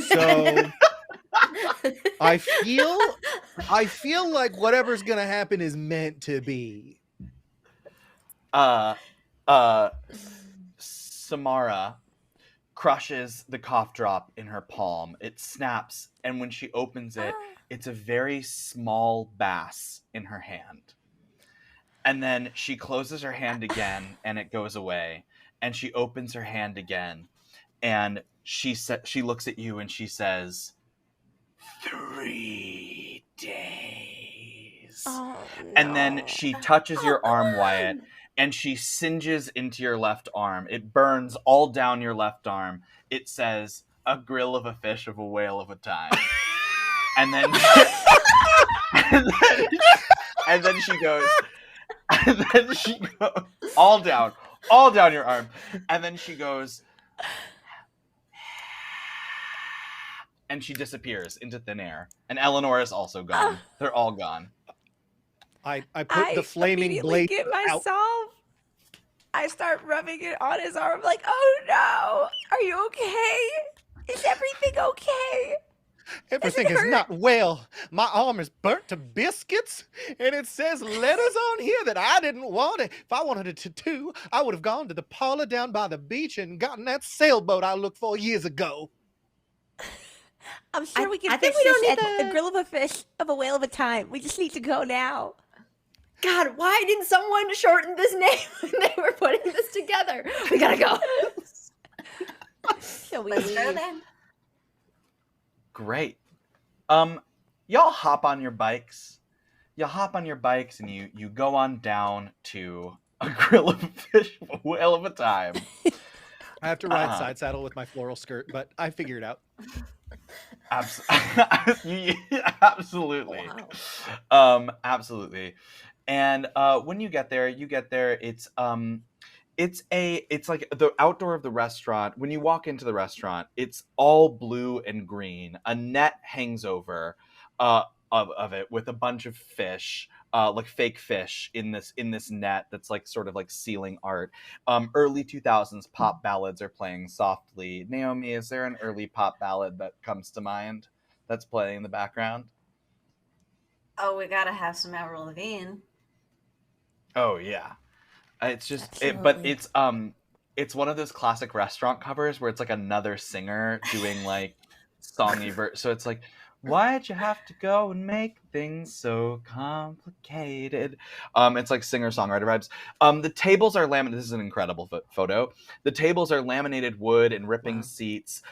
So I feel like whatever's gonna happen is meant to be. Samara crushes the cough drop in her palm. It snaps, and when she opens it, it's a very small bass in her hand. And then she closes her hand again, and it goes away. And she opens her hand again, and she looks at you and she says, 3 days. Oh, And then no. she touches your arm, Wyatt, and she singes into your left arm. It burns all down your left arm. It says, a grill of a fish of a whale of a time. And then and then she goes all down your arm. And then she goes, and she disappears into thin air. And Eleanor is also gone. They're all gone. I put the flaming immediately blade get out. myself. I start rubbing it on his arm, like, oh no, are you okay? Is everything okay? Everything is hurt? not well. My arm is burnt to biscuits, and it says letters on here that I didn't want. If I wanted a tattoo, I would have gone to the parlor down by the beach and gotten that sailboat I looked for years ago. I'm sure we can I think fix we don't this need at the- the grill of a fish of a whale of a time. We just need to go now. God, why didn't someone shorten this name when they were putting this together? We gotta go. Shall we Let's go leave? then. Great. Y'all hop on your bikes. And you go on down to a grill of fish, a whale of a time. I have to ride side saddle with my floral skirt, but I figure it out. Absolutely. Absolutely. And when you get there, it's like the outdoor of the restaurant. When you walk into the restaurant, it's all blue and green. A net hangs over of it with a bunch of fish, like fake fish in this net that's like sort of like ceiling art. Early 2000s pop ballads are playing softly. Naomi, is there an early pop ballad that comes to mind that's playing in the background? Oh, we gotta have some Avril Lavigne. Oh yeah. It's just but Absolutely. it's one of those classic restaurant covers where it's like another singer doing like songy so it's like, why'd you have to go and make things so complicated? It's like singer-songwriter vibes. The tables are laminated. This is an incredible photo. The tables are laminated wood and ripping seats.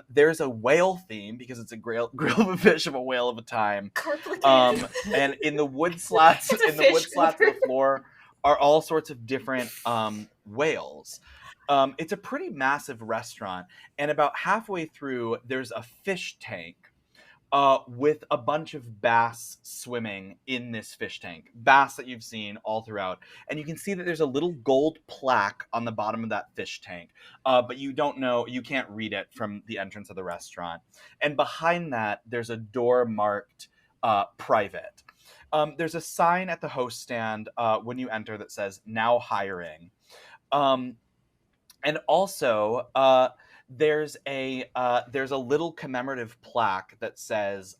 There's a whale theme because it's a grill of a fish of a whale of a time. Complicated. And in the wood slats It's a of fish the floor are all sorts of different whales. It's a pretty massive restaurant, and about halfway through, there's a fish tank with a bunch of bass swimming in this fish tank. Bass that you've seen all throughout. And you can see that there's a little gold plaque on the bottom of that fish tank. But you can't read it from the entrance of the restaurant. And behind that, there's a door marked private. There's a sign at the host stand when you enter that says now hiring. And also, there's a little commemorative plaque that says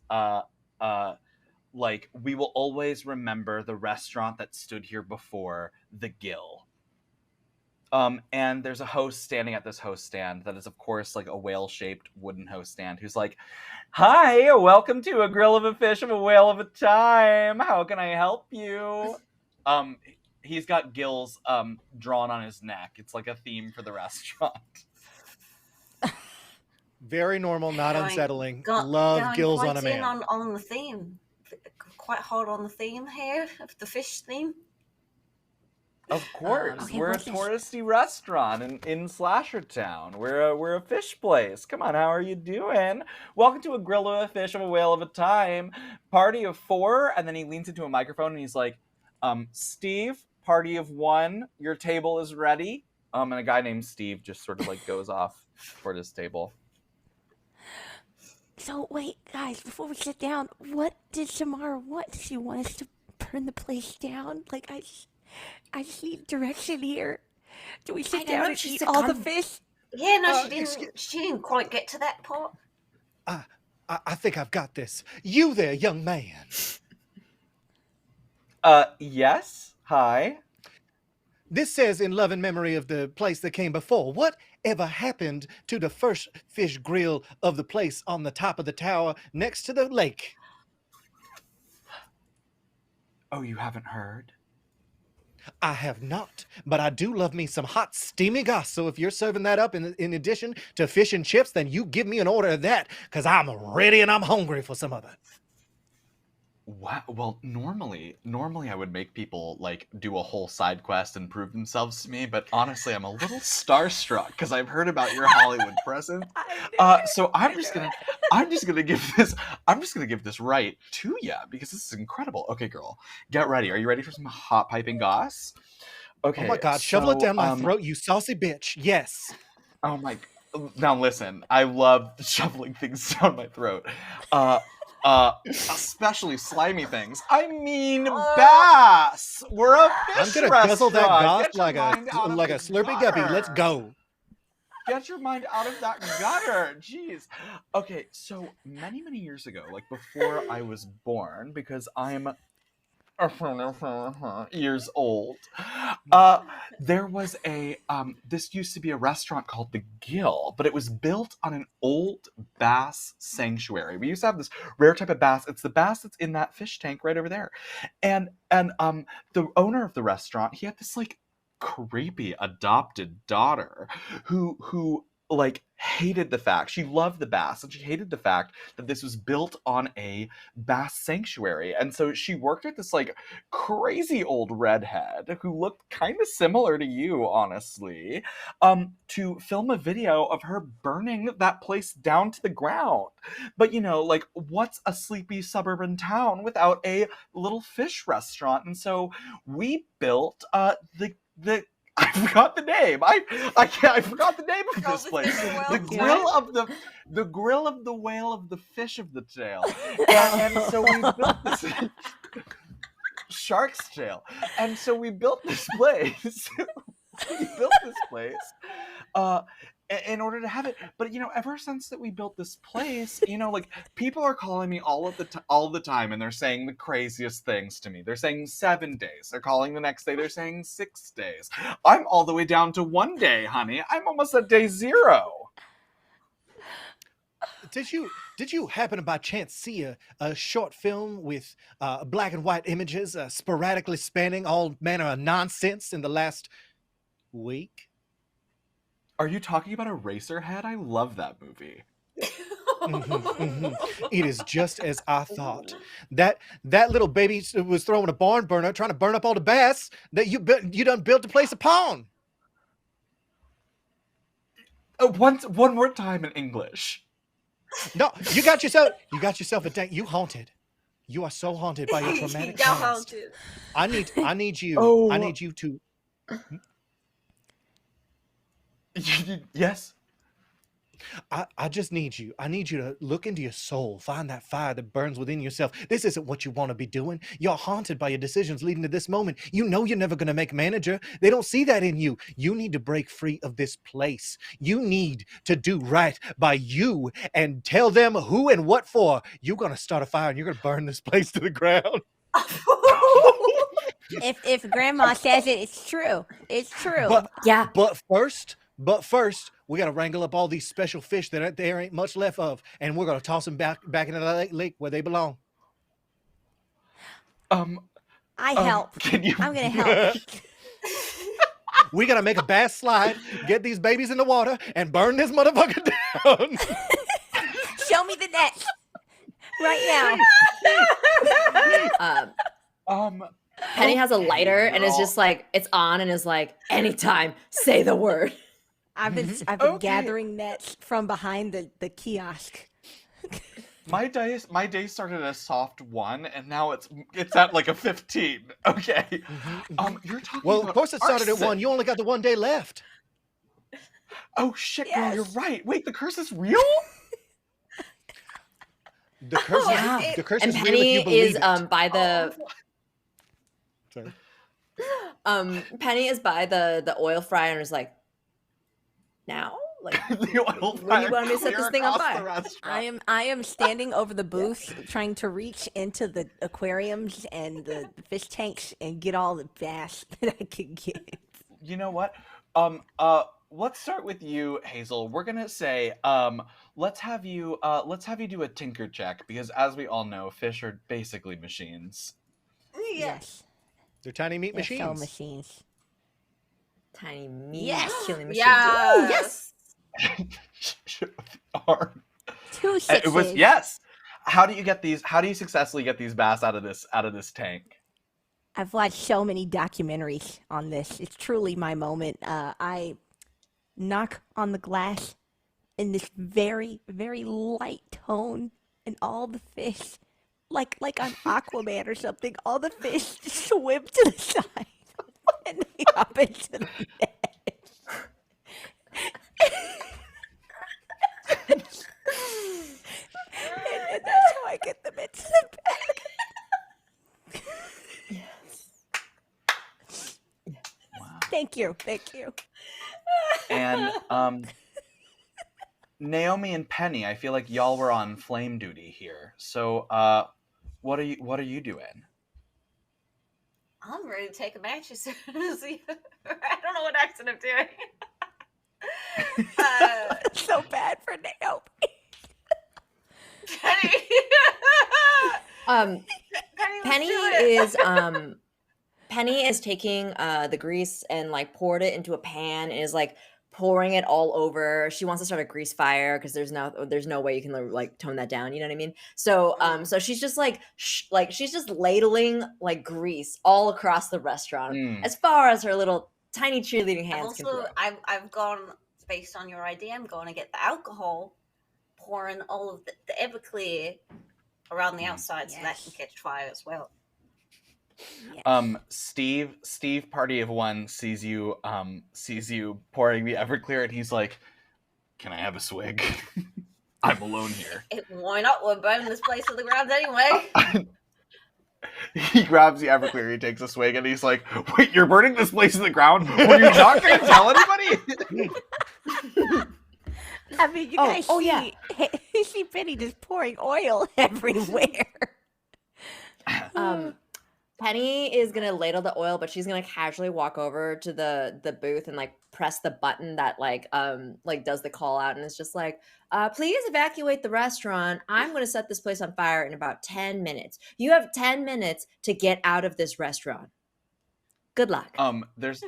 like, we will always remember the restaurant that stood here before, the Gill. And there's a host standing at this host stand that is, of course, like a whale-shaped wooden host stand, who's like, hi, welcome to a grill of a fish of a whale of a time. How can I help you? He's got gills drawn on his neck. It's like a theme for the restaurant. Very normal, not unsettling. Love gills on a man. On the theme. Quite hard on the theme here, of the fish theme. Of course. Okay, we're a touristy restaurant in Slashertown. We're a fish place. Come on, how are you doing? Welcome to a grill of a fish of a whale of a time. Party of 4. And then he leans into a microphone and he's like, Steve, party of 1, your table is ready. And a guy named Steve just sort of like goes off toward his table. So wait, guys, before we sit down, what did Samara want? Does she want us to burn the place down? Like, I just need direction here. Do we sit down and eat all the fish? Yeah, no, she didn't quite get to that part. I think I've got this. You there, young man. Yes. Hi. This says in love and memory of the place that came before. What ever happened to the first fish grill of the place on the top of the tower next to the lake? Oh, you haven't heard? I have not, but I do love me some hot, steamy goss. So if you're serving that up in addition to fish and chips, then you give me an order of that, because I'm ready and I'm hungry for some of it. What? Well, normally I would make people like do a whole side quest and prove themselves to me, but honestly, I'm a little starstruck because I've heard about your Hollywood presence. So I'm just gonna give this right to you because this is incredible. Okay, girl, get ready. Are you ready for some hot piping goss? Okay. Oh my God, shovel it down my throat, you saucy bitch. Yes. Oh my. Now listen, I love shoveling things down my throat. Especially slimy things. I mean, bass. We're a fish I'm gonna restaurant. guzzle that goss like a a slurpy guppy. Let's go. Get your mind out of that gutter. Jeez. Okay, so many years ago, like before I was born, because I'm years old, there was this used to be a restaurant called the Gill, but it was built on an old bass sanctuary. We used to have this rare type of bass. It's the bass that's in that fish tank right over there. And the owner of the restaurant, he had this like creepy adopted daughter who like hated the fact, she loved the bass and she hated the fact that this was built on a bass sanctuary. And so she worked with this like crazy old redhead who looked kind of similar to you, honestly, to film a video of her burning that place down to the ground. But you know, like, what's a sleepy suburban town without a little fish restaurant? And so we built the I forgot the name. I forgot the name of this place. The grill of the whale of the fish of the tail. And so we built this shark's tail. And so we built this place. In order to have it. But you know, ever since that we built this place, you know, like, people are calling me all the time, and they're saying the craziest things to me. They're saying 7 days. They're calling the next day. They're saying 6 days. I'm all the way down to 1 day, honey. I'm almost at day 0. Did you happen to by chance see a short film with black and white images sporadically spanning all manner of nonsense in the last week? Are you talking about Eraserhead? I love that movie. It is just as I thought. That little baby was throwing a barn burner, trying to burn up all the bass that you done built to place upon. One more time in English. No, you got yourself a dang. You haunted. You are so haunted by your traumatic Y'all past. haunted. I need you to. Yes. I just need you. I need you to look into your soul, find that fire that burns within yourself. This isn't what you want to be doing. You're haunted by your decisions leading to this moment. You know you're never going to make manager. They don't see that in you. You need to break free of this place. You need to do right by you and tell them who and what for. You're going to start a fire and you're going to burn this place to the ground. If Grandma says it, it's true. It's true. Yeah. But first, we got to wrangle up all these special fish that there ain't much left of, and we're going to toss them back into the lake where they belong. I help. Can you? I'm gonna help. We got to make a bass slide, get these babies in the water, and burn this motherfucker down. Show me the net right now. Penny has a lighter and is just like, it's on and is like, anytime, say the word. I've been gathering nets from behind the kiosk. My day started at a soft 1, and now it's at like a 15. Okay. You're talking. Well, about of course it started at 1. You only got the 1 day left. Oh shit, Yes. girl, you're right. Wait, the curse is real? The curse, the curse And is real if you Penny believe is it. by the Sorry. Penny is by the oil fryer and is like, now? Like, The oil when you want me to set clear this thing on across the fire? restaurant. I am standing over the booth trying to reach into the aquariums and the fish tanks and get all the bass that I can get. You know what? Let's start with you, Hazel. We're gonna say, let's have you do a tinker check, because as we all know, fish are basically machines. Yes. They're tiny meat They're so machines. machines. Tiny meat Yes. killing machines. Yes. Ooh, yes. Two It sixes. was yes. How do you successfully get these bass out of this tank? I've watched so many documentaries on this. It's truly my moment. I knock on the glass in this very, very light tone, and all the fish, like I'm Aquaman or something, all the fish just swim to the side and they hop into the net. and that's how I get them into the bag. Wow. Thank you. And Naomi and Penny, I feel like y'all were on flame duty here. So what are you doing? I'm ready to take a match as soon as I don't know what accent I'm doing. So bad for Naomi. Penny is taking the grease and like poured it into a pan and is like pouring it all over. She wants to start a grease fire because there's no way you can like tone that down. You know what I mean? So so she's just like she's just ladling like grease all across the restaurant as far as her little tiny cheerleading hands can throw. I've gone based on your idea. I'm going to get the alcohol, pouring all of the Everclear around the outside so that can catch fire as well. Yes. Steve, party of 1, sees you pouring the Everclear, and he's like, "Can I have a swig? I'm alone here." Why not? We're burning this place to the ground anyway. He grabs the Everclear, he takes a swig, and he's like, "Wait, you're burning this place to the ground? Were you not going to tell anybody?" I mean, you guys see Penny just pouring oil everywhere. Penny is gonna ladle the oil, but she's gonna casually walk over to the booth and like press the button that like does the call out, and it's just like, please evacuate the restaurant. I'm gonna set this place on fire in about 10 minutes. You have 10 minutes to get out of this restaurant. Good luck. There's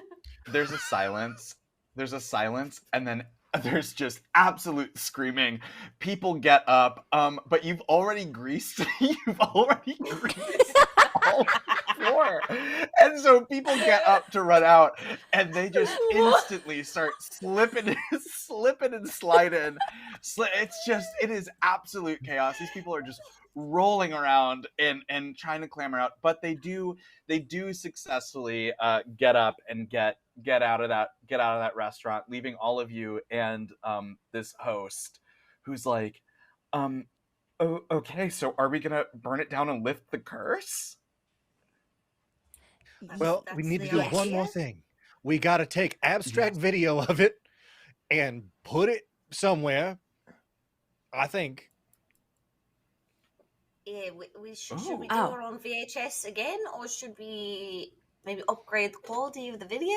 a silence. There's a silence, and then there's just absolute screaming. People get up, but you've already greased all door. And so people get up to run out, and they just instantly start slipping and sliding. It is absolute chaos. These people are just rolling around and trying to clamber out, but they do successfully get up and get out of that restaurant, leaving all of you and this host who's like, oh, okay, so are we gonna burn it down and lift the curse? Well, we need to do one more thing. We got to take abstract video of it and put it somewhere. I think. Yeah, should we do it on VHS again, or should we maybe upgrade the quality of the video?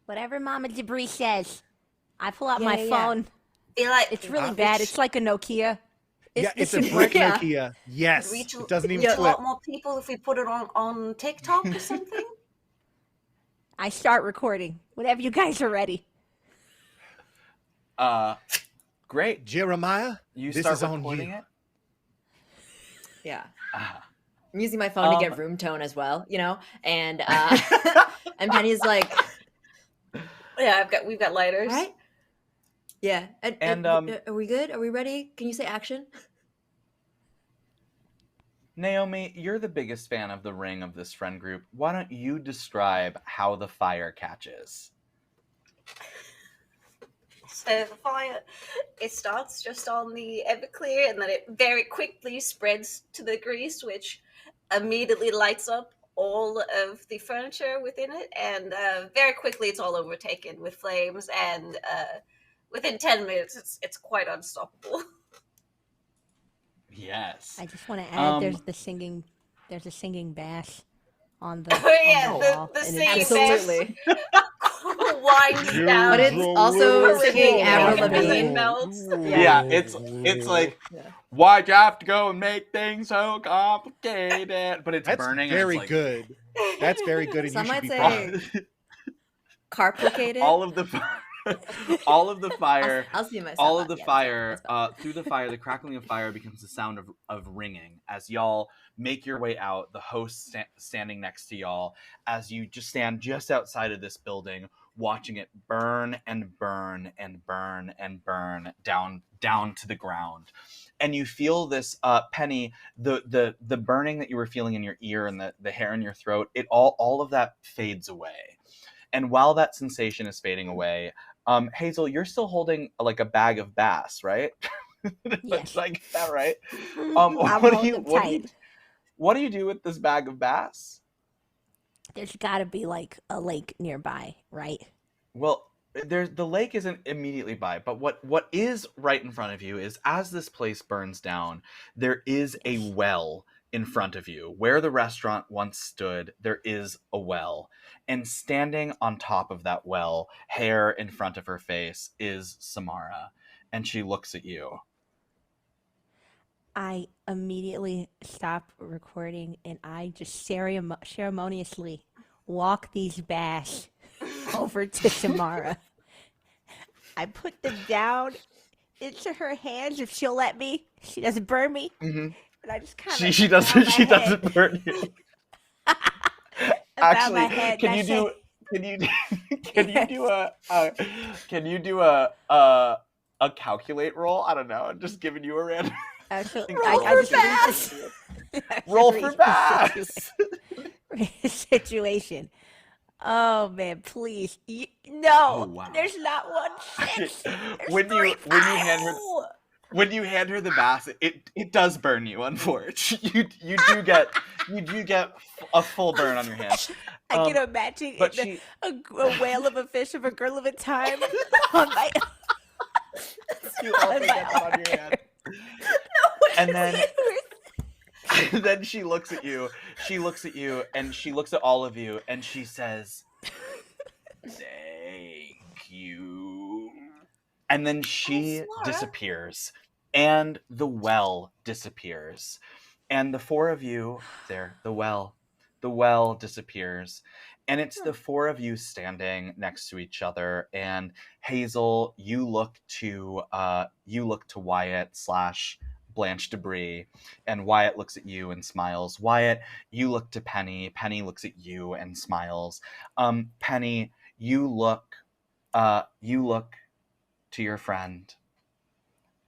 Whatever Mama Debris says. I pull out my phone. It's really bad. It's like a Nokia. It's a brick Nokia. Yes. It doesn't even flip. A lot more people if we put it on TikTok or something. I start recording whenever you guys are ready. Great. Jeremiah, you this start is on recording you. it? Yeah. I'm using my phone to get room tone as well, and and Penny's like, yeah, we've got lighters. Right? Yeah. And are we good? Are we ready? Can you say action? Naomi, you're the biggest fan of the ring of this friend group. Why don't you describe how the fire catches? So the fire, it starts just on the Everclear, and then it very quickly spreads to the grease, which immediately lights up all of the furniture within it, and very quickly it's all overtaken with flames, and within 10 minutes it's quite unstoppable. Yes. I just want to add there's a singing bass on the, wall. The singing bass winds down. But it's also singing Avril Lavigne. Yeah, it's like, why'd you have to go and make things so complicated? But it's burning. Very and it's good. That's very good. And some you might should be say complicated. all of the fire. I'll see myself. All of the fire. Through the fire, the crackling of fire becomes the sound of ringing as y'all make your way out. The host standing next to y'all as you just stand just outside of this building, watching it burn and burn and burn and burn down to the ground. And you feel this, Penny, the burning that you were feeling in your ear and the hair in your throat. It all of that fades away. And while that sensation is fading away, Hazel, you're still holding like a bag of bass, right? Yes. Like that, right? What do you do with this bag of bass? There's got to be like a lake nearby, right? Well, the lake isn't immediately by, but what is right in front of you is, as this place burns down, there is a well in front of you. Where the restaurant once stood, there is a well. And standing on top of that well, hair in front of her face, is Samara. And she looks at you. I immediately stop recording and I just ceremoniously walk these bass over to Samara. I put them down into her hands if she'll let me. She doesn't burn me. Mm-hmm. But I just kind of she doesn't burn you. Actually, can you do a calculate roll? I don't know. I'm just giving you a random. Roll for bass. Situation. Oh man, please. No, wow. There's not 1 6. When you hand her the bass, it does burn you. Unfortunately, you do get a full burn on your hand. I can imagine a whale of a fish of a girl of a time on my. You also get that on your hand. And then she looks at you. She looks at you, and she looks at all of you, and she says, "Thank you." And then she disappears, and the well disappears, and the four of you there. The well disappears, and it's the four of you standing next to each other. And Hazel, you look to Wyatt / Blanche debris. And Wyatt looks at you and smiles. Wyatt, you look to Penny. Penny looks at you and smiles. Penny, you look to your friend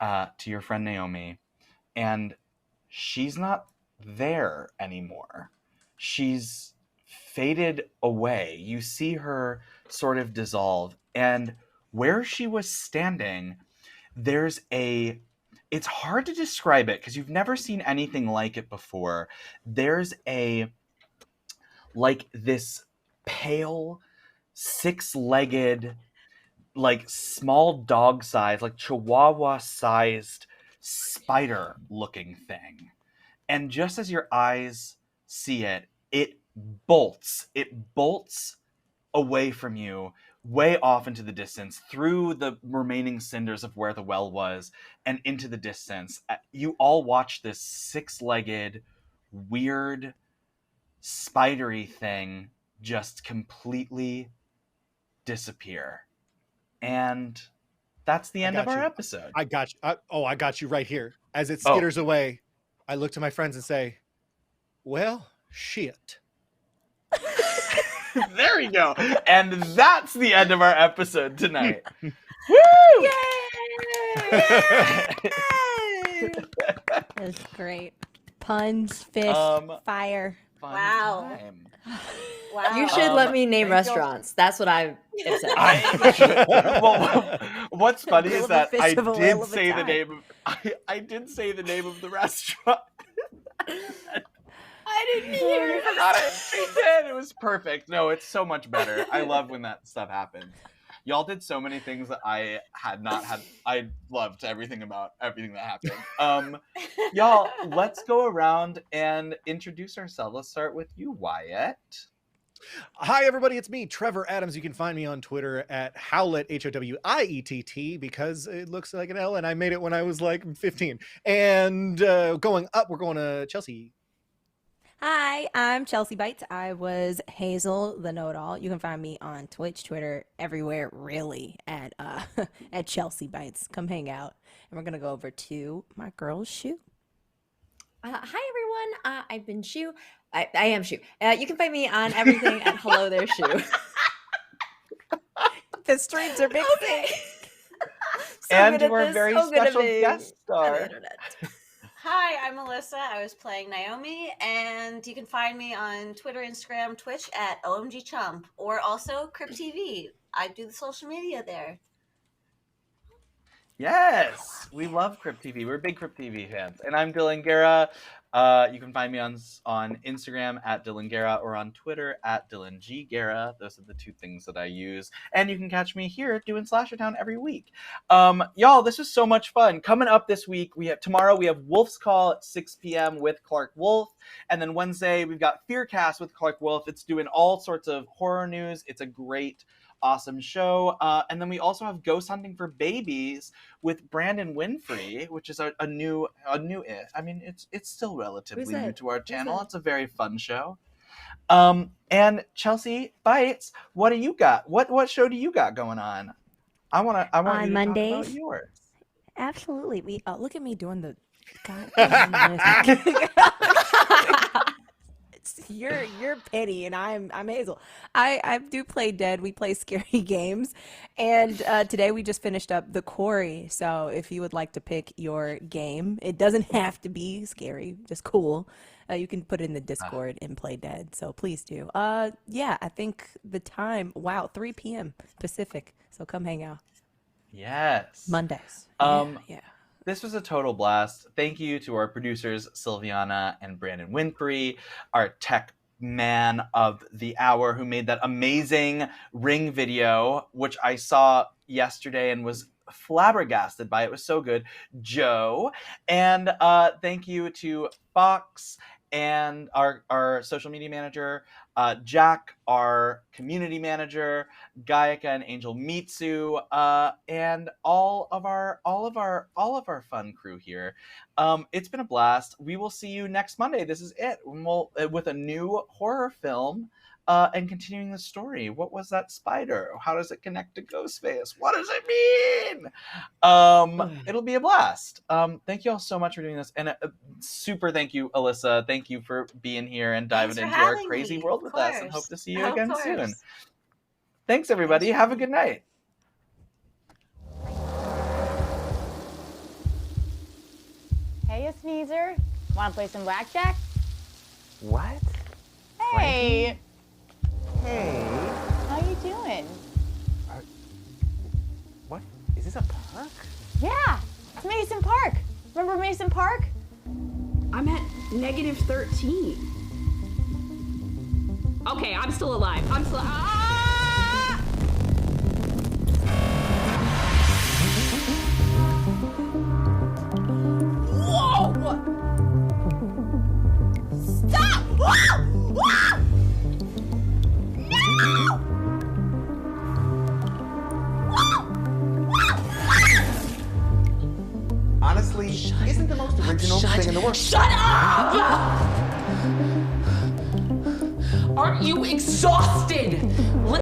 Naomi, and she's not there anymore. She's faded away. You see her sort of dissolve, and where she was standing, it's hard to describe it because you've never seen anything like it before. There's this pale, six-legged, like small dog size, like chihuahua sized spider looking thing. And just as your eyes see it, it bolts away from you, way off into the distance, through the remaining cinders of where the well was, and into the distance. You all watch this six-legged, weird, spidery thing just completely disappear. And that's the end of our episode. I got you. I got you right here. As it skitters away, I look to my friends and say, well, shit. There we go. And that's the end of our episode tonight. Woo! Yay! That's great. Puns, fish, fire. Wow. Time. Wow. You should let me name restaurants. That's what I have said. Well, what's funny is that I Fish of a did whale of a say the time. name of I did say the name of the restaurant. I didn't hear I it. forgot it. She did. It was perfect. No, it's so much better. I love when that stuff happens. Y'all did so many things that I had not had. I loved everything that happened. Y'all, let's go around and introduce ourselves. Let's start with you, Wyatt. Hi, everybody. It's me, Trevor Adams. You can find me on Twitter at Howlett, HOWIETT, because it looks like an L, and I made it when I was like 15. And going up, we're going to Chelsea. Hi, I'm Chelsea Bites. I was Hazel, the know-it-all. You can find me on Twitch, Twitter, everywhere, really, at at Chelsea Bites. Come hang out. And we're going to go over to my girl, Shu. Hi, everyone. I've been Shu. I am Shu. You can find me on everything at Hello There, Shu. The streams are big. Okay. And our very special guest star. Hi, I'm Melissa. I was playing Naomi, and you can find me on Twitter, Instagram, Twitch at OMGChump, or also Crypt TV. I do the social media there. Yes, we love Crypt TV. We're big Crypt TV fans. And I'm Dylan Guerra. You can find me on Instagram at Dylan Guerra or on Twitter at Dylan G Guerra. Those are the two things that I use. And you can catch me here doing Slasher Town every week. Y'all, this was so much fun. Coming up this week, tomorrow we have Wolf's Call at 6 p.m. with Clark Wolf. And then Wednesday, we've got FearHQ with Clark Wolf. It's doing all sorts of horror news. It's a great, awesome show. And then we also have Ghost Hunting for Babies with Brandon Winfrey, which is a new I mean, it's still relatively new to our channel. It's a very fun show. And Chelsea Bites, what do you got? What show do you got going on? I want you to Mondays? talk about yours. Absolutely. We look at me doing the You're Penny and I'm Hazel. I do play Dead. We play scary games, and today we just finished up The Quarry. So if you would like to pick your game, it doesn't have to be scary, just cool. You can put it in the Discord and play Dead. So please do. Yeah, I think the time. Wow, 3 p.m. Pacific. So come hang out. Yes. Mondays. Yeah. This was a total blast. Thank you to our producers, Sylviana and Brandon Winfrey, our tech man of the hour who made that amazing Ring video, which I saw yesterday and was flabbergasted by. It was so good, Joe. And thank you to Fox and our social media manager, Jack, our community manager, Gayaka and Angel Mitsu, and all of our fun crew here. It's been a blast. We will see you next Monday. This is it. With a new horror film and continuing the story. What was that spider? How does it connect to Ghostface? What does it mean? It'll be a blast. Thank you all so much for doing this, and super thank you, Alyssa. Thank you for being here and diving into our crazy world with us, and hope to see you again soon. Thanks, everybody. Have a good night. Hey, you sneezer. Want to play some blackjack? What? Hey. Hey. How you doing? What? Is this a park? Yeah, it's Mason Park. Remember Mason Park? I'm at -13. Okay, I'm still alive. I'm still. Ah! Whoa! Stop! Whoa! Whoa! No! Honestly, isn't the most original thing in the world. Shut up! Aren't you exhausted?